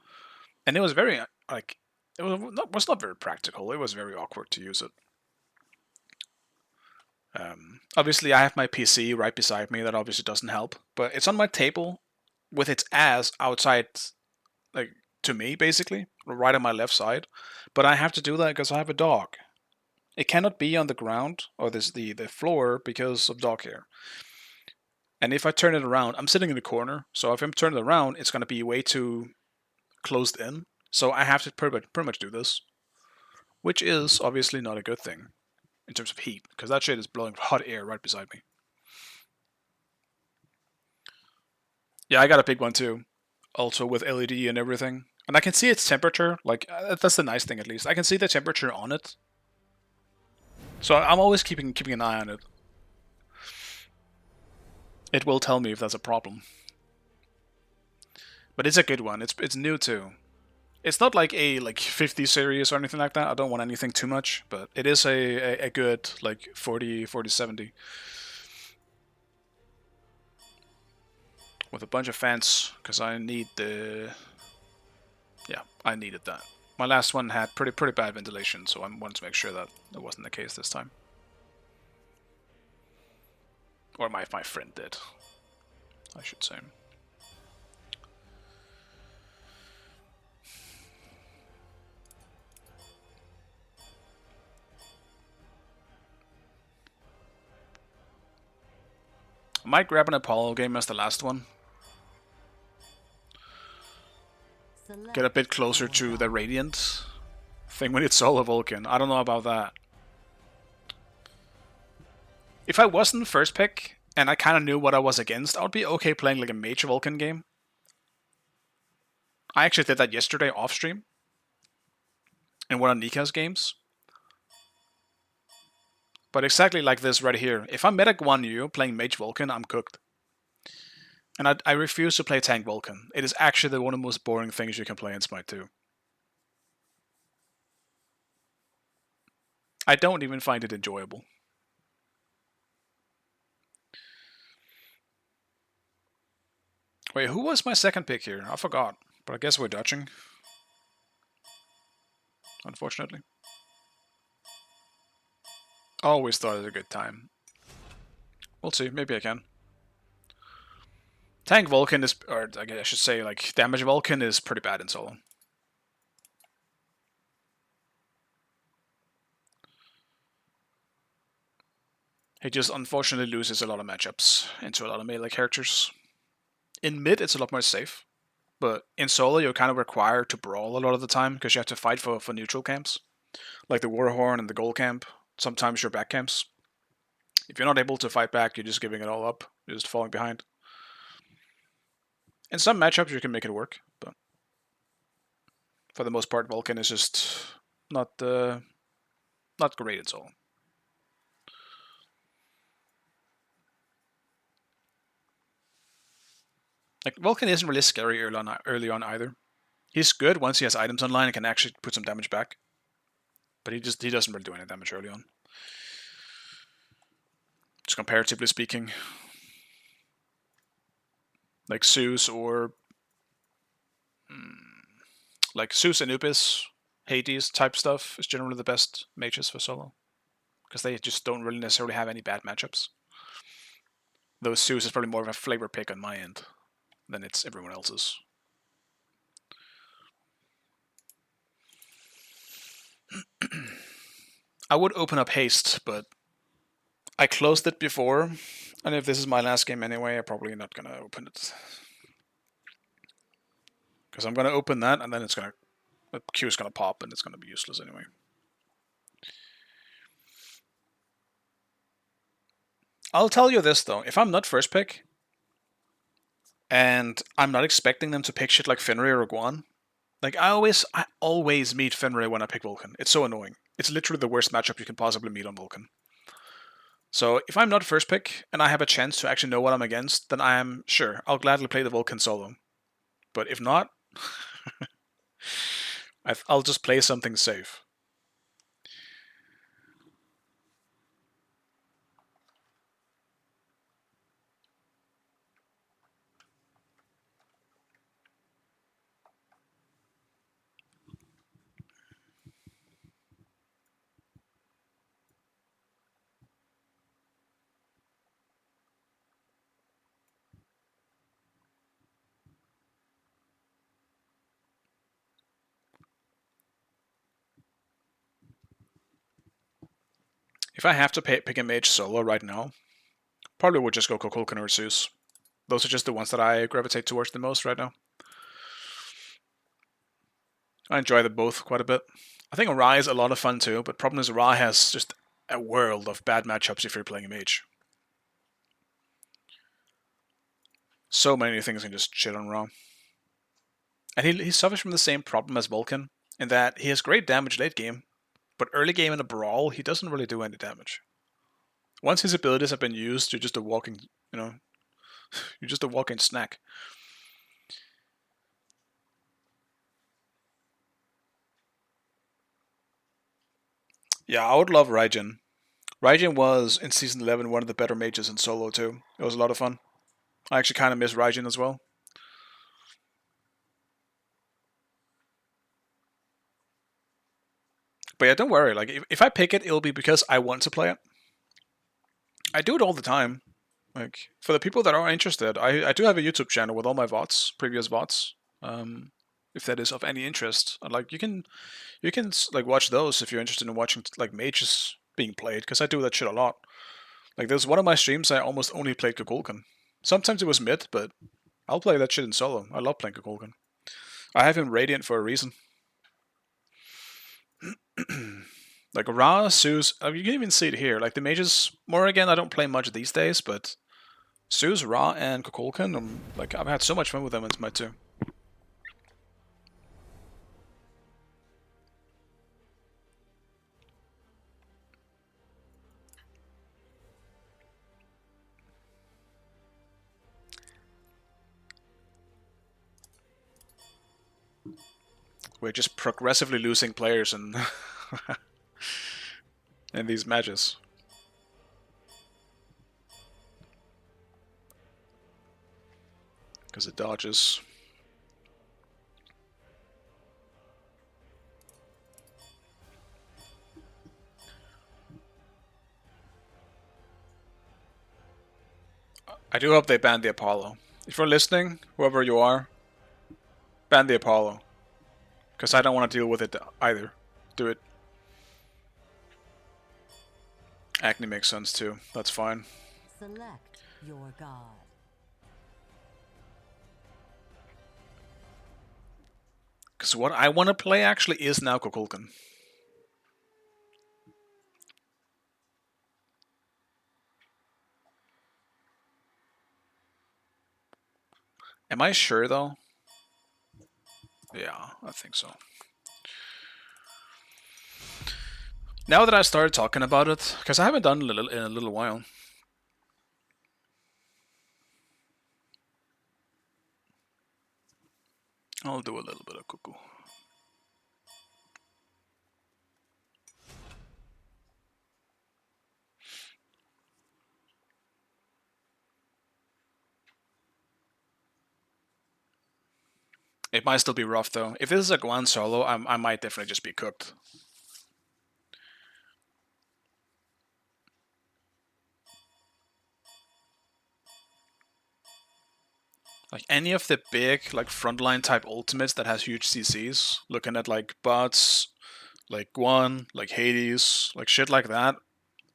And it was very, like, it was not very practical. It was very awkward to use it. Obviously, I have my PC right beside me. That obviously doesn't help. But it's on my table with its ass outside, like, to me, basically. Right on my left side. But I have to do that because I have a dog. It cannot be on the ground or the floor because of dog hair. And if I turn it around, I'm sitting in the corner. So if I'm turning it around, it's going to be way too closed in. So I have to pretty much do this. Which is obviously not a good thing in terms of heat, because that shit is blowing hot air right beside me. Yeah, I got a big one too. Also with LED and everything. And I can see its temperature. Like, that's the nice thing at least. I can see the temperature on it. So I'm always keeping an eye on it. It will tell me if that's a problem. But it's a good one. It's new too. It's not like a 50 series or anything like that. I don't want anything too much, but it is a good like 4070 with a bunch of fans because I need the I needed that. My last one had pretty bad ventilation, so I wanted to make sure that it wasn't the case this time. Or my friend did, I should say. I might grab an Apollo game as the last one. Get a bit closer to the Radiant thing when it's solo Vulcan. I don't know about that. If I wasn't first pick and I kind of knew what I was against, I would be okay playing like a Mage Vulcan game. I actually did that yesterday off stream in one of Nika's games. But exactly like this right here. If I'm meta Guan Yu playing Mage Vulcan, I'm cooked. And I refuse to play Tank Vulcan. It is actually one of the most boring things you can play in Smite 2. I don't even find it enjoyable. Wait, who was my second pick here? I forgot. But I guess we're dodging. Unfortunately. Always thought it was a good time. We'll see. Maybe I can. Tank Vulcan is, or I guess I should say, like, Damage Vulcan is pretty bad in solo. He just unfortunately loses a lot of matchups into a lot of melee characters. In mid, it's a lot more safe. But in solo, you're kind of required to brawl a lot of the time because you have to fight for neutral camps. Like the Warhorn and the Gold Camp. Sometimes your back camps. If you're not able to fight back, you're just giving it all up. You're just falling behind. In some matchups, you can make it work, but for the most part, Vulcan is just not great at all. Like Vulcan isn't really scary early on either. He's good once he has items online and can actually put some damage back, but he doesn't really do any damage early on. Just comparatively speaking. Like Zeus or like Zeus, Anubis, Hades type stuff is generally the best mages for solo. Because they just don't really necessarily have any bad matchups. Though Zeus is probably more of a flavor pick on my end than it's everyone else's. I would open up Haste, but I closed it before. And if this is my last game anyway, I'm probably not going to open it. Because I'm going to open that, and then the queue is going to pop, and it's going to be useless anyway. I'll tell you this, though. If I'm not first pick, and I'm not expecting them to pick shit like Fenrir or Guan, like, I always meet Fenrir when I pick Vulcan. It's so annoying. It's literally the worst matchup you can possibly meet on Vulcan. So if I'm not first pick and I have a chance to actually know what I'm against, then I'll gladly play the Vulcan solo. But if not, I'll just play something safe. If I have to pick a mage solo right now, probably would just go Kukulkan or Zeus. Those are just the ones that I gravitate towards the most right now. I enjoy them both quite a bit. I think Ra is a lot of fun too, but problem is Ra has just a world of bad matchups if you're playing a mage. So many things can just shit on Ra. And he suffers from the same problem as Vulcan, in that he has great damage late game, but early game in a brawl, he doesn't really do any damage. Once his abilities have been used, you're just a walking, you're just a walking snack. Yeah, I would love Raijin. Raijin was, in Season 11, one of the better mages in solo too. It was a lot of fun. I actually kind of miss Raijin as well. But yeah, don't worry. Like, if I pick it, it'll be because I want to play it. I do it all the time. Like, for the people that are interested, I do have a YouTube channel with all my VODs, previous VODs. If that is of any interest, like you can like watch those if you're interested in watching like mages being played, because I do that shit a lot. Like, there's one of my streams I almost only played Kukulkan. Sometimes it was mid, but I'll play that shit in solo. I love playing Kukulkan. I have him Radiant for a reason. Like Ra, Zeus, you can even see it here. Like the mages, more again, I don't play much these days, but Zeus, Ra, and Kukulkan, like I've had so much fun with them in Smite 2. We're just progressively losing players in in these matches. Because it dodges. I do hope they ban the Apollo. If you're listening, whoever you are, ban the Apollo. Because I don't want to deal with it either. Do it. Acne makes sense too. That's fine. Select your god. Because what I want to play actually is now Kukulkan. Am I sure though? Yeah, I think so. Now that I started talking about it, because I haven't done it in a little while. I'll do a little bit of cuckoo. It might still be rough though. If this is a Guan solo, I might definitely just be cooked. Like any of the big like frontline type ultimates that has huge CCs, looking at like bots, like Guan, like Hades, like shit like that,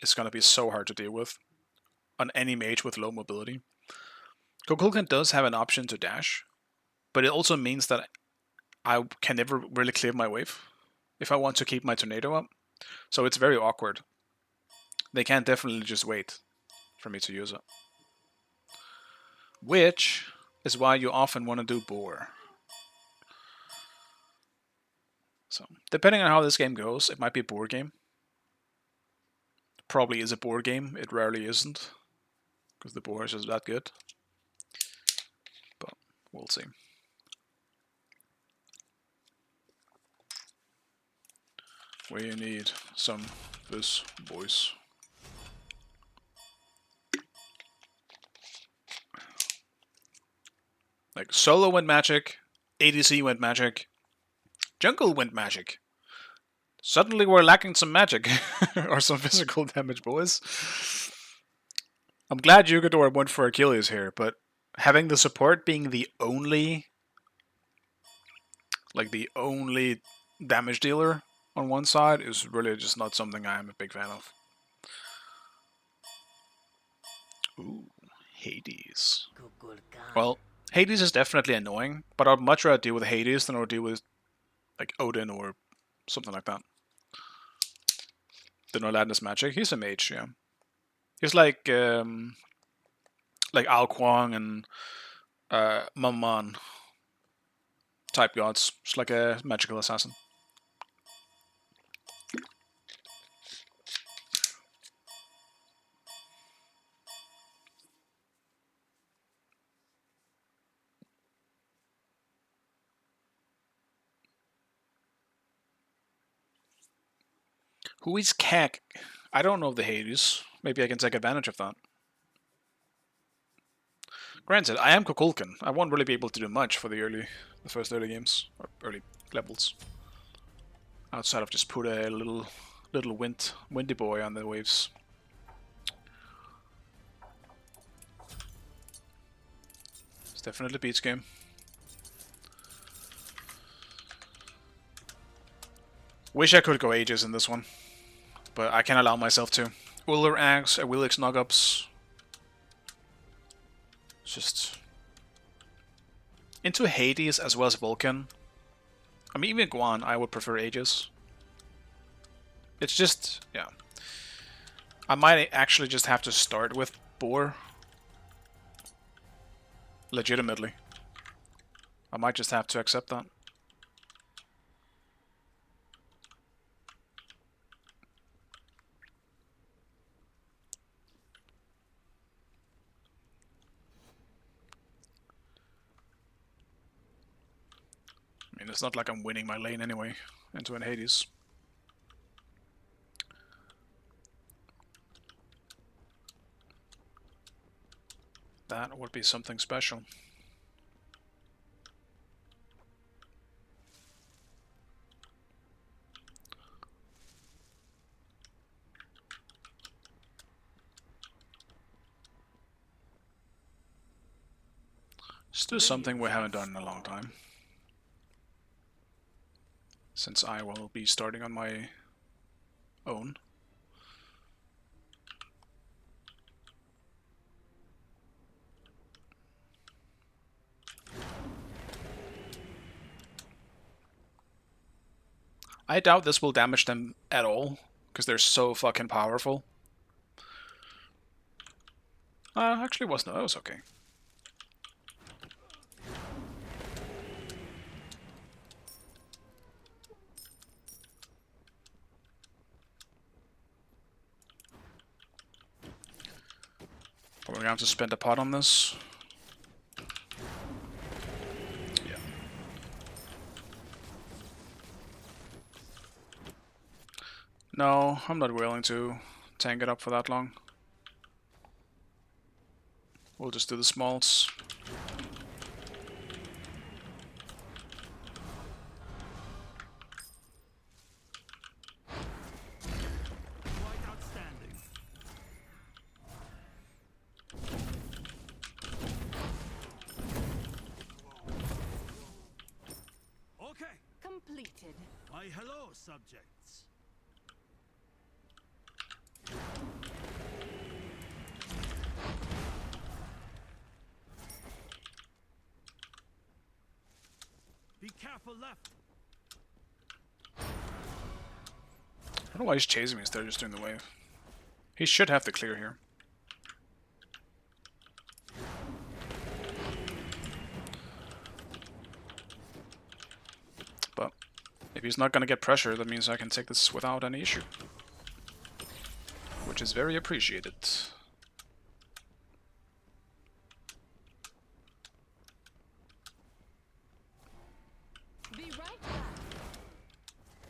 it's gonna be so hard to deal with on any mage with low mobility. Kukulkan does have an option to dash, but it also means that I can never really clear my wave if I want to keep my tornado up. So it's very awkward. They can definitely just wait for me to use it. Which is why you often want to do boar. So, depending on how this game goes, it might be a board game. Probably is a board game, it rarely isn't. Because the boar is just that good. But, we'll see. We need some this, boys. Like, solo went magic, ADC went magic, jungle went magic. Suddenly we're lacking some magic. Or some physical damage, boys. I'm glad Yugador went for Achilles here, but having the support being the only... like, the only damage dealer on one side is really just not something I am a big fan of. Ooh, Hades. Well, Hades is definitely annoying, but I'd much rather deal with Hades than I would deal with like Odin or something like that. The Norladness magic. He's a mage, yeah. He's like Ao Kwang and Maman type gods. Just like a magical assassin. Who is Kek? I don't know the Hades. Maybe I can take advantage of that. Granted, I am Kukulkan. I won't really be able to do much for the first early games or early levels. Outside of just put a little windy boy on the waves. It's definitely a beats game. Wish I could go Aegis in this one, but I can't allow myself to. Uller Axe, Awilix Nuggups. Just into Hades as well as Vulcan. I mean, even Guan, I would prefer Aegis. It's just, yeah. I might actually just have to start with Boar. Legitimately. I might just have to accept that. I mean, it's not like I'm winning my lane anyway into an Hades. That would be something special. Let's do something we haven't done in a long time. Since I will be starting on my own. I doubt this will damage them at all, because they're so fucking powerful. Actually, it was okay. We're gonna have to spend a pot on this. Yeah. No, I'm not willing to tank it up for that long. We'll just do the smalls. Quite outstanding. Okay. Completed. Why, hello, subjects. Be careful left. I don't know why he's chasing me instead of just doing the wave. He should have the clear here. But if he's not gonna get pressure, that means I can take this without any issue. Which is very appreciated. Be right back.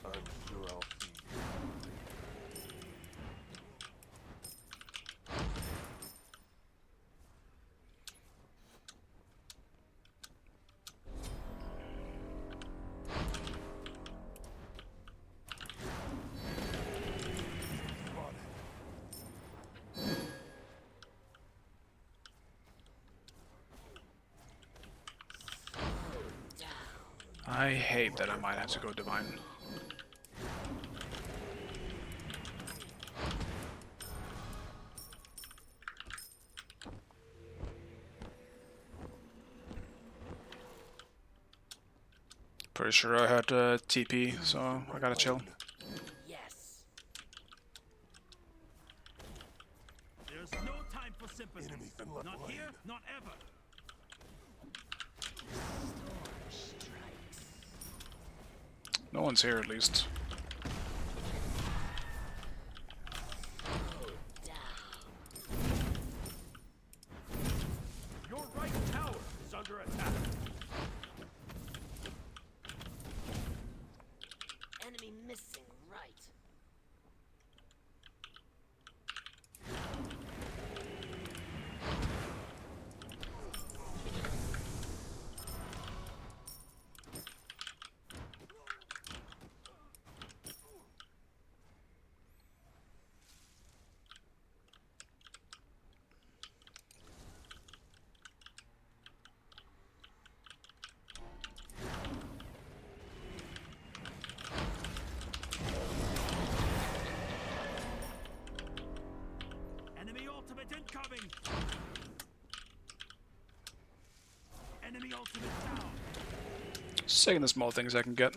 I'm sure I'll see you. I hate that I might have to go divine. Pretty sure I had TP, so I gotta chill. Yes. There's no time for sympathy. Not here, not ever. No one's here at least. Your right tower is under attack. Enemy missing right. Enemy ultimate incoming. Enemy ultimate down. Just taking the small things I can get.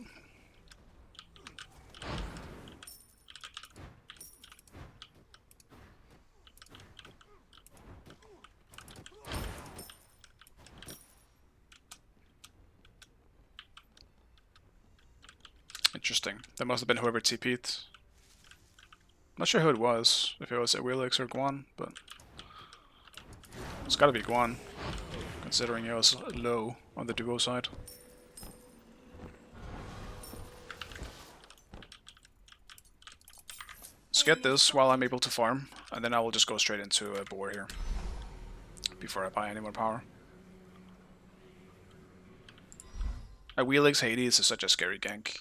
Interesting. That must have been whoever TP'd. Not sure who it was, if it was Willix or Guan, but it's gotta be Guan, considering he was low on the duo side. get this while I'm able to farm, and then I will just go straight into a boar here before I buy any more power. A Wheelix Hades is such a scary gank.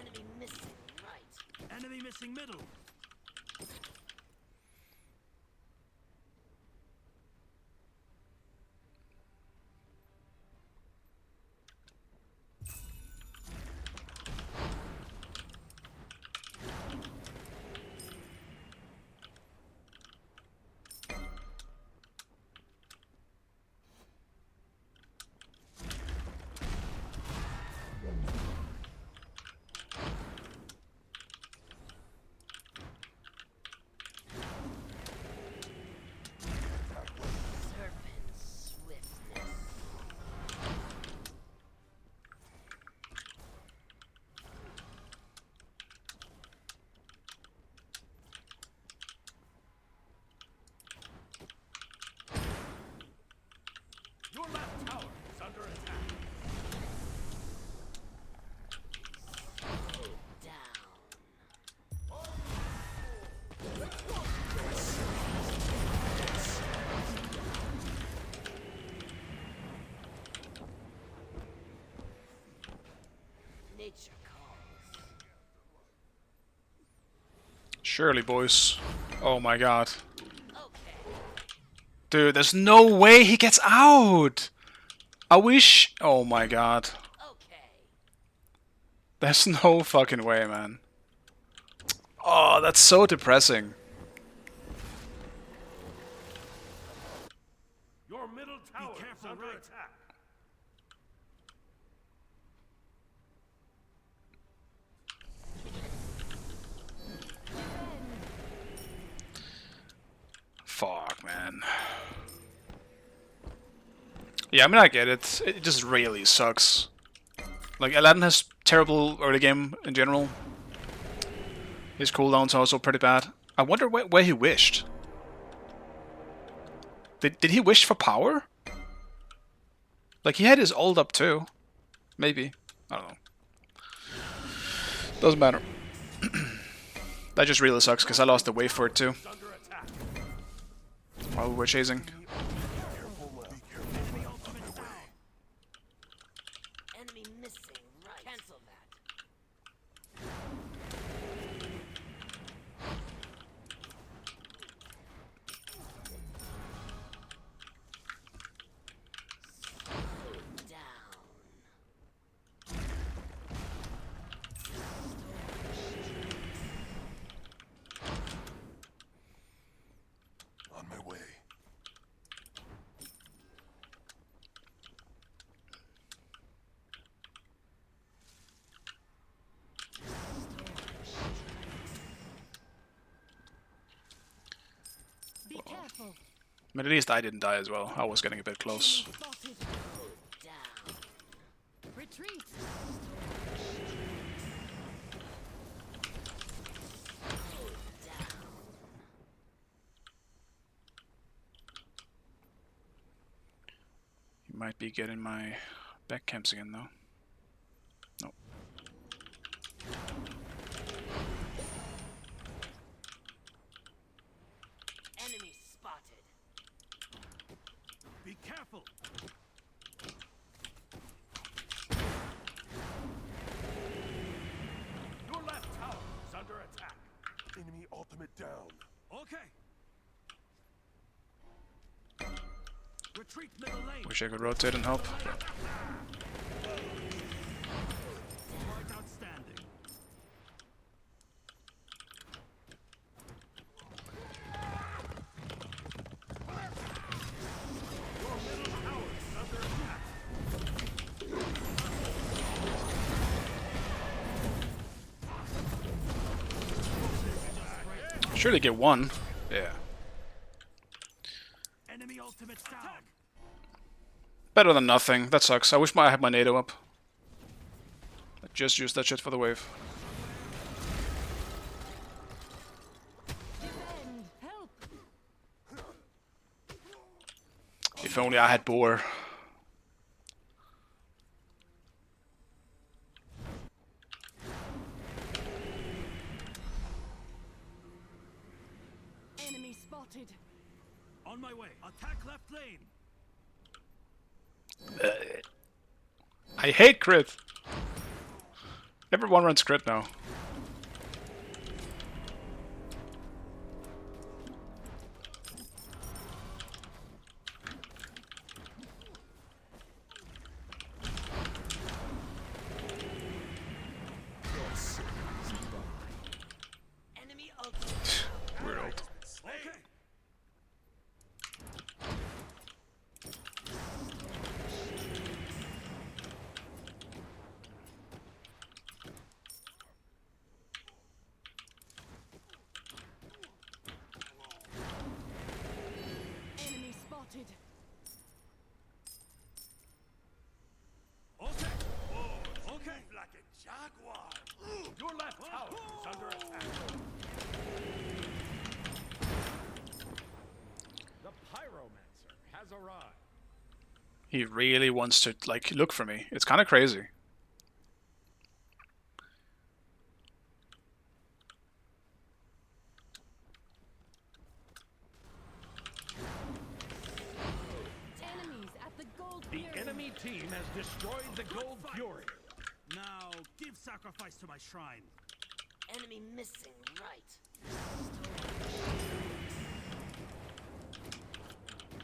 Enemy missing right. Enemy missing middle. Your left tower is under attack. Nature calls. Surely, boys. Oh my god. Dude, there's no way he gets out! I wish... Oh my god. There's no fucking way, man. Oh, that's so depressing. Your middle tower is under attack. Fuck, man. Yeah, I mean, I get it. It just really sucks. Like, Aladdin has terrible early game in general. His cooldowns are also pretty bad. I wonder where he wished. Did he wish for power? Like, he had his ult up too. Maybe. I don't know. Doesn't matter. That just really sucks, because I lost the wave for it too. While we were chasing. Enemy missing right. Cancel that. On my way. Be careful. But at least I didn't die as well. I was getting a bit close. Spotted. Retreat. He might be getting my back camps again though. Nope. Enemy spotted. Be careful. Your left tower is under attack. Enemy ultimate down. Okay. Retreat middle lane. Wish I could rotate and help. Quite outstanding. Your middle tower is under attack. Surely get one. Yeah. Enemy ultimate down. Better than nothing. That sucks. I wish I had my NATO up. I just used that shit for the wave. Defend. Help. If only I had boar. spotted. On my way. Attack left lane. I hate crit. Everyone runs crit now. Enemy ultimate. Weird ult. Okay. Enemy spotted. Okay. Oh, okay. Like a jaguar. Your left tower is under attack. The pyromancer has arrived. He really wants to like look for me. It's kind of crazy. Enemies at the gold The pyramid. enemy team has destroyed the gold fury. Now give sacrifice to my shrine. Enemy missing right.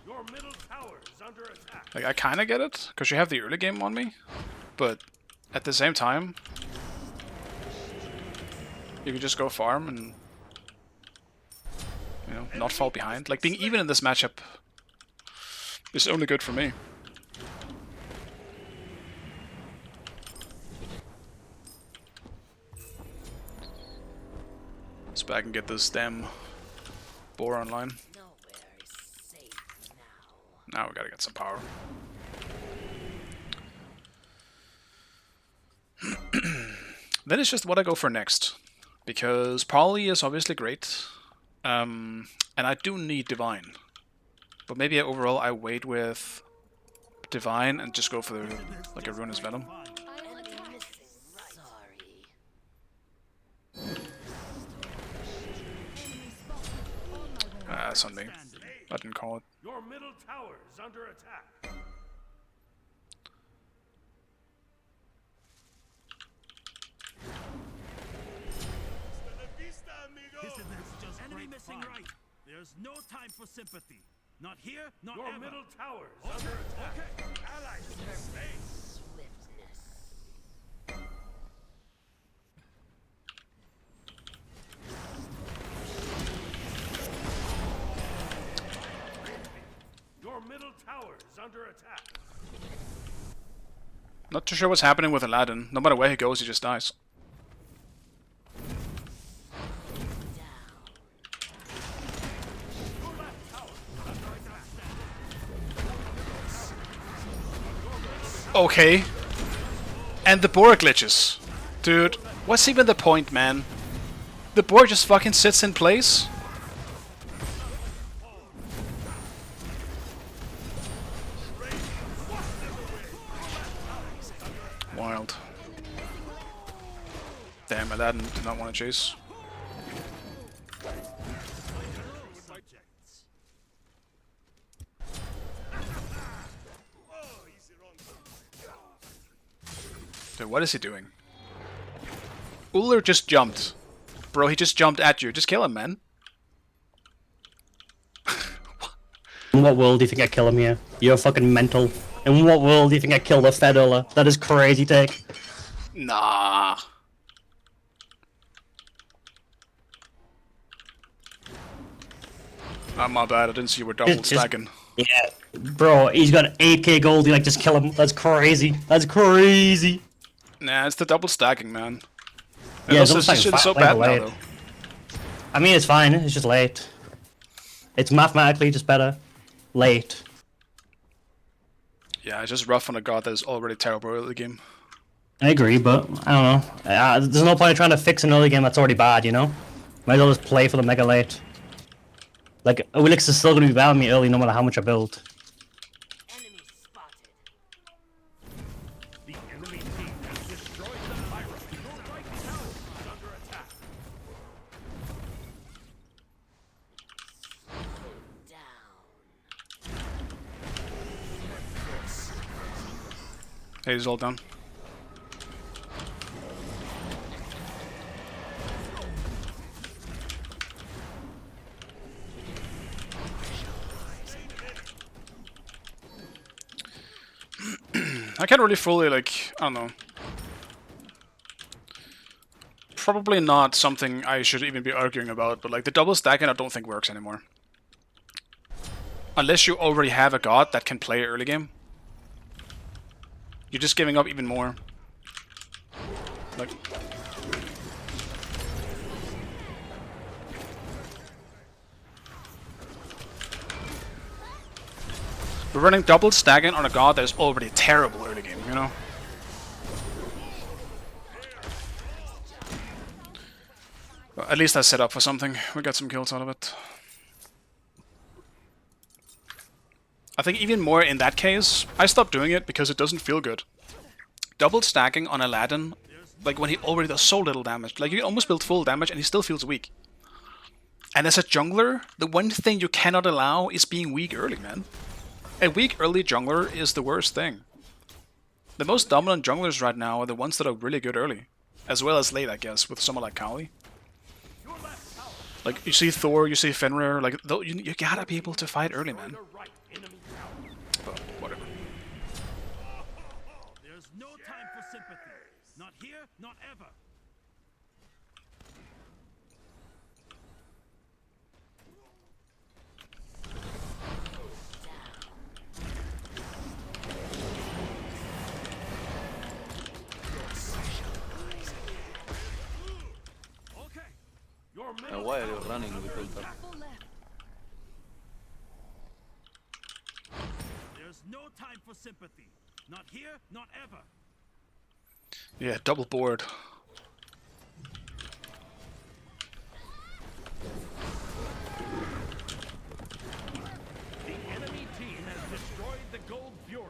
Your middle tower is under attack. Like I kind of get it because you have the early game on me, but at the same time, you can just go farm and not fall behind. Like being even in this matchup is only good for me. So I can get this damn boar online. Nowhere is safe now. Now we gotta get some power. Then it's just what I go for next. Because Poly is obviously great. And I do need Divine. But maybe overall I wait with Divine and just go for the, like a Ruinous Venom. Enemy missing right. Sorry. Enemy spotted. On my way. That's on me. I didn't call it. Your middle tower is under attack. That's just enemy missing right. There's no time for sympathy. Not here, not Your ever. middle tower is under attack. Okay. Allies have space. Swiftness. Your middle tower is under attack. Not too sure what's happening with Aladdin. No matter where he goes, he just dies. Okay. And the boar glitches. Dude, what's even the point, man? The boar just fucking sits in place? Wild. Damn, Aladdin did not want to chase. Dude, what is he doing? Uller just jumped. Bro, he just jumped at you. Just kill him, man. In what world do you think I kill him here? You're fucking mental. In what world do you think I kill the Fed Uller? That is crazy take. Nah. My bad, I didn't see you were double Just- stacking. Yeah, bro, he's got 8k gold, you like just kill him. That's crazy. That's crazy. Nah, it's the double stacking, man. Yeah, Also, it's this almost shit like is so like bad now, late. though. I mean, it's fine, it's just late. It's mathematically just better. Late. Yeah, it's just rough on a god that is already terrible early game. I agree, but I don't know. There's no point in trying to fix an early game that's already bad, you know? Might as well just play for the mega late. Like, Wilix is still going to be valuing me early no matter how much I build. Enemy spotted. The enemy team has destroyed the pyro. Your right tower is under attack. Hey, he's all down. I can't really fully, like, I don't know. Probably not something I should even be arguing about, but like the double stacking I don't think works anymore. Unless you already have a god that can play early game. You're just giving up even more. Like... We're running double stacking on a god that is already terrible early game, you know? Well, at least I set up for something. We got some kills out of it. I think even more in that case, I stopped doing it because it doesn't feel good. Double stacking on Aladdin, like when he already does so little damage. Like you almost build full damage and he still feels weak. And as a jungler, the one thing you cannot allow is being weak early, man. A weak early jungler is the worst thing. The most dominant junglers right now are the ones that are really good early. As well as late, I guess, with someone like Kali. Like, you see Thor, you see Fenrir, like, you gotta be able to fight early, man. But, whatever. There's no time for sympathy. Not here, not ever. Why are you running with ultra? There's no time for sympathy. Not here, not ever. Yeah, double board. The enemy team has destroyed the Gold Fury.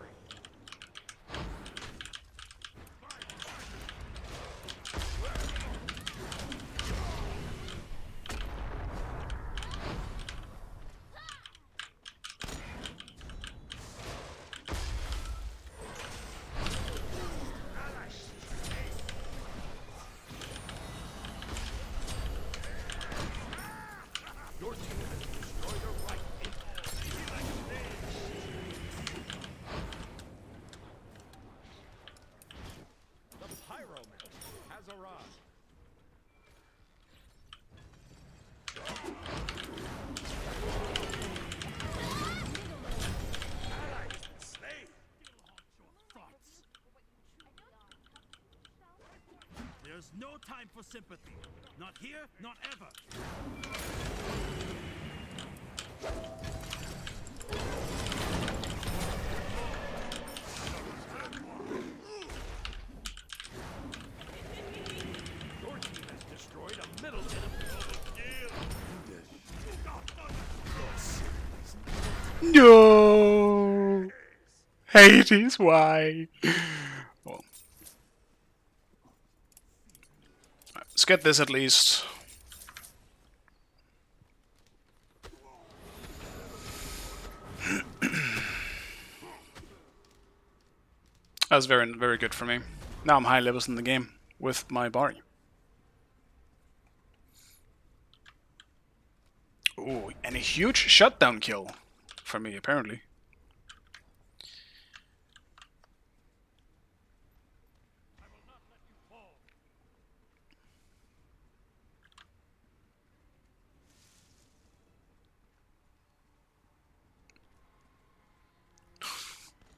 There's no time for sympathy. Not here, not ever. Your team has destroyed a middle enemy. No! Hades, why? Well. Let's get this at least. That was very, very good for me. Now I'm high levels in the game with my Bari. Ooh, and a huge shutdown kill for me, apparently.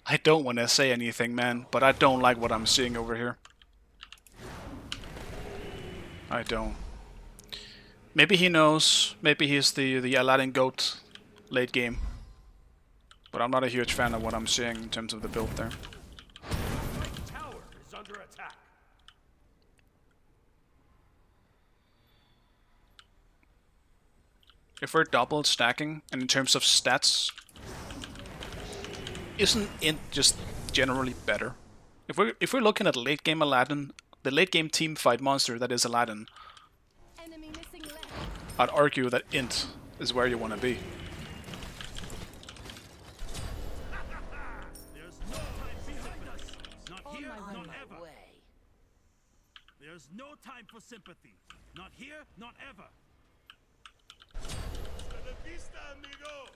I don't want to say anything, man, but I don't like what I'm seeing over here. I don't. Maybe he knows. Maybe he's the Aladdin goat late game. But I'm not a huge fan of what I'm seeing in terms of the build there. Right tower is under attack. If we're double stacking, and in terms of stats, isn't it just generally better? If we're looking at late game Aladdin, the late game team fight monster that is Aladdin, Enemy missing left. I'd argue that int is where you want to be. There's no time behind us. Not here, no time for sympathy. Not here, not ever. Hasta la vista, amigo.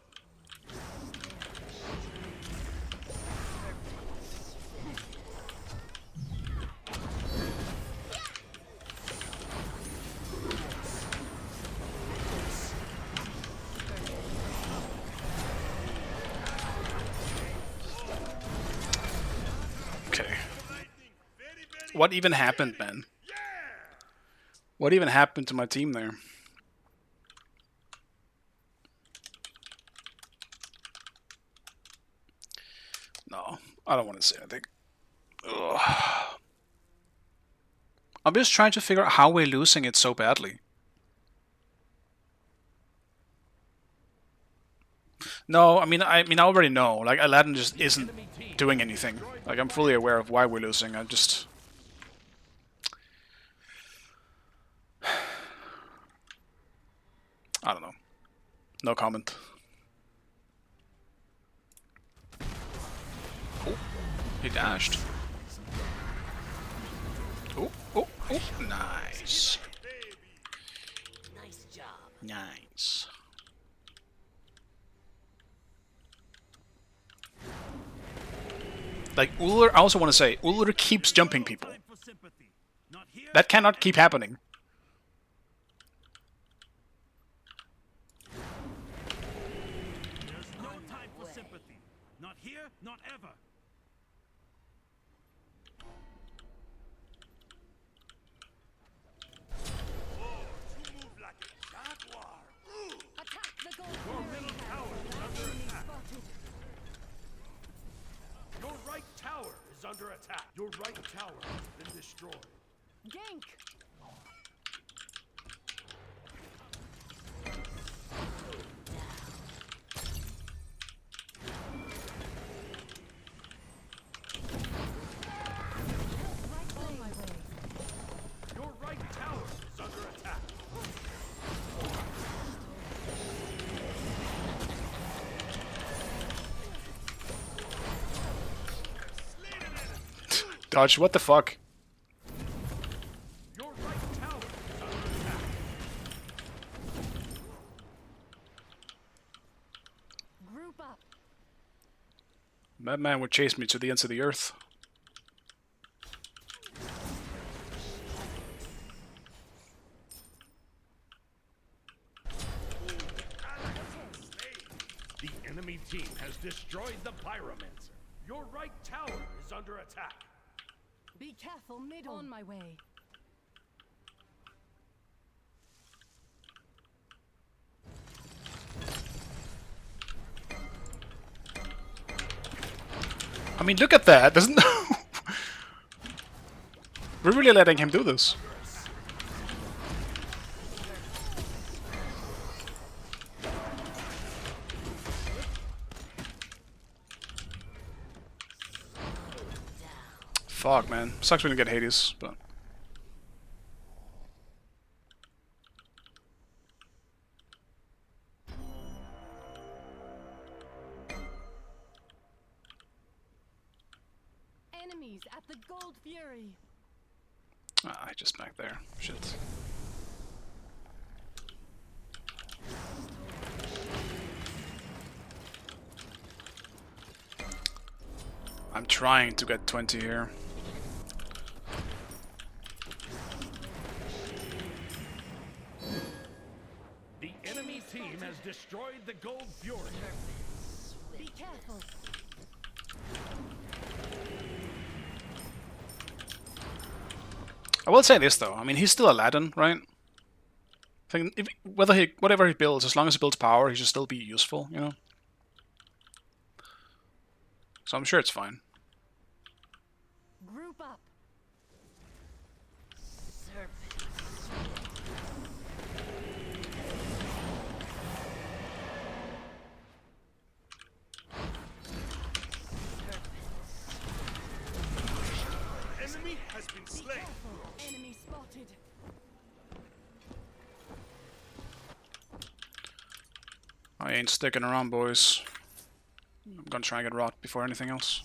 Okay. What even happened, man? What even happened to my team there? No, I don't want to say anything. Ugh. I'm just trying to figure out how we're losing it so badly. No, I mean I already know. Like Aladdin just isn't doing anything. Like I'm fully aware of why we're losing. I just I don't know. No comment. Oh, he dashed. Oh, oh, oh, nice. Nice job. Nice. Like, Uller, I also want to say, Uller keeps jumping people. That cannot keep happening. There's no time for sympathy. Not here, not ever. Attack the gold. Your middle tower is under attack. Your right tower is under attack. Your right tower has been destroyed. Gank. On my way. Your right tower is under attack. Dodge, what the fuck? Your right tower is under attack. Group up. That man would chase me to the ends of the earth. The enemy team has destroyed the Pyromancer. Your right tower is under attack. Be careful, middle. On my way. I mean, look at that. Doesn't we're really letting him do this. Fuck, man. Sucks we didn't get Hades, but Enemies at the Gold Fury. I just back there. Shit. I'm trying to get 20 here. The enemy team has destroyed the Gold Fury. Be careful. I will say this though. I mean, he's still Aladdin, right? I think if, whatever he builds, as long as he builds power, he should still be useful, you know. So I'm sure it's fine. Group up. Enemy has been slain. Careful. Enemy spotted. I ain't sticking around, boys. I'm gonna try and get rot before anything else.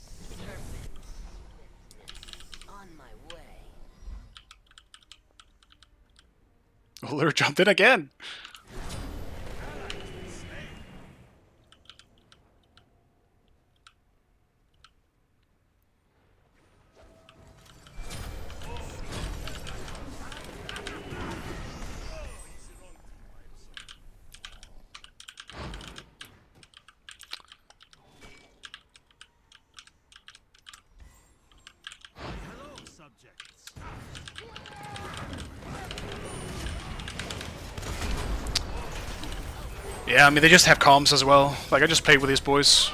On my way. Lure jumped in again. Yeah, I mean, they just have comms as well. Like, I just played with these boys.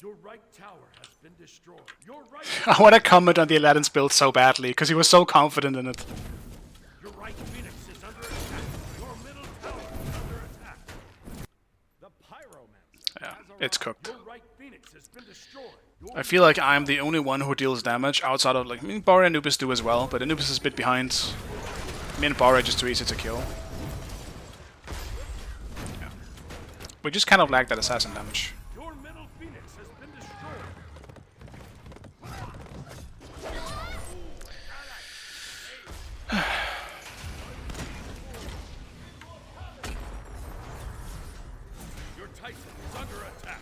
Your right tower has been destroyed. Your right I want to comment on the Aladdin's build so badly, because he was so confident in it. Your right Phoenix is under attack. Your middle tower is under attack. The Pyromancer. Yeah, it's cooked. Your right Phoenix has been destroyed. Your I feel like I'm the only one who deals damage outside of, like, I mean, Barra and Anubis do as well, but Anubis is a bit behind. Me and Barra are just too easy to kill. Yeah. We just kind of lack that assassin damage. Your middle Phoenix has been destroyed. Your Titan is under attack.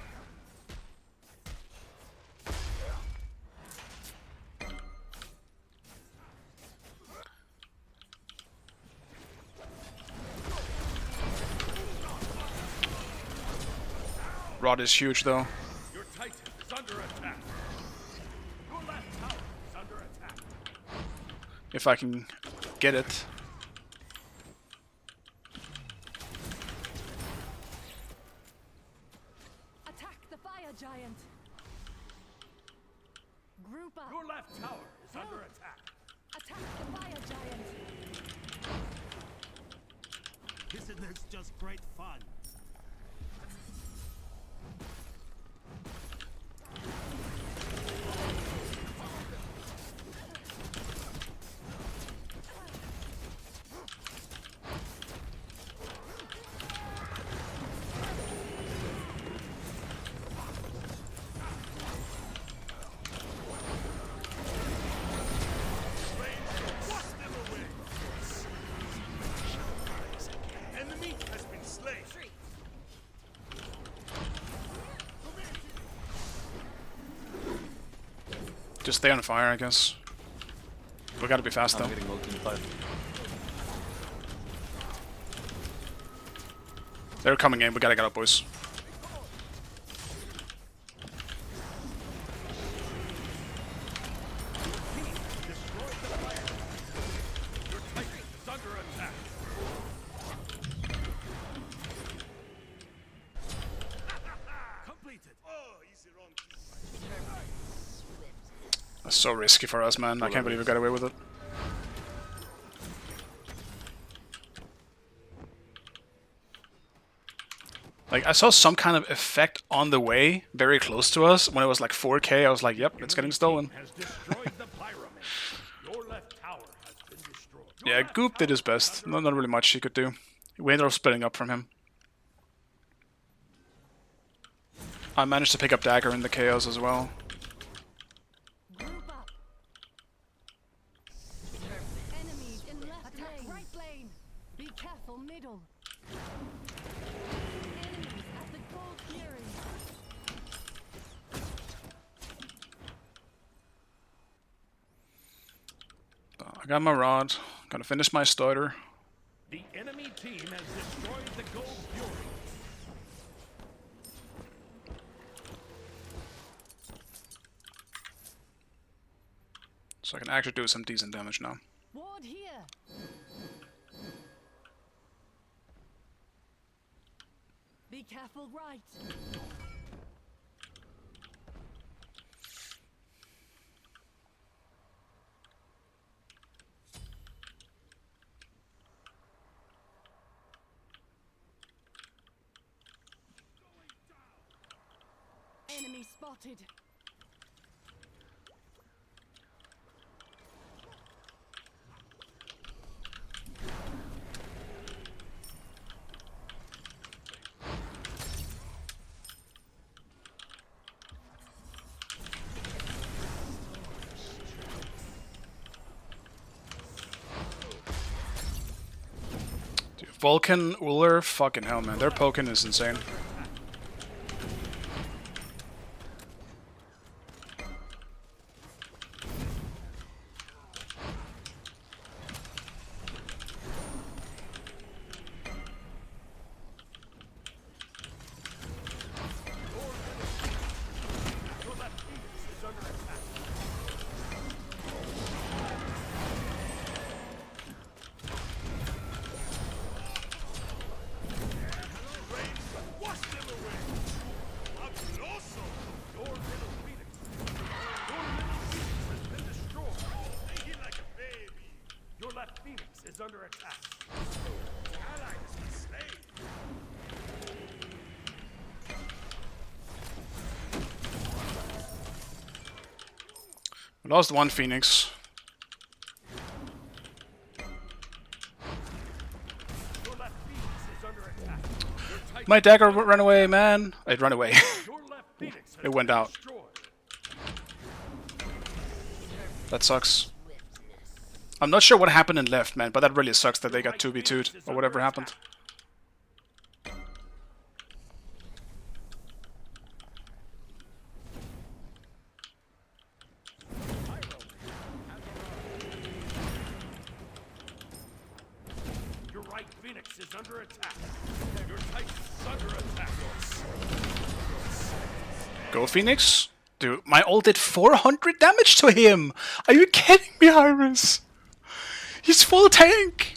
Rod is huge though. Your Titan is under attack. Your left tower is under attack. If I can get it. Attack the fire giant. Group up. Your left tower is under attack. Attack the fire giant. This is just great fun. Enemy has been slain. Just stay on fire, I guess. We gotta be fast though. I'm getting multi in 5. They're coming in, we gotta get up, boys. Your Titan is under attack. Completed. Oh, easy run. That's so risky for us, man. I can't believe we got away with it. Like, I saw some kind of effect on the way, very close to us. When it was like 4K, I was like, yep, it's getting stolen. Has destroyed the Pyromancer. Your left tower has been destroyed. Yeah, Goop did his best. Not really much he could do. We ended up splitting up from him. I managed to pick up Dagger in the chaos as well. Group up. Enemies in left lane. Right lane. Be careful, middle. Enemies at the Gold Fury. I got my rod. Gotta finish my starter. The enemy team has destroyed the Gold Fury. So I can actually do some decent damage now. Ward here. Be careful, right. Enemy spotted. Vulcan, Uller, fucking hell, man. Their poking is insane. Your left Phoenix is under attack. Ally has been slain. We lost one Phoenix. Your left Phoenix is under attack. Your Titan My dagger ran away, man. It ran away. Your left Phoenix has It went been out. destroyed. That sucks. I'm not sure what happened in left, man, but that really sucks that they got 2v2'd or whatever happened. Your right Phoenix is under attack. Your Titan is under attack. Go, Phoenix. Dude, my ult did 400 damage to him! Are you kidding me, Iris? He's full tank!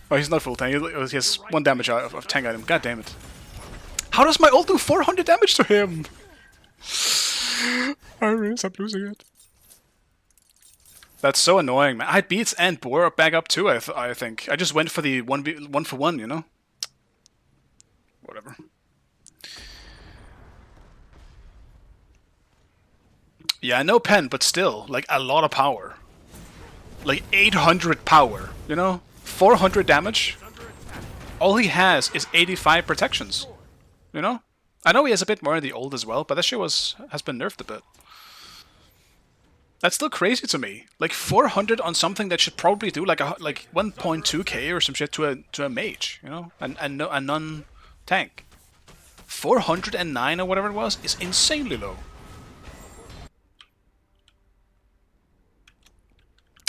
Oh, he's not full tank. He has 1 damage out of tank item. God damn it. How does my ult do 400 damage to him? Iris, I'm losing it. That's so annoying, man. I had beats and Boar back up too, I think. I just went for the 1 for 1, you know? Whatever. Yeah, no pen, but still, like, a lot of power. Like, 800 power, you know? 400 damage. All he has is 85 protections, you know? I know he has a bit more in the old as well, but that shit has been nerfed a bit. That's still crazy to me. Like, 400 on something that should probably do like 1.2k or some shit to a mage, you know? And a non-tank. 409 or whatever it was is insanely low.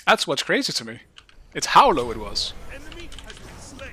That's what's crazy to me. It's how low it was. Enemy has been slain.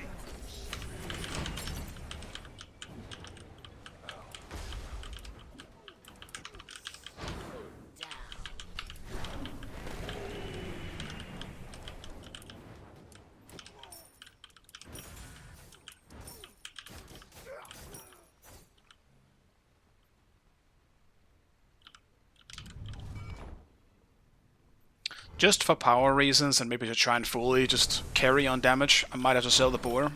Just for power reasons and maybe to try and fully just carry on damage, I might have to sell the Boar.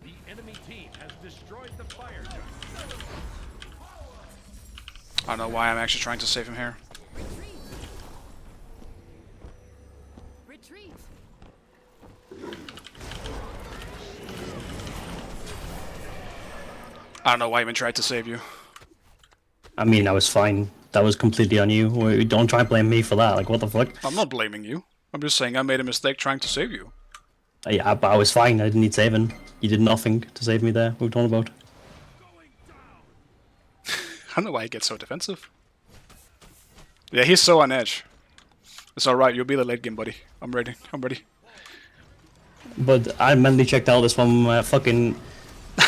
The enemy team has destroyed the fire giant. I don't know why I'm actually trying to save him here. Retreat. I don't know why I even tried to save you. I mean, I was fine. That was completely on you. Don't try and blame me for that. Like, what the fuck? I'm not blaming you. I'm just saying I made a mistake trying to save you. Yeah, but I was fine. I didn't need saving. You did nothing to save me there. What are you talking about? I don't know why he gets so defensive. Yeah, he's so on edge. It's alright, you'll be the late game, buddy. I'm ready. I'm ready. But I mentally checked out this one. Fucking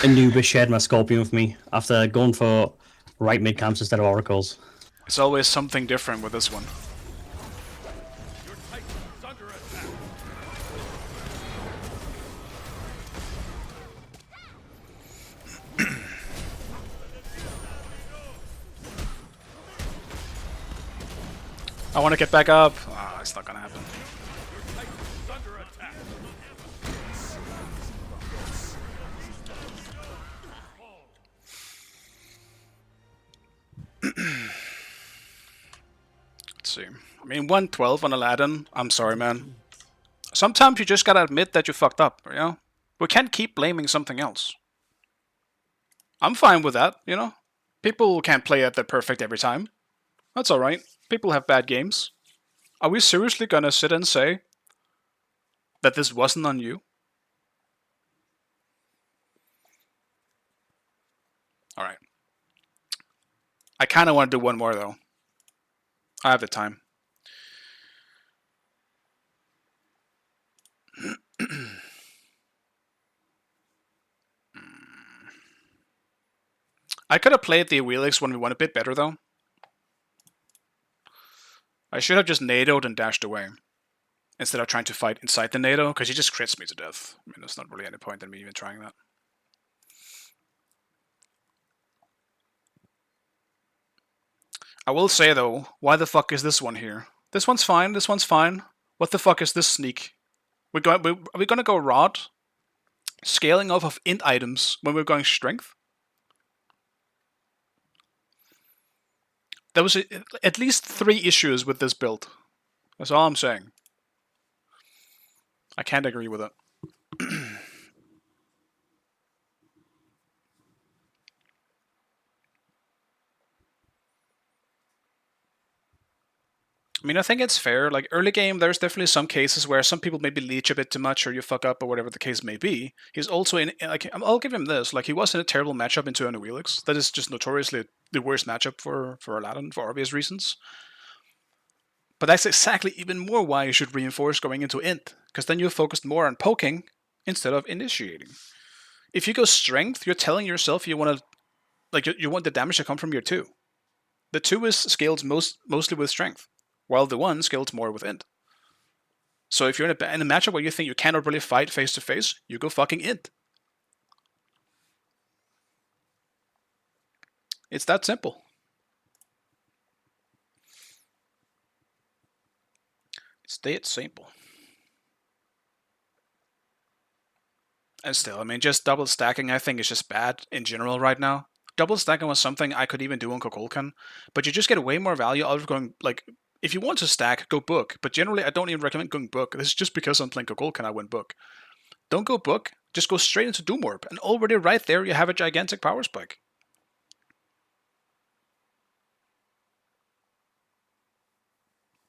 Anubis shared my Scorpion with me after going for right mid camps instead of oracles. It's always something different with this one. Your Titan is under attack. I want to get back up. Ah, it's not gonna happen. Your Titan is under attack. Let's see. I mean, 112 on Aladdin. I'm sorry, man. Sometimes you just gotta admit that you fucked up, you know? We can't keep blaming something else. I'm fine with that, you know? People can't play at their perfect every time. That's alright. People have bad games. Are we seriously gonna sit and say that this wasn't on you? Alright. I kinda want to do one more though. I have the time. I could have played the Wheelix when we won a bit better though. I should have just NATO'd and dashed away. Instead of trying to fight inside the NATO, because he just crits me to death. I mean, there's not really any point in me even trying that. I will say though, why the fuck is this one here? This one's fine, this one's fine. What the fuck is this sneak? Are we gonna go Rod? Scaling off of int items when we're going strength? There was at least 3 issues with this build. That's all I'm saying. I can't agree with it. I mean, I think it's fair. Like, early game, there's definitely some cases where some people maybe leech a bit too much or you fuck up or whatever the case may be. He's also in, like, I'll give him this. Like, he was in a terrible matchup into a Wheelix. That is just notoriously the worst matchup for Aladdin for obvious reasons. But that's exactly even more why you should reinforce going into int, because then you're focused more on poking instead of initiating. If you go strength, you're telling yourself you want to, like, you want the damage to come from your 2. The 2 is scaled mostly with strength, while the 1 scales more with int. So if you're in a matchup where you think you cannot really fight face to face, you go fucking int. It's that simple. It's that simple. And still, I mean, just double stacking I think is just bad in general right now. Double stacking was something I could even do on Kokolkan, but you just get way more value out of going, like, if you want to stack, go book. But generally, I don't even recommend going book. This is just because I'm playing Kokolkan, I went book. Don't go book, just go straight into Doom Orb. And already right there, you have a gigantic power spike.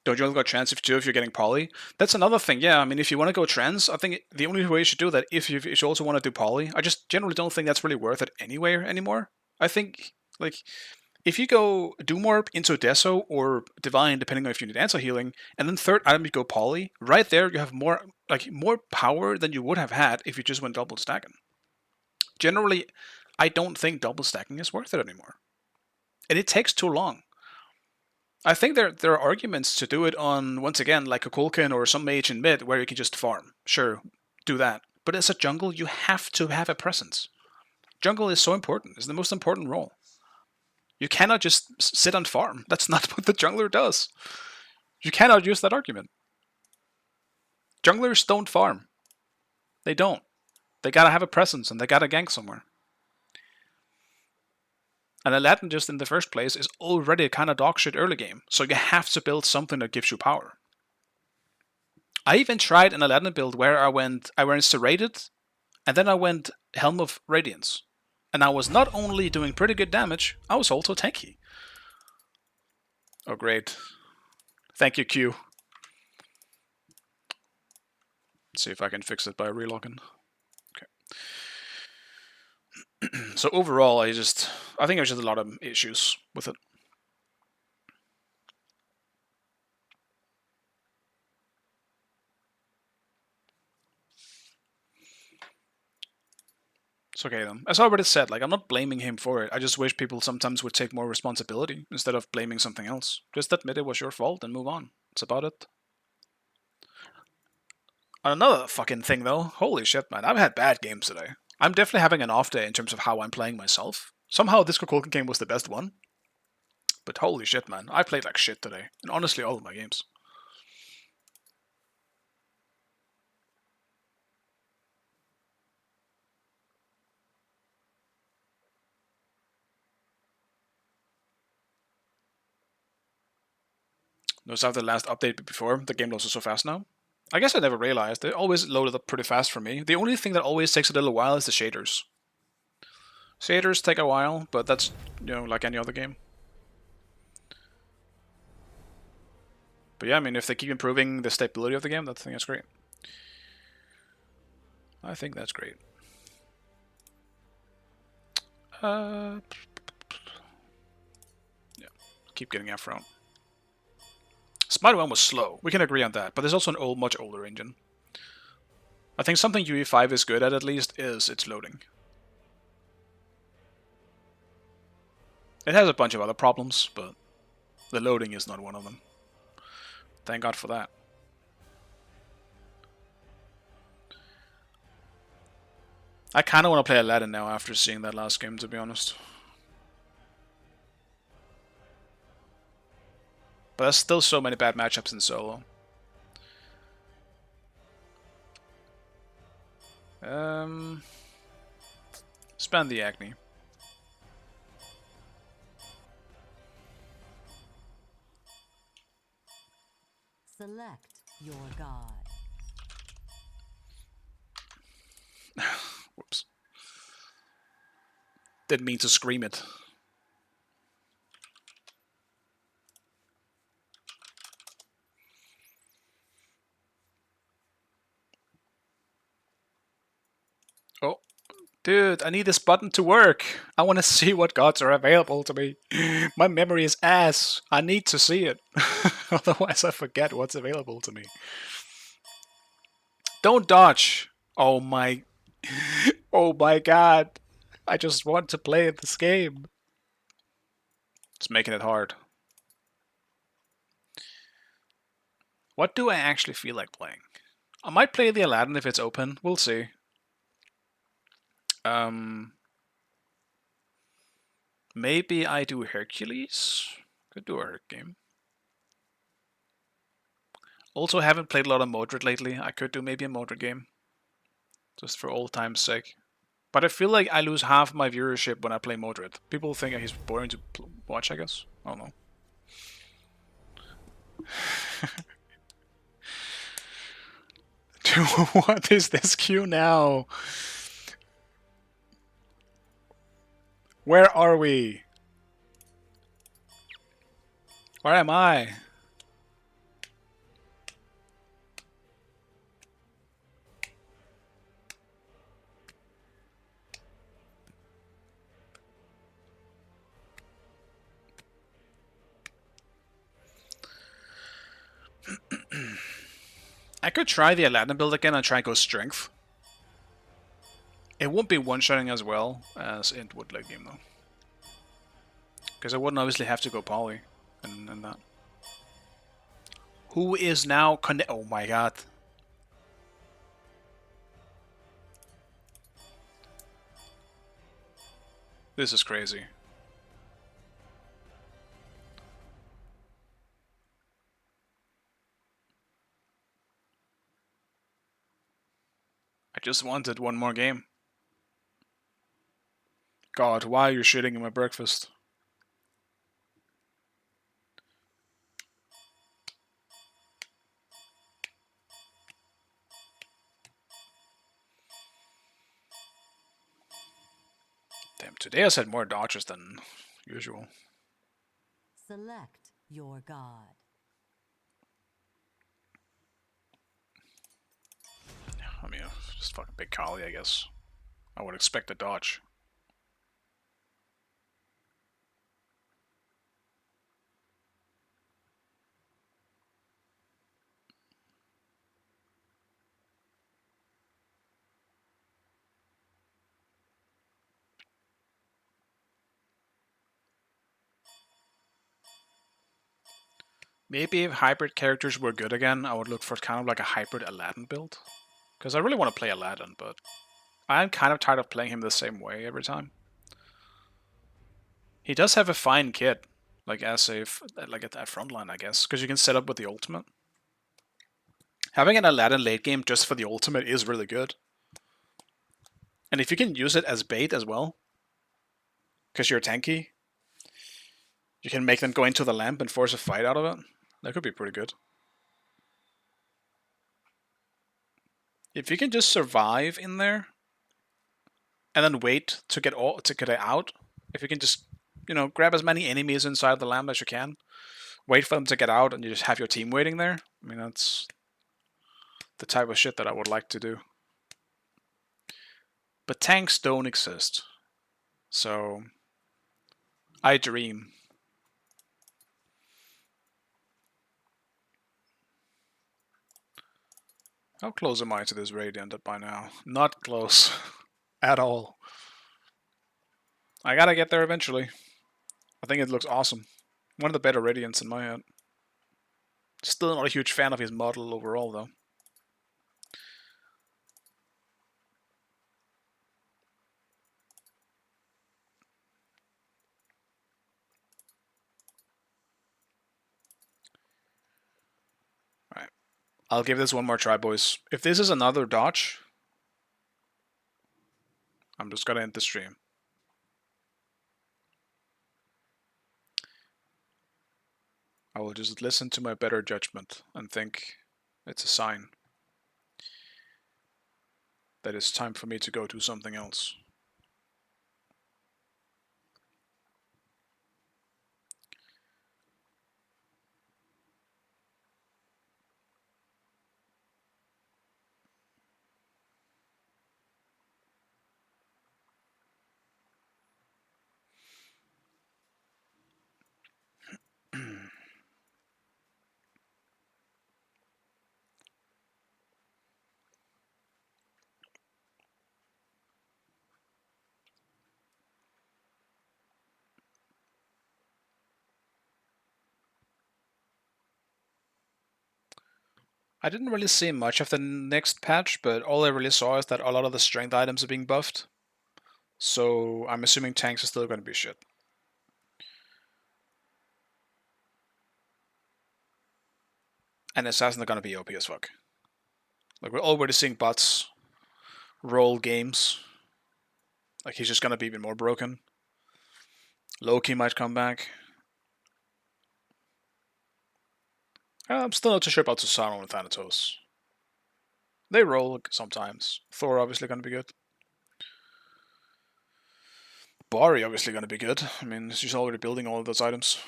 Don't you only go trans if you're getting poly? That's another thing, yeah. I mean, if you want to go trans, I think the only way you should do that if you also want to do poly. I just generally don't think that's really worth it anywhere anymore. I think, like, if you go Doom Orb into Deso or Divine, depending on if you need answer healing, and then third item you go poly, right there you have more power than you would have had if you just went double stacking. Generally, I don't think double stacking is worth it anymore. And it takes too long. I think there are arguments to do it on, once again, like a Kulkin or some mage in mid where you can just farm. Sure, do that. But as a jungle, you have to have a presence. Jungle is so important. It's the most important role. You cannot just sit and farm. That's not what the jungler does. You cannot use that argument. Junglers don't farm. They don't. They gotta have a presence and they gotta gank somewhere. And Aladdin just in the first place is already kind of dogshit early game, so you have to build something that gives you power. I even tried an Aladdin build where I went Serrated, and then I went Helm of Radiance. And I was not only doing pretty good damage, I was also tanky. Oh great. Thank you, Q. Let's see if I can fix it by relogging. Okay. So overall, I think there's just a lot of issues with it. It's okay then. As I already said, like, I'm not blaming him for it. I just wish people sometimes would take more responsibility instead of blaming something else. Just admit it was your fault and move on. That's about it. Another fucking thing though, holy shit man, I've had bad games today. I'm definitely having an off day in terms of how I'm playing myself. Somehow this Kokolkan game was the best one. But holy shit man, I played like shit today. And honestly, all of my games. Notice after the last update before, the game loads so fast now. I guess I never realized. It always loaded up pretty fast for me. The only thing that always takes a little while is the shaders. Shaders take a while, but that's, you know, like any other game. But yeah, I mean, if they keep improving the stability of the game, I think that's great. I think that's great. Yeah, keep getting Afro. Spider 1 was slow, we can agree on that, but there's also an much older engine. I think something UE5 is good at least, is its loading. It has a bunch of other problems, but the loading is not one of them. Thank God for that. I kind of want to play Aladdin now after seeing that last game, to be honest. But there's still so many bad matchups in solo. Spend the Agni. Select your god. Whoops. Didn't mean to scream it. Oh, dude, I need this button to work. I want to see what gods are available to me. My memory is ass. I need to see it. Otherwise I forget what's available to me. Don't dodge. Oh my... Oh my god. I just want to play this game. It's making it hard. What do I actually feel like playing? I might play the Aladdin if it's open. We'll see. Maybe I do Hercules. Could do a Herc game. Also haven't played a lot of Modred lately. I could do maybe a Modred game. Just for old time's sake. But I feel like I lose half my viewership when I play Modred. People think he's boring to watch, I guess. I don't know. Dude, what is this queue now? Where are we? Where am I? I could try the Aladdin build again and try and go strength. It won't be one-shotting as well as it would late game though. Because I wouldn't obviously have to go poly and that. Who is now oh my god. This is crazy. I just wanted one more game. God, why are you shitting in my breakfast? Damn, today I said more dodges than usual. Select your god. I mean, just fucking big Kali, I guess. I would expect a dodge. Maybe if hybrid characters were good again, I would look for kind of like a hybrid Aladdin build. Because I really want to play Aladdin, but I'm kind of tired of playing him the same way every time. He does have a fine kit, like as a like at that frontline, I guess, because you can set up with the ultimate. Having an Aladdin late game just for the ultimate is really good. And if you can use it as bait as well, because you're tanky, you can make them go into the lamp and force a fight out of it. That could be pretty good. If you can just survive in there, and then wait to get it out. If you can just, you know, grab as many enemies inside the lamp as you can, wait for them to get out, and you just have your team waiting there. I mean, that's the type of shit that I would like to do. But tanks don't exist, so I dream. How close am I to this Radiant by now? Not close at all. I gotta get there eventually. I think it looks awesome. One of the better Radiants in my head. Still not a huge fan of his model overall, though. Alright. I'll give this one more try, boys. If this is another dodge, I'm just gonna end the stream. I will just listen to my better judgment and think it's a sign that it's time for me to go do something else. I didn't really see much of the next patch, but all I really saw is that a lot of the strength items are being buffed. So I'm assuming tanks are still going to be shit. And assassins are going to be OP as fuck. Like, we're already seeing bots roll games. Like, he's just going to be even more broken. Loki might come back. I'm still not too sure about Susano and Thanatos. They roll sometimes. Thor obviously going to be good. Bari obviously going to be good. I mean, she's already building all of those items.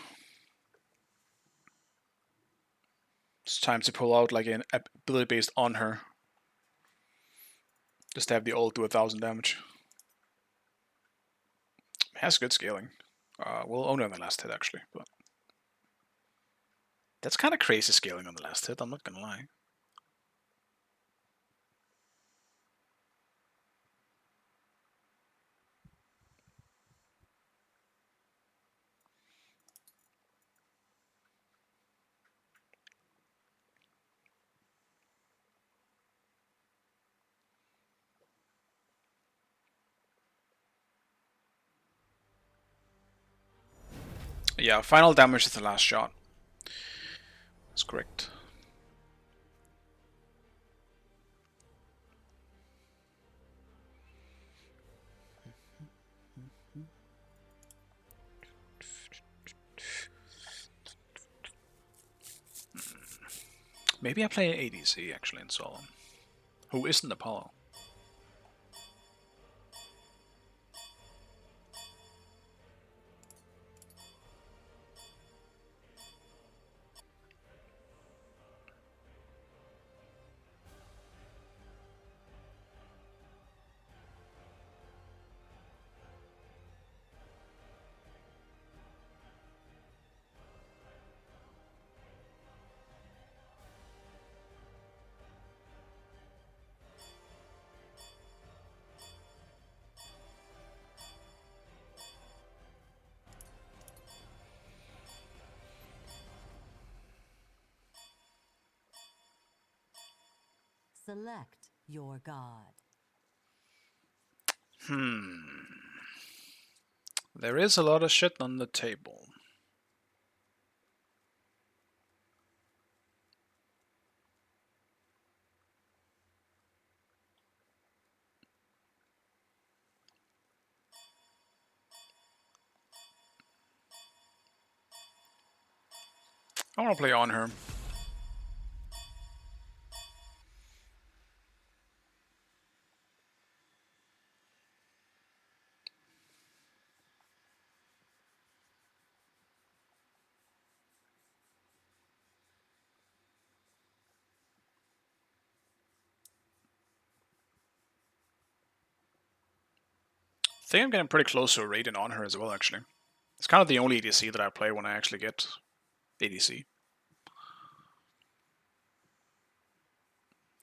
It's time to pull out like an ability based on her. Just to have the ult do 1000 damage. Has good scaling. We'll own it on the last hit actually, but that's kind of crazy scaling on the last hit, I'm not gonna lie. Yeah, final damage is the last shot. That's correct. Maybe I play an ADC actually in solo. Who isn't Apollo? Select your god. There is a lot of shit on the table. I want to play on her. think I'm getting pretty close to a rating on her as well, actually. It's kind of the only ADC that I play when I actually get ADC.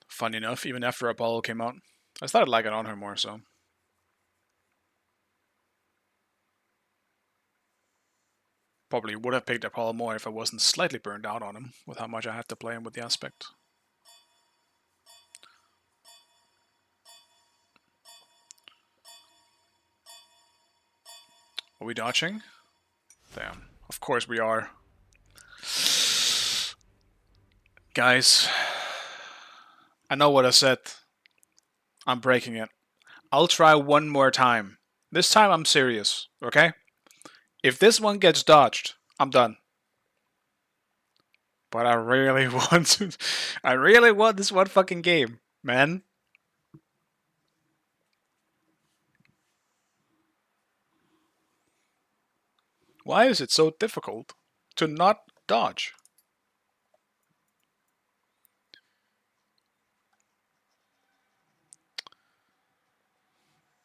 Funny enough, even after Apollo came out, I started liking on her more, so. Probably would have picked Apollo more if I wasn't slightly burned out on him with how much I had to play him with the aspect. Are we dodging? Damn. Of course we are. Guys, I know what I said. I'm breaking it. I'll try one more time. This time I'm serious, okay? If this one gets dodged, I'm done. But I really want to. I really want this one fucking game, man. Why is it so difficult to not dodge?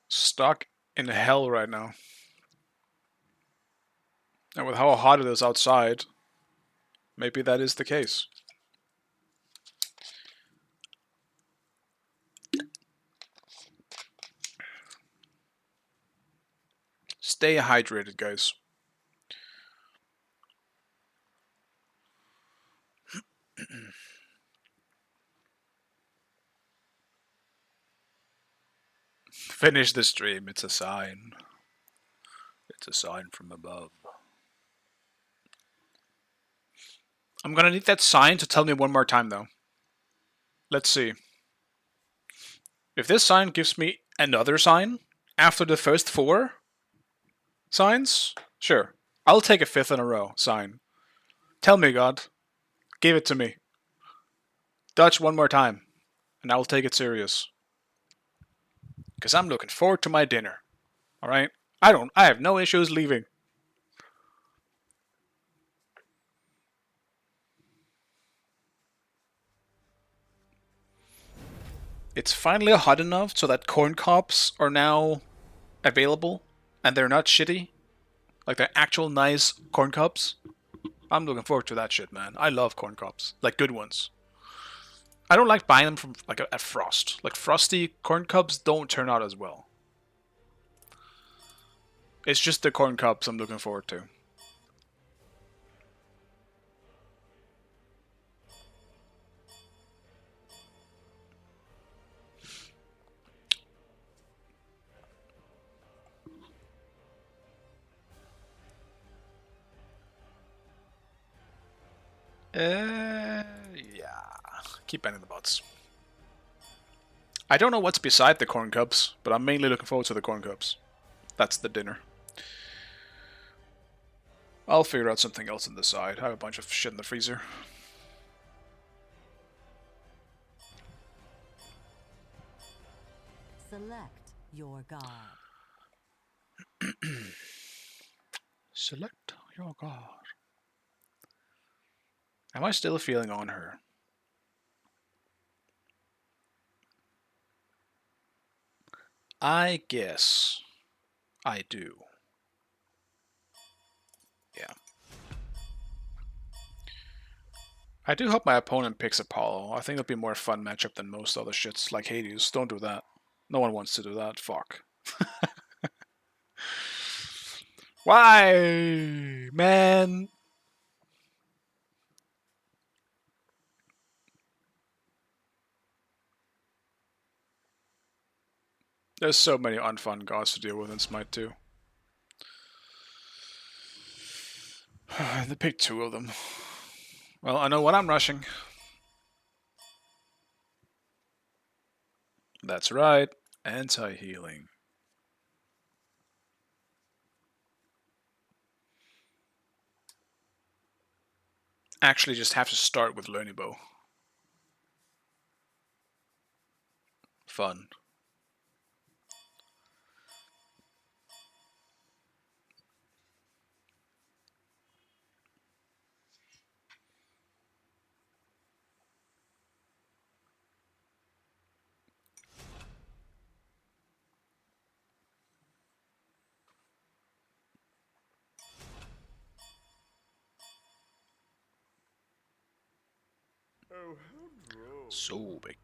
Stuck in hell right now. And with how hot it is outside, maybe that is the case. Stay hydrated, guys. Finish the stream, it's a sign. It's a sign from above. I'm gonna need that sign to tell me one more time, though. Let's see. If this sign gives me another sign after the first 4 signs, sure. I'll take a 5th in a row sign. Tell me, God. Give it to me. Dodge one more time, and I'll take it serious. Because I'm looking forward to my dinner. Alright? I have no issues leaving. It's finally hot enough so that corn cobs are now available, and they're not shitty. Like, they're actual nice corn cobs. I'm looking forward to that shit, man. I love corn cobs. Like, good ones. I don't like buying them from, like, at Frost. Like, frosty corn cobs don't turn out as well. It's just the corn cobs I'm looking forward to. Yeah. Keep banning the bots. I don't know what's beside the corn cobs, but I'm mainly looking forward to the corn cobs. That's the dinner. I'll figure out something else on the side. I have a bunch of shit in the freezer. Select your god. Select your god. Am I still feeling on her? I guess I do. Yeah. I do hope my opponent picks Apollo. I think it'll be a more fun matchup than most other shits like Hades. Don't do that. No one wants to do that. Fuck. Why, man? There's so many unfun gods to deal with in Smite 2. They picked 2 of them. Well, I know what I'm rushing. That's right. Anti-healing. Actually, just have to start with Learning Bow. Fun. Oh, how droll. So big.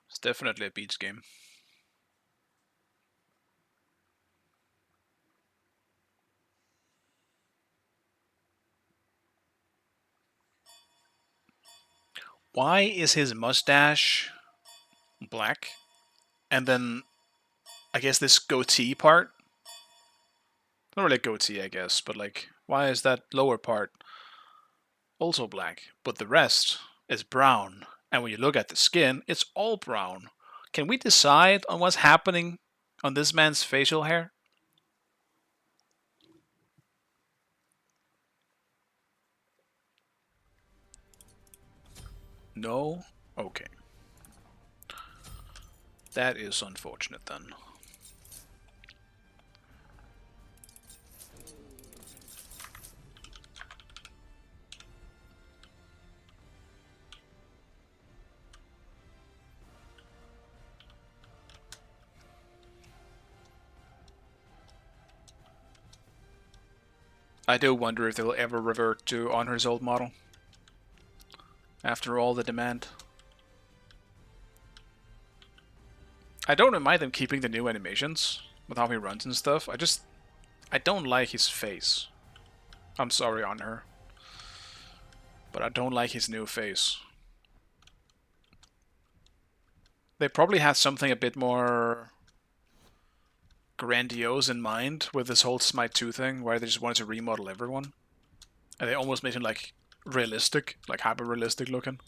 It's definitely a beach game. Why is his mustache black? And then, I guess this goatee part? Not really a goatee, I guess, but like, why is that lower part also black? But the rest is brown. And when you look at the skin, it's all brown. Can we decide on what's happening on this man's facial hair? No? Okay. That is unfortunate then. I do wonder if they'll ever revert to Honor's old model. After all the demand. I don't mind them keeping the new animations with how he runs and stuff. I don't like his face. I'm sorry, Honor. But I don't like his new face. They probably had something a bit more grandiose in mind with this whole Smite 2 thing, where they just wanted to remodel everyone. And they almost made him like realistic, like hyper realistic looking.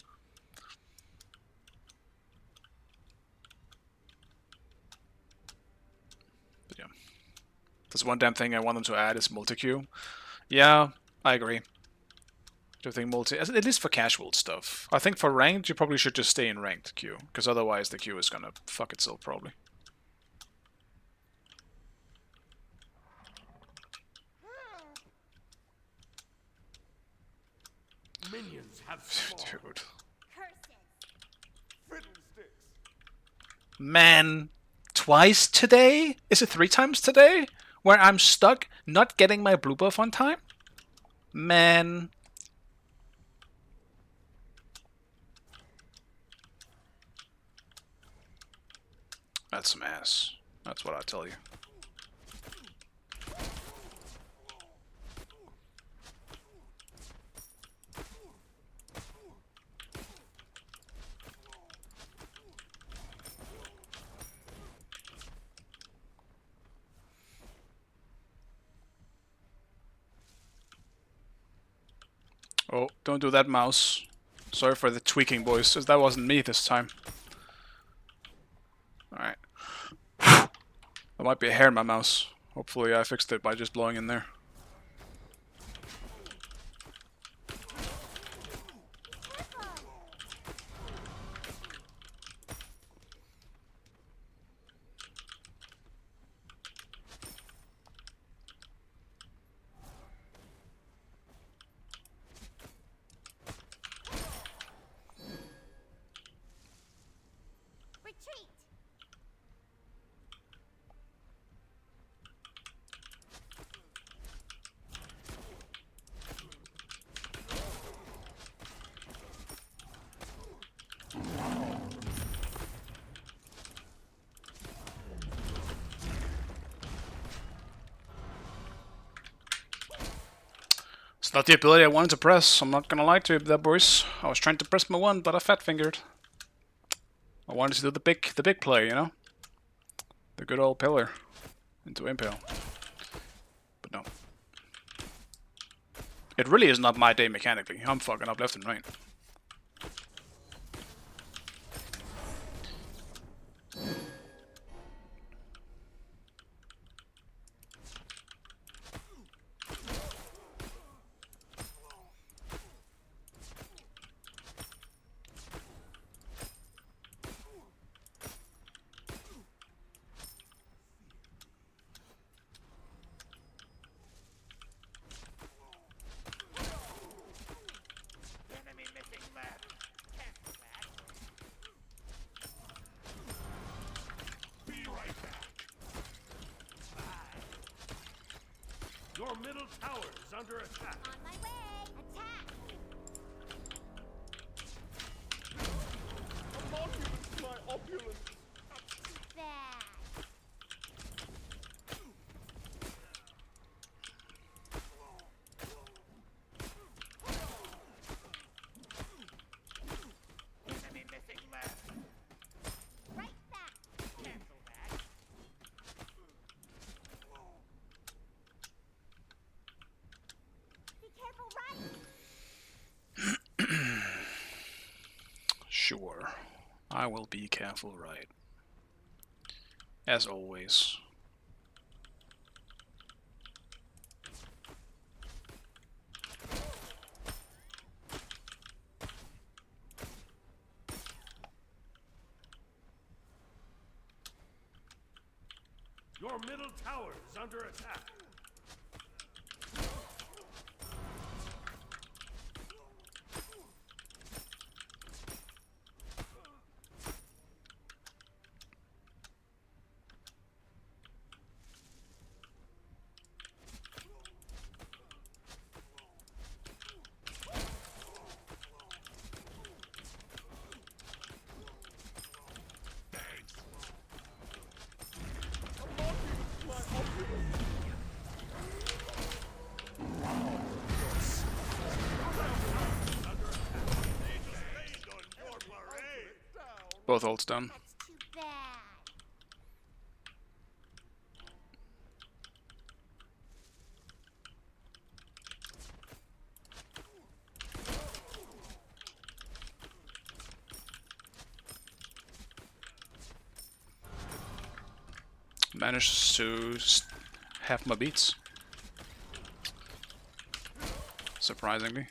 But yeah. There's one damn thing I want them to add is multi-queue. Yeah, I agree. Do you think multi, at least for casual stuff. I think for ranked, you probably should just stay in ranked queue, because otherwise the queue is gonna fuck itself probably. Minions have spawned. Dude. Fiddlesticks. Man, twice today? Is it 3 times today? Where I'm stuck not getting my blue buff on time? Man. That's some ass. That's what I tell you. Oh, don't do that, mouse. Sorry for the tweaking, boys. That wasn't me this time. Alright. There might be a hair in my mouse. Hopefully I fixed it by just blowing in there. Retreat! It's not the ability I wanted to press. I'm not gonna lie to you, that boys. I was trying to press my one, but I fat fingered. I wanted to do the big play, you know? The good old pillar into impale. But no. It really is not my day mechanically. I'm fucking up left and right. Enemy Your middle tower is under attack. On my way. Attack. A monument to my opulence. That's too bad. Enemy missing left. Right back. Cancel that. Be careful, right? Sure. I will be careful, right? As always. Your middle tower is under attack. Both ults done. That's too bad. Managed to have my beats. Surprisingly.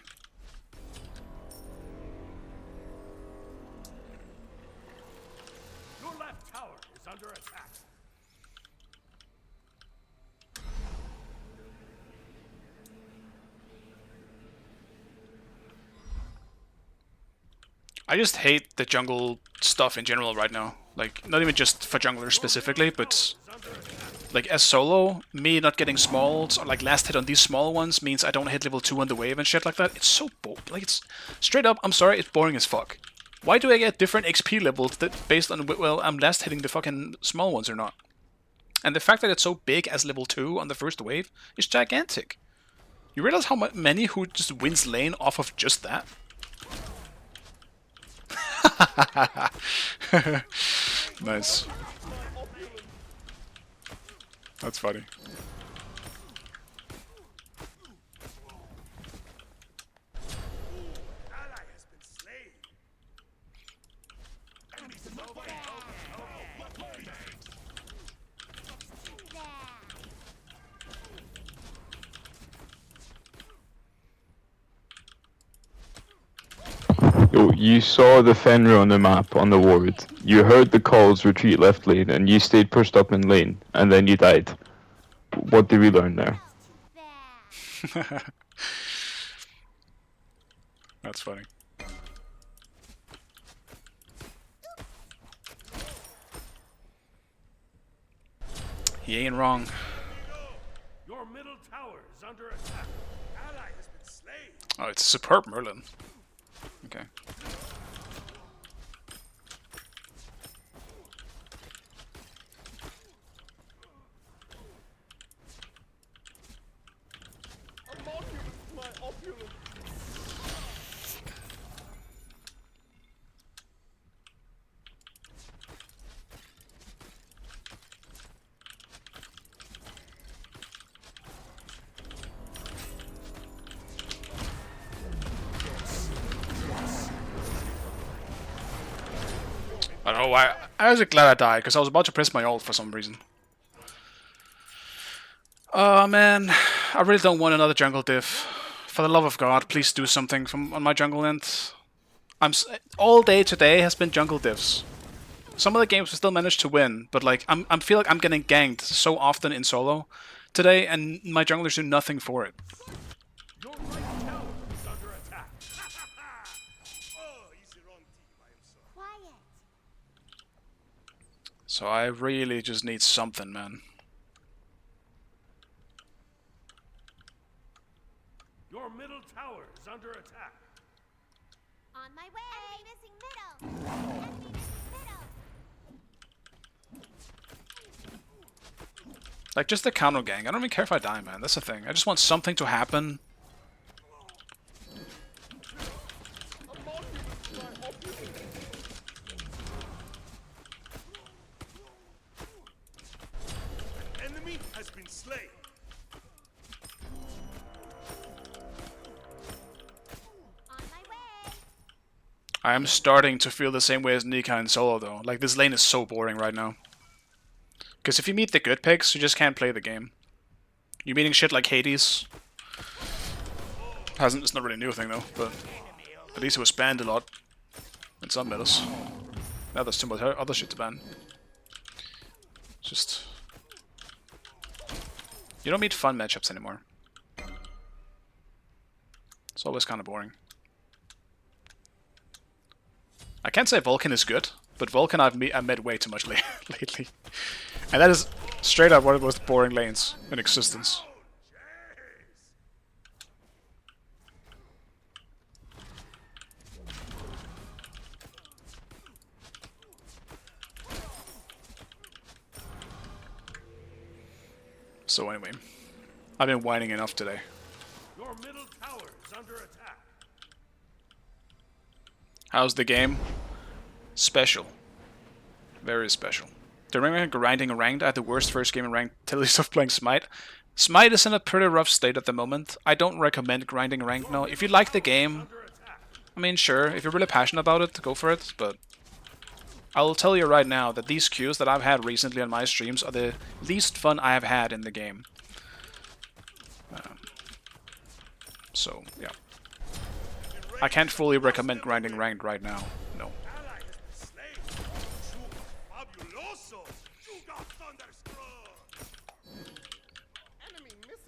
Your left tower is under attack. I just hate the jungle stuff in general right now. Like, not even just for junglers specifically, but like as solo, me not getting smalls or like last hit on these small ones means I don't hit level 2 on the wave and shit like that. It's so like it's straight up, I'm sorry, it's boring as fuck. Why do I get different XP levels that based on well I'm last hitting the fucking small ones or not? And the fact that it's so big as level 2 on the first wave is gigantic. You realize how many who just wins lane off of just that? Nice. That's funny. Ally has been slain. Enemies in the way. Too bad. Yo, you saw the Fenrir on the map on the ward. You heard the calls retreat left lane, and you stayed pushed up in lane, and then you died. What did we learn there? Too bad. That's funny. He ain't wrong. Your middle tower is under attack. Ally has been slain. Oh, it's a superb Merlin. Okay. A monument to my opulence. I don't know why. I was glad I died because I was about to press my ult for some reason. Oh man, I really don't want another jungle diff. For the love of God, please do something from on my jungle end. All day today has been jungle diffs. Some of the games we still managed to win, but like I feel like I'm getting ganked so often in solo today, and my junglers do nothing for it. Your right tower is under attack. Oh, he's the wrong team. I am sorry. Quiet. So I really just need something, man. middle tower is under attack. On my way. Enemy missing middle. Enemy missing middle. Like, just the counter gang. I don't even care if I die, man. That's the thing. I just want something to happen. Enemy has been slain. On my way. I am starting to feel the same way as Nika in solo, though. Like, this lane is so boring right now. Because if you meet the good picks, you just can't play the game. You're meeting shit like Hades. It's not really a new thing, though, but at least it was banned a lot in some metas. Now there's too much other shit to ban. Just... You don't meet fun matchups anymore. It's always kind of boring. I can't say Vulcan is good, but Vulcan I've met way too much lately. And that is straight up one of the most boring lanes in existence. So anyway, I've been whining enough today. Your middle tower is under attack. How's the game? Special. Very special. During grinding ranked, I had the worst first game in ranked till I stopped playing Smite. Smite is in a pretty rough state at the moment. I don't recommend grinding ranked now. If you like the game, I mean sure, if you're really passionate about it, go for it, but I'll tell you right now that these queues that I've had recently on my streams are the least fun I have had in the game. So, yeah. I can't fully recommend grinding ranked right now, no.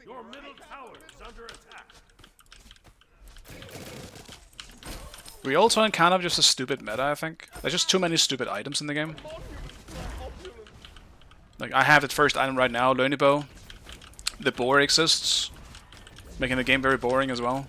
Your middle tower is under attack. We also in kind of just a stupid meta, I think. There's just too many stupid items in the game. Like, I have the first item right now, Learny Bow. The boar exists, making the game very boring as well.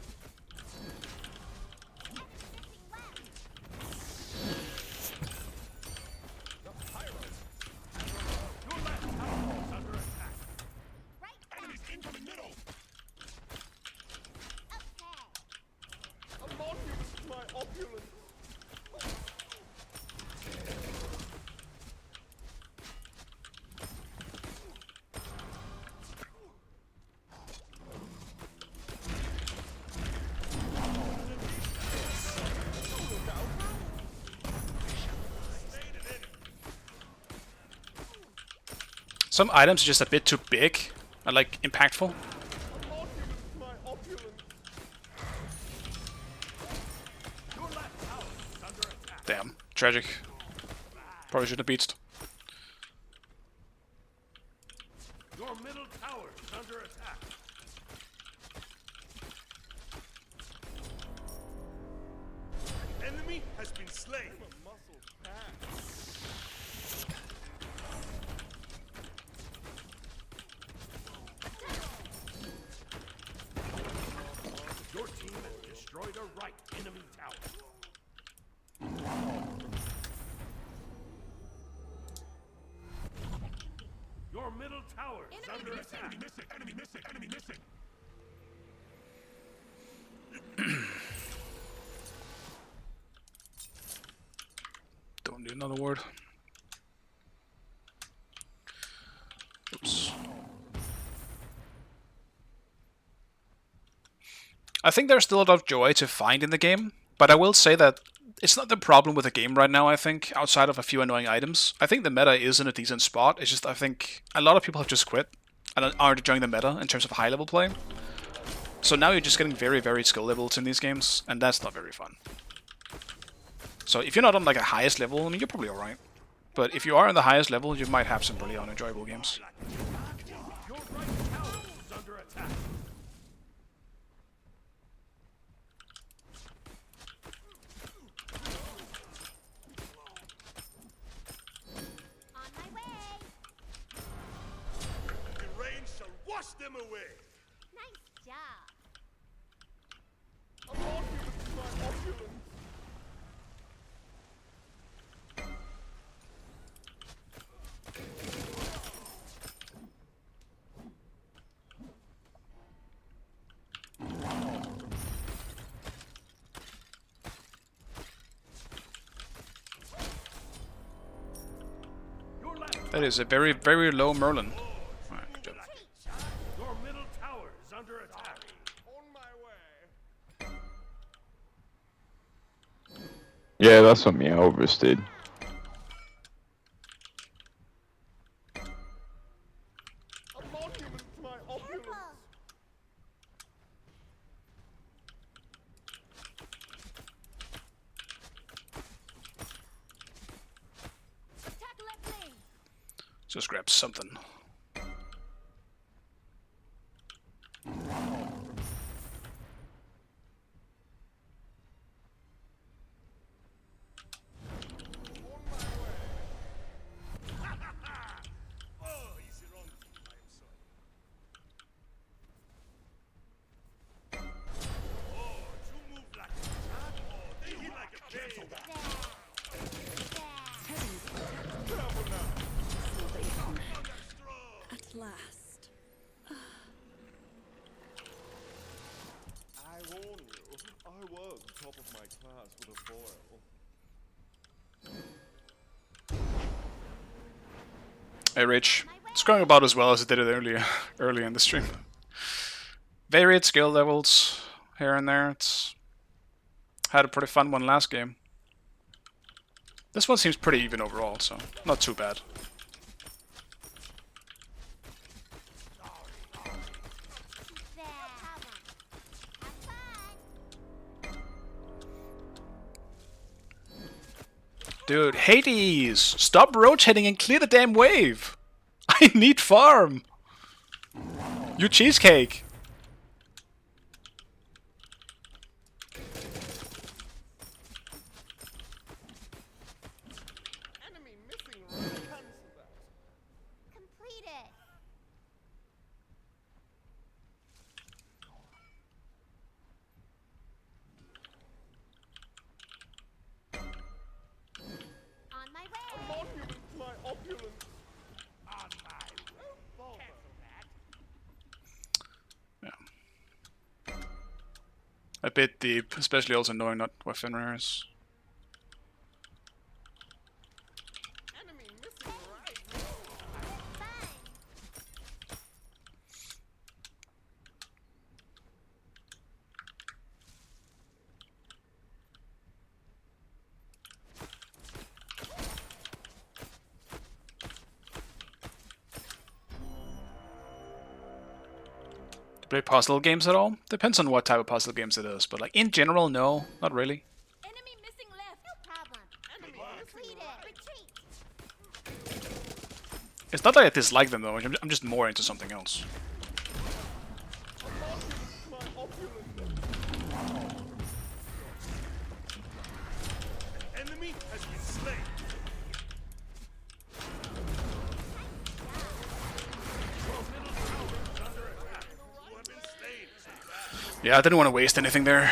Some items are just a bit too big and like impactful. Damn, tragic. Probably shouldn't have beached. Your middle tower is under attack. An enemy has been slain. Your team has destroyed a right enemy tower. Your middle tower is under attack. Enemy missing, enemy missing, enemy missing. Don't need another word. Oops. I think there's still a lot of joy to find in the game, but I will say that it's not the problem with the game right now, I think, outside of a few annoying items. I think the meta is in a decent spot. It's just I think a lot of people have just quit and aren't enjoying the meta in terms of high-level play. So now you're just getting very, very skill levels in these games, and that's not very fun. So if you're not on like a highest level, I mean, you're probably alright. But if you are on the highest level, you might have some really unenjoyable games. Your right tower is under attack. On my way. The rain shall wash them away. Nice job. That is a very, very low Merlin. Alright, good job. Your middle tower is under attack. On my way. Yeah, that's on me. I overstayed. A monument to my opulence. Attack left lane. Just grab something. Oh, easy wrong. I am sorry. Oh, you move like a shot. Oh, they hit like a cancel that. At last. I warn you, I was top of my class with a foil. Hey Rich, it's going about as well as it did it early in the stream. Varied skill levels here and there. It's had a pretty fun one last game. This one seems pretty even overall, so not too bad. Dude, Hades! Stop rotating and clear the damn wave! I need farm! You cheesecake! Enemy missing right. Cancel that. Complete it. On my A way. monument to my opulence. On my roll. Yeah. A bit deep, especially also knowing not what Fenrir is. Enemy missing right. Fine. Play puzzle games at all? Depends on what type of puzzle games it is, but like in general, no, not really. Enemy missing left. No problem. Enemy Complete missing it. right. Retreat. It's not that I dislike them though, I'm just more into something else. A monument to my opulence. Enemy has been slain. Your middle tower is under attack. You have been slain. Yeah, I didn't want to waste anything there.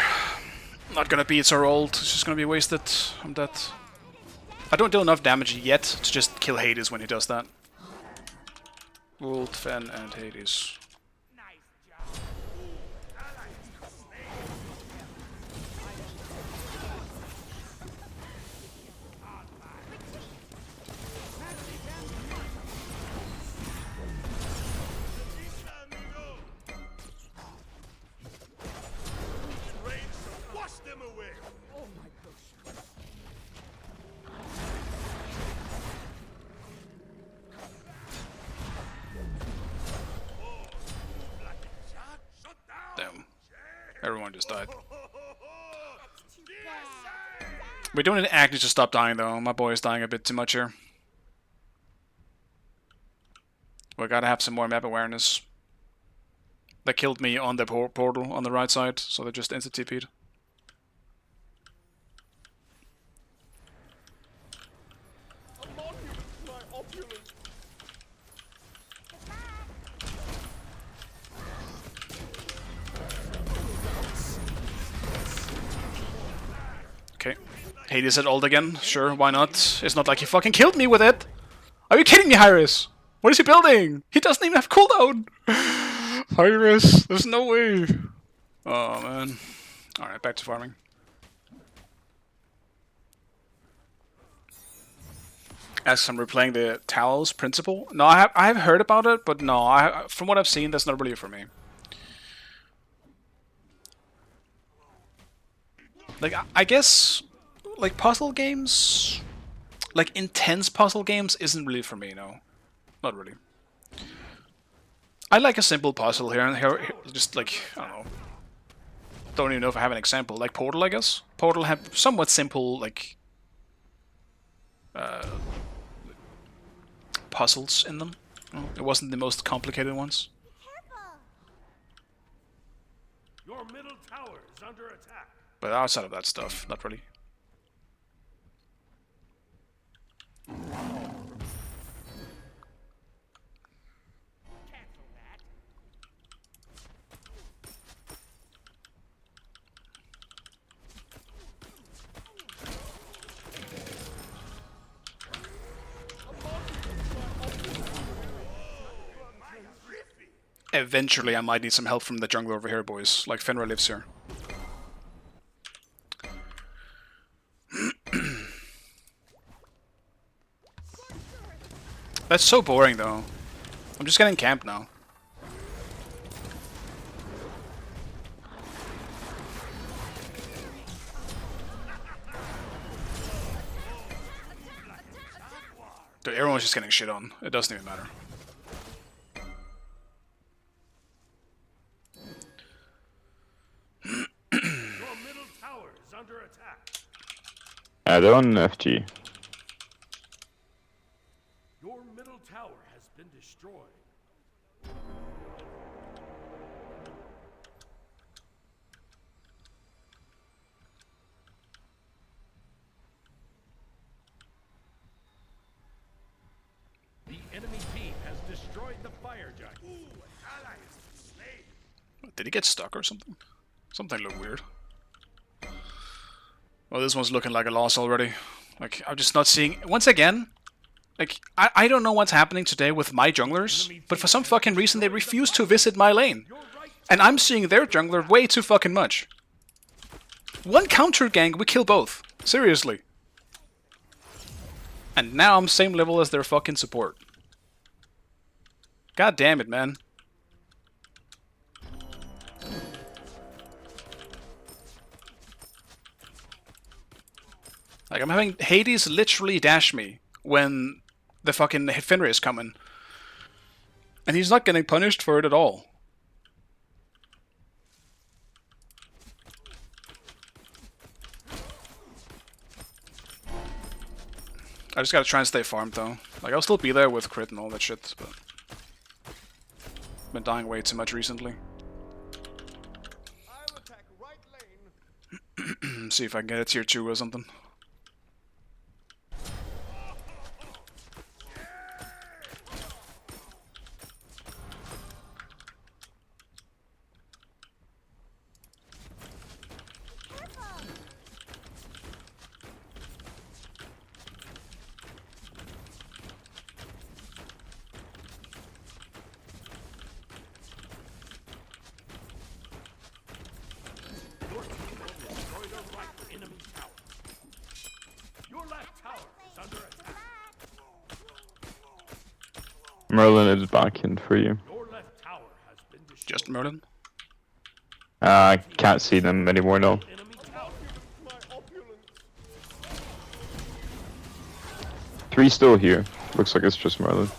Not gonna be, it's so old, it's just gonna be wasted. I'm dead. I don't deal enough damage yet to just kill Hades when he does that. Wolf, Fen, and Hades. Nice job. Allies slain. Wash them away. Oh my gosh. Damn. Everyone just died. That's too bad. We don't need Agnes to stop dying though. My boy is dying a bit too much here. We gotta have some more map awareness. They killed me on the portal on the right side, so they just instant TP'd. A monument to my opulence. Okay. Hades at ult again. Sure, why not? It's not like he fucking killed me with it! Are you kidding me, Hyris? What is he building? He doesn't even have cooldown! Hyris, there's no way! Oh man. Alright, back to farming. As I'm replaying the Talos principle. No, I have heard about it, but no, from what I've seen, that's not really for me. Like, I guess, like, puzzle games, like, intense puzzle games isn't really for me, no. Not really. I like a simple puzzle here and here, just like, I don't know. Don't even know if I have an example. Like Portal, I guess. Portal have somewhat simple, like, puzzles in them. It wasn't the most complicated ones. Your middle tower is under attack. But outside of that stuff, not really. Eventually, I might need some help from the jungler over here, boys. Like, Fenrir lives here. That's so boring, though. I'm just getting camped now. Dude, everyone's just getting shit on. It doesn't even matter. Your middle tower is under attack. They're on FG. Your middle tower has been destroyed. The enemy team has destroyed the fire giant. Ooh, an ally has been slain. Did he get stuck or something? Something looked weird. Well, this one's looking like a loss already. Like, I'm just not seeing... Once again, like, I don't know what's happening today with my junglers, but for some fucking reason they refuse to visit my lane. And I'm seeing their jungler way too fucking much. One counter gank, we kill both. Seriously. And now I'm same level as their fucking support. God damn it, man. Like, I'm having Hades literally dash me when the fucking Fenrir is coming. And he's not getting punished for it at all. I just gotta try and stay farmed though. Like, I'll still be there with crit and all that shit, but... I've been dying way too much recently. I'll attack right lane. See if I can get a tier 2 or something. Your team has destroyed a right enemy tower. Your left tower is under attack. Merlin is back in for you. Your left tower has been destroyed. Just Merlin? I can't see them anymore, no. Enemy tower. My opulence. 3 still here. Looks like it's just Merlin.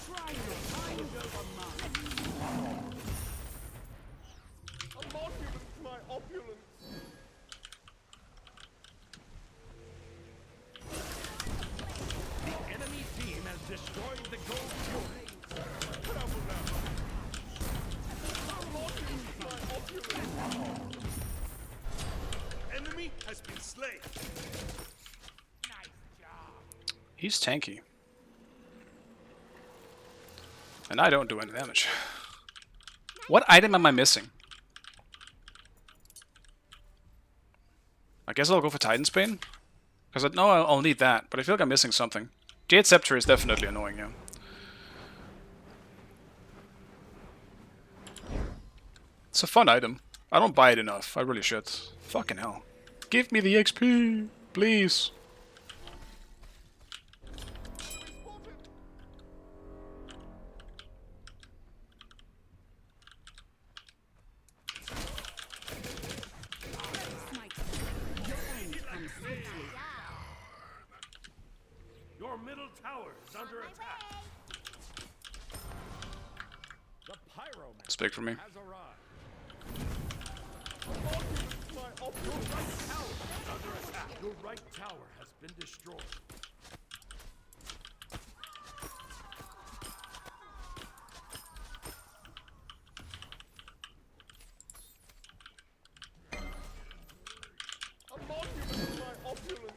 My opulence. The enemy team has destroyed the gold turret. Enemy has been slain. He's tanky. And I don't do any damage. What item am I missing? I guess I'll go for Titan's Bane. Because I know I'll need that, but I feel like I'm missing something. Jade Scepter is definitely annoying, yeah. It's a fun item. I don't buy it enough. I really should. Fucking hell. Give me the XP, please. tower is under attack. The pyromancer It's big for me. has arrived. Your right tower is under attack. Your right tower has been destroyed. A monument to my opulence.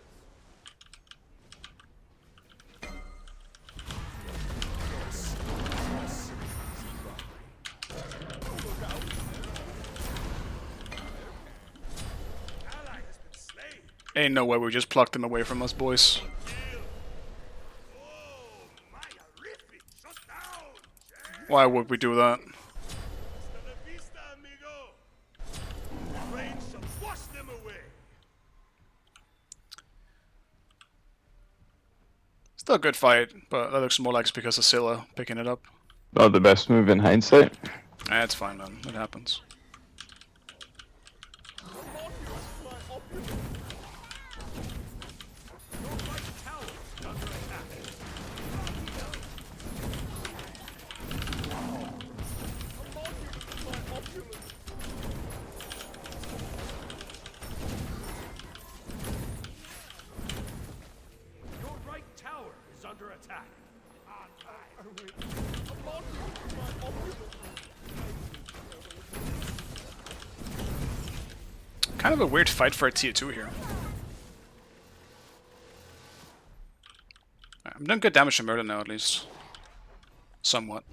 Ally has been slain. Ain't no way we just plucked him away from us, boys. Oh, my horrific. Shut down. Why would we do that? Hasta la vista, amigo. Rain shall wash them away. Still a good fight, but that looks more like it's because of Scylla picking it up. Not the best move in hindsight. It's fine, man. It happens. Your right tower is under attack. Your right tower is under attack. Kind of a weird fight for a tier 2 here. I'm doing good damage to Murder now, at least. Somewhat.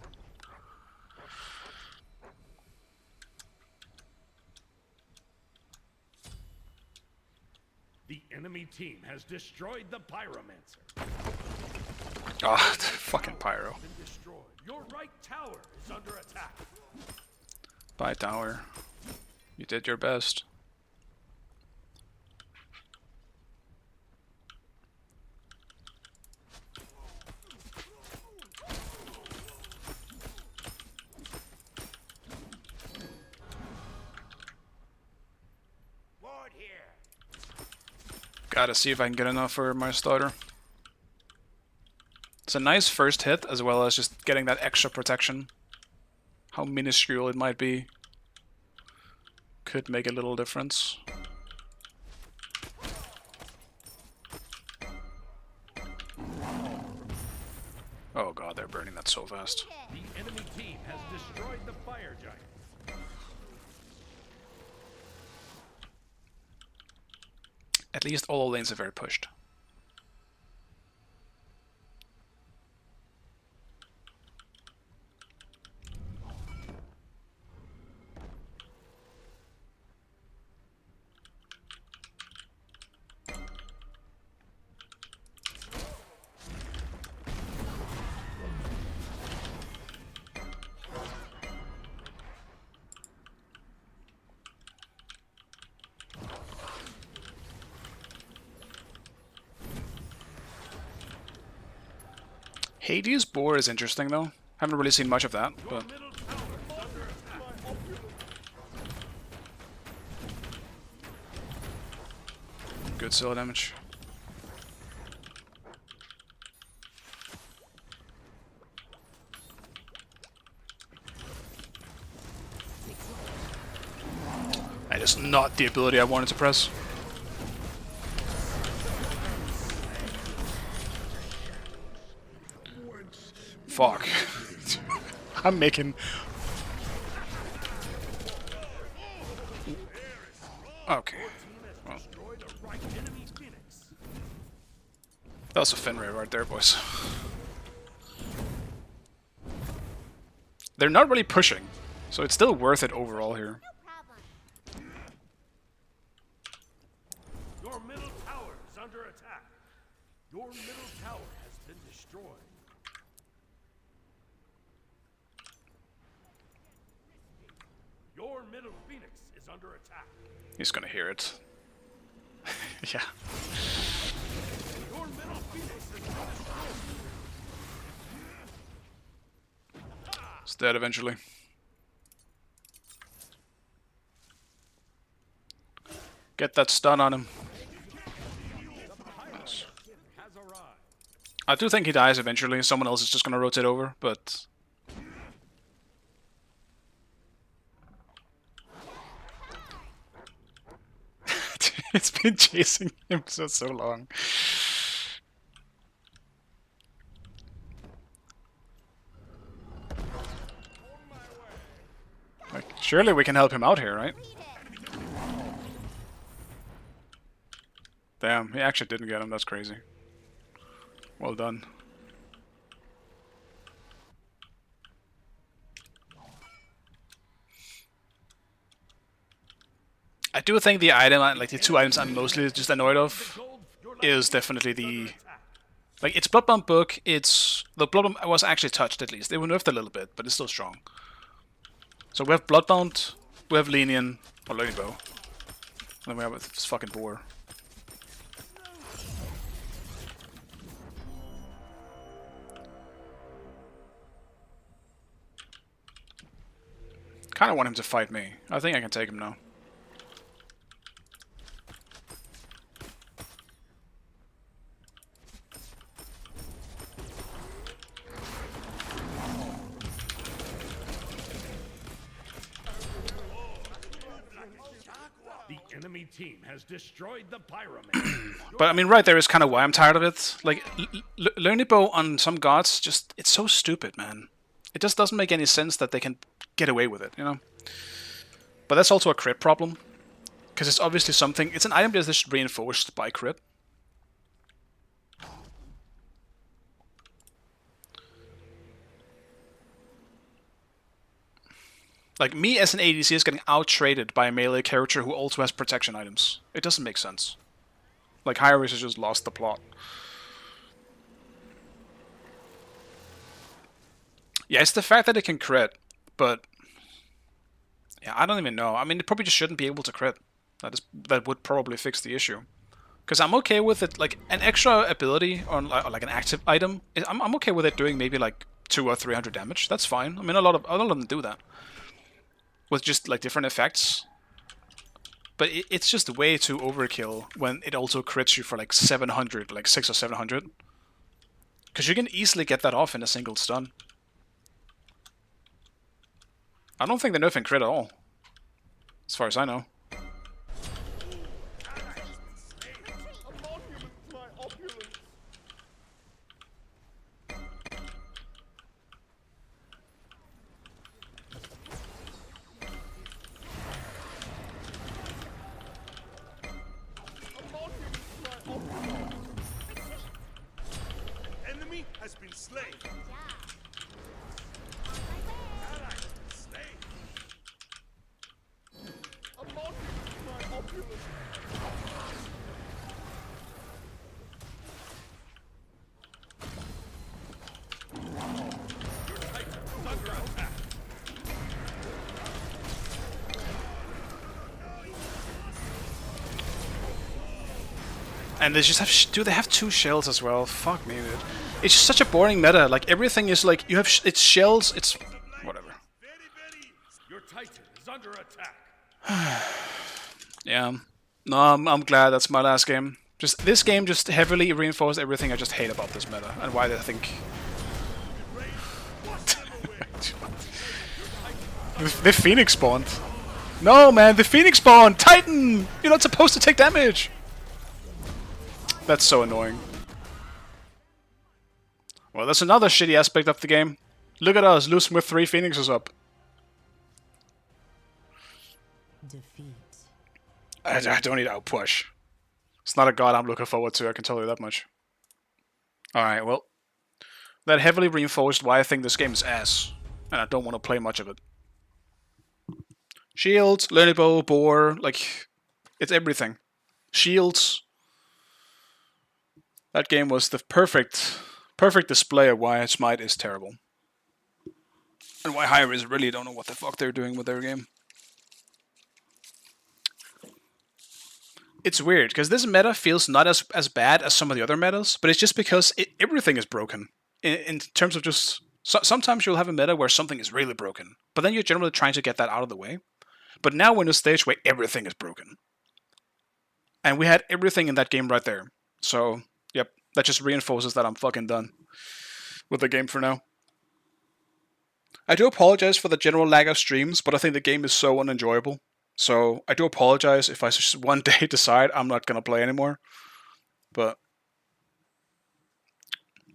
The enemy team has destroyed the pyromancer. Ah, oh, fucking pyro. Been destroyed. Your right tower is under attack. Bye, tower. You did your best. Ward here. Gotta see if I can get enough for my starter. It's a nice first hit, as well as just getting that extra protection. How minuscule it might be could make a little difference. Oh god, they're burning that so fast. The enemy team has destroyed the fire giant. At least all lanes are very pushed. Hades' boar is interesting though. Haven't really seen much of that, but Middle tower is under attack. good solo damage. That is not the ability I wanted to press. Fuck. I'm making... Okay. Well, Destroyed a right enemy phoenix. that was a Fenrir right there, boys. They're not really pushing, so it's still worth it overall here. Your middle tower is under attack. Your middle tower has been destroyed. Your middle phoenix is under attack. He's gonna hear it. Yeah. Your middle phoenix has been destroyed. It's dead eventually. Get that stun on him. Has arrived. I do think he dies eventually. Someone else is just gonna rotate over, but it's been chasing him so long. Like, surely we can help him out here, right? Damn, he actually didn't get him. That's crazy. Well done. I do think the item, like the two items I'm mostly just annoyed of, is definitely the... Like, it's Bloodbound Book, it's... The Bloodbound was actually touched at least. They were nerfed a little bit, but it's still strong. So we have Bloodbound, we have Lenient, or Learning Bow. And then we have this fucking boar. Kinda want him to fight me. I think I can take him now. The enemy team has destroyed the pyramid. But I mean, right there is kind of why I'm tired of it. Like, Learning Bow on some gods, just, it's so stupid, man. It just doesn't make any sense that they can get away with it, you know? But that's also a crit problem. Because it's obviously something, it's an item that is reinforced by crit. Like, me as an ADC is getting out-traded by a melee character who also has protection items. It doesn't make sense. Like, High-Risk has just lost the plot. Yeah, it's the fact that it can crit, but... Yeah, I don't even know. I mean, it probably just shouldn't be able to crit. That would probably fix the issue. Because I'm okay with it, like, an extra ability on like an active item, I'm okay with it doing maybe like 200 or 300 damage. That's fine. I mean, a lot of them do that. With just like different effects. But it's just way too overkill when it also crits you for like 700, like 600 or 700. Because you can easily get that off in a single stun. I don't think they're nerfing crit at all. As far as I know. Enemy has been slain. Ally slain. A monument to my opulence. Your titan is under attack. And they just have, do they have 2 shells as well? Fuck me, dude. It's just such a boring meta. Like, everything is like, you have, it's shells, it's, whatever. Your titan is under attack. Yeah. No, I'm glad that's my last game. Just, this game just heavily reinforced everything I just hate about this meta, and why I think... the Phoenix spawned. No, man, the Phoenix spawned! Titan! You're not supposed to take damage! That's so annoying. Well, that's another shitty aspect of the game. Look at us, losing with 3 Phoenixes up. Defeat. I don't need outpush. It's not a god I'm looking forward to, I can tell you that much. Alright, well. That heavily reinforced why I think this game is ass. And I don't want to play much of it. Shields, Learning Bow, Boar, like... It's everything. Shields. That game was the perfect display of why Smite is terrible. And why High-Risk really don't know what the fuck they're doing with their game. It's weird, because this meta feels not as bad as some of the other metas, but it's just because everything is broken. In terms of just... sometimes you'll have a meta where something is really broken, but then you're generally trying to get that out of the way. But now we're in a stage where everything is broken. And we had everything in that game right there. So, yep. That just reinforces that I'm fucking done with the game for now. I do apologize for the general lag of streams, but I think the game is so unenjoyable. So I do apologize if I just one day decide I'm not gonna play anymore. But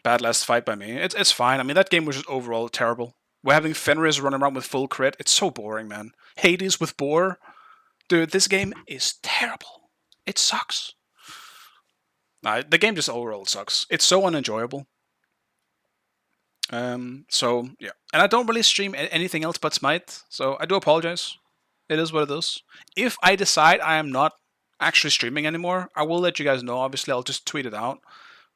bad last fight by me. It's fine. I mean, that game was just overall terrible. We're having Fenris running around with full crit. It's so boring, man. Hades with boar. Dude, this game is terrible. It sucks. Nah, the game just overall sucks. It's so unenjoyable. So yeah, and I don't really stream anything else but Smite, so I do apologize. It is what it is. If I decide I am not actually streaming anymore, I will let you guys know. Obviously, I'll just tweet it out.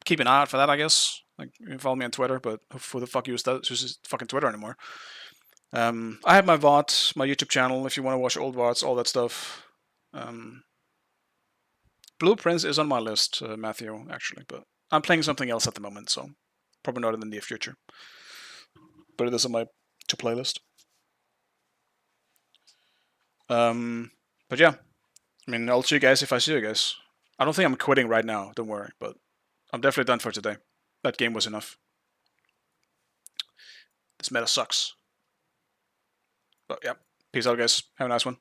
Keep an eye out for that, I guess. Like, you can follow me on Twitter, but who the fuck uses fucking Twitter anymore? I have my VOD, my YouTube channel, if you want to watch old VODs, all that stuff. Blueprints is on my list, Matthew, actually, but I'm playing something else at the moment, so probably not in the near future. But it is on my to-play list. But yeah, I mean, I'll see you guys if I see you guys. I don't think I'm quitting right now, don't worry, but I'm definitely done for today. That game was enough. This meta sucks. But yeah, peace out, guys. Have a nice one.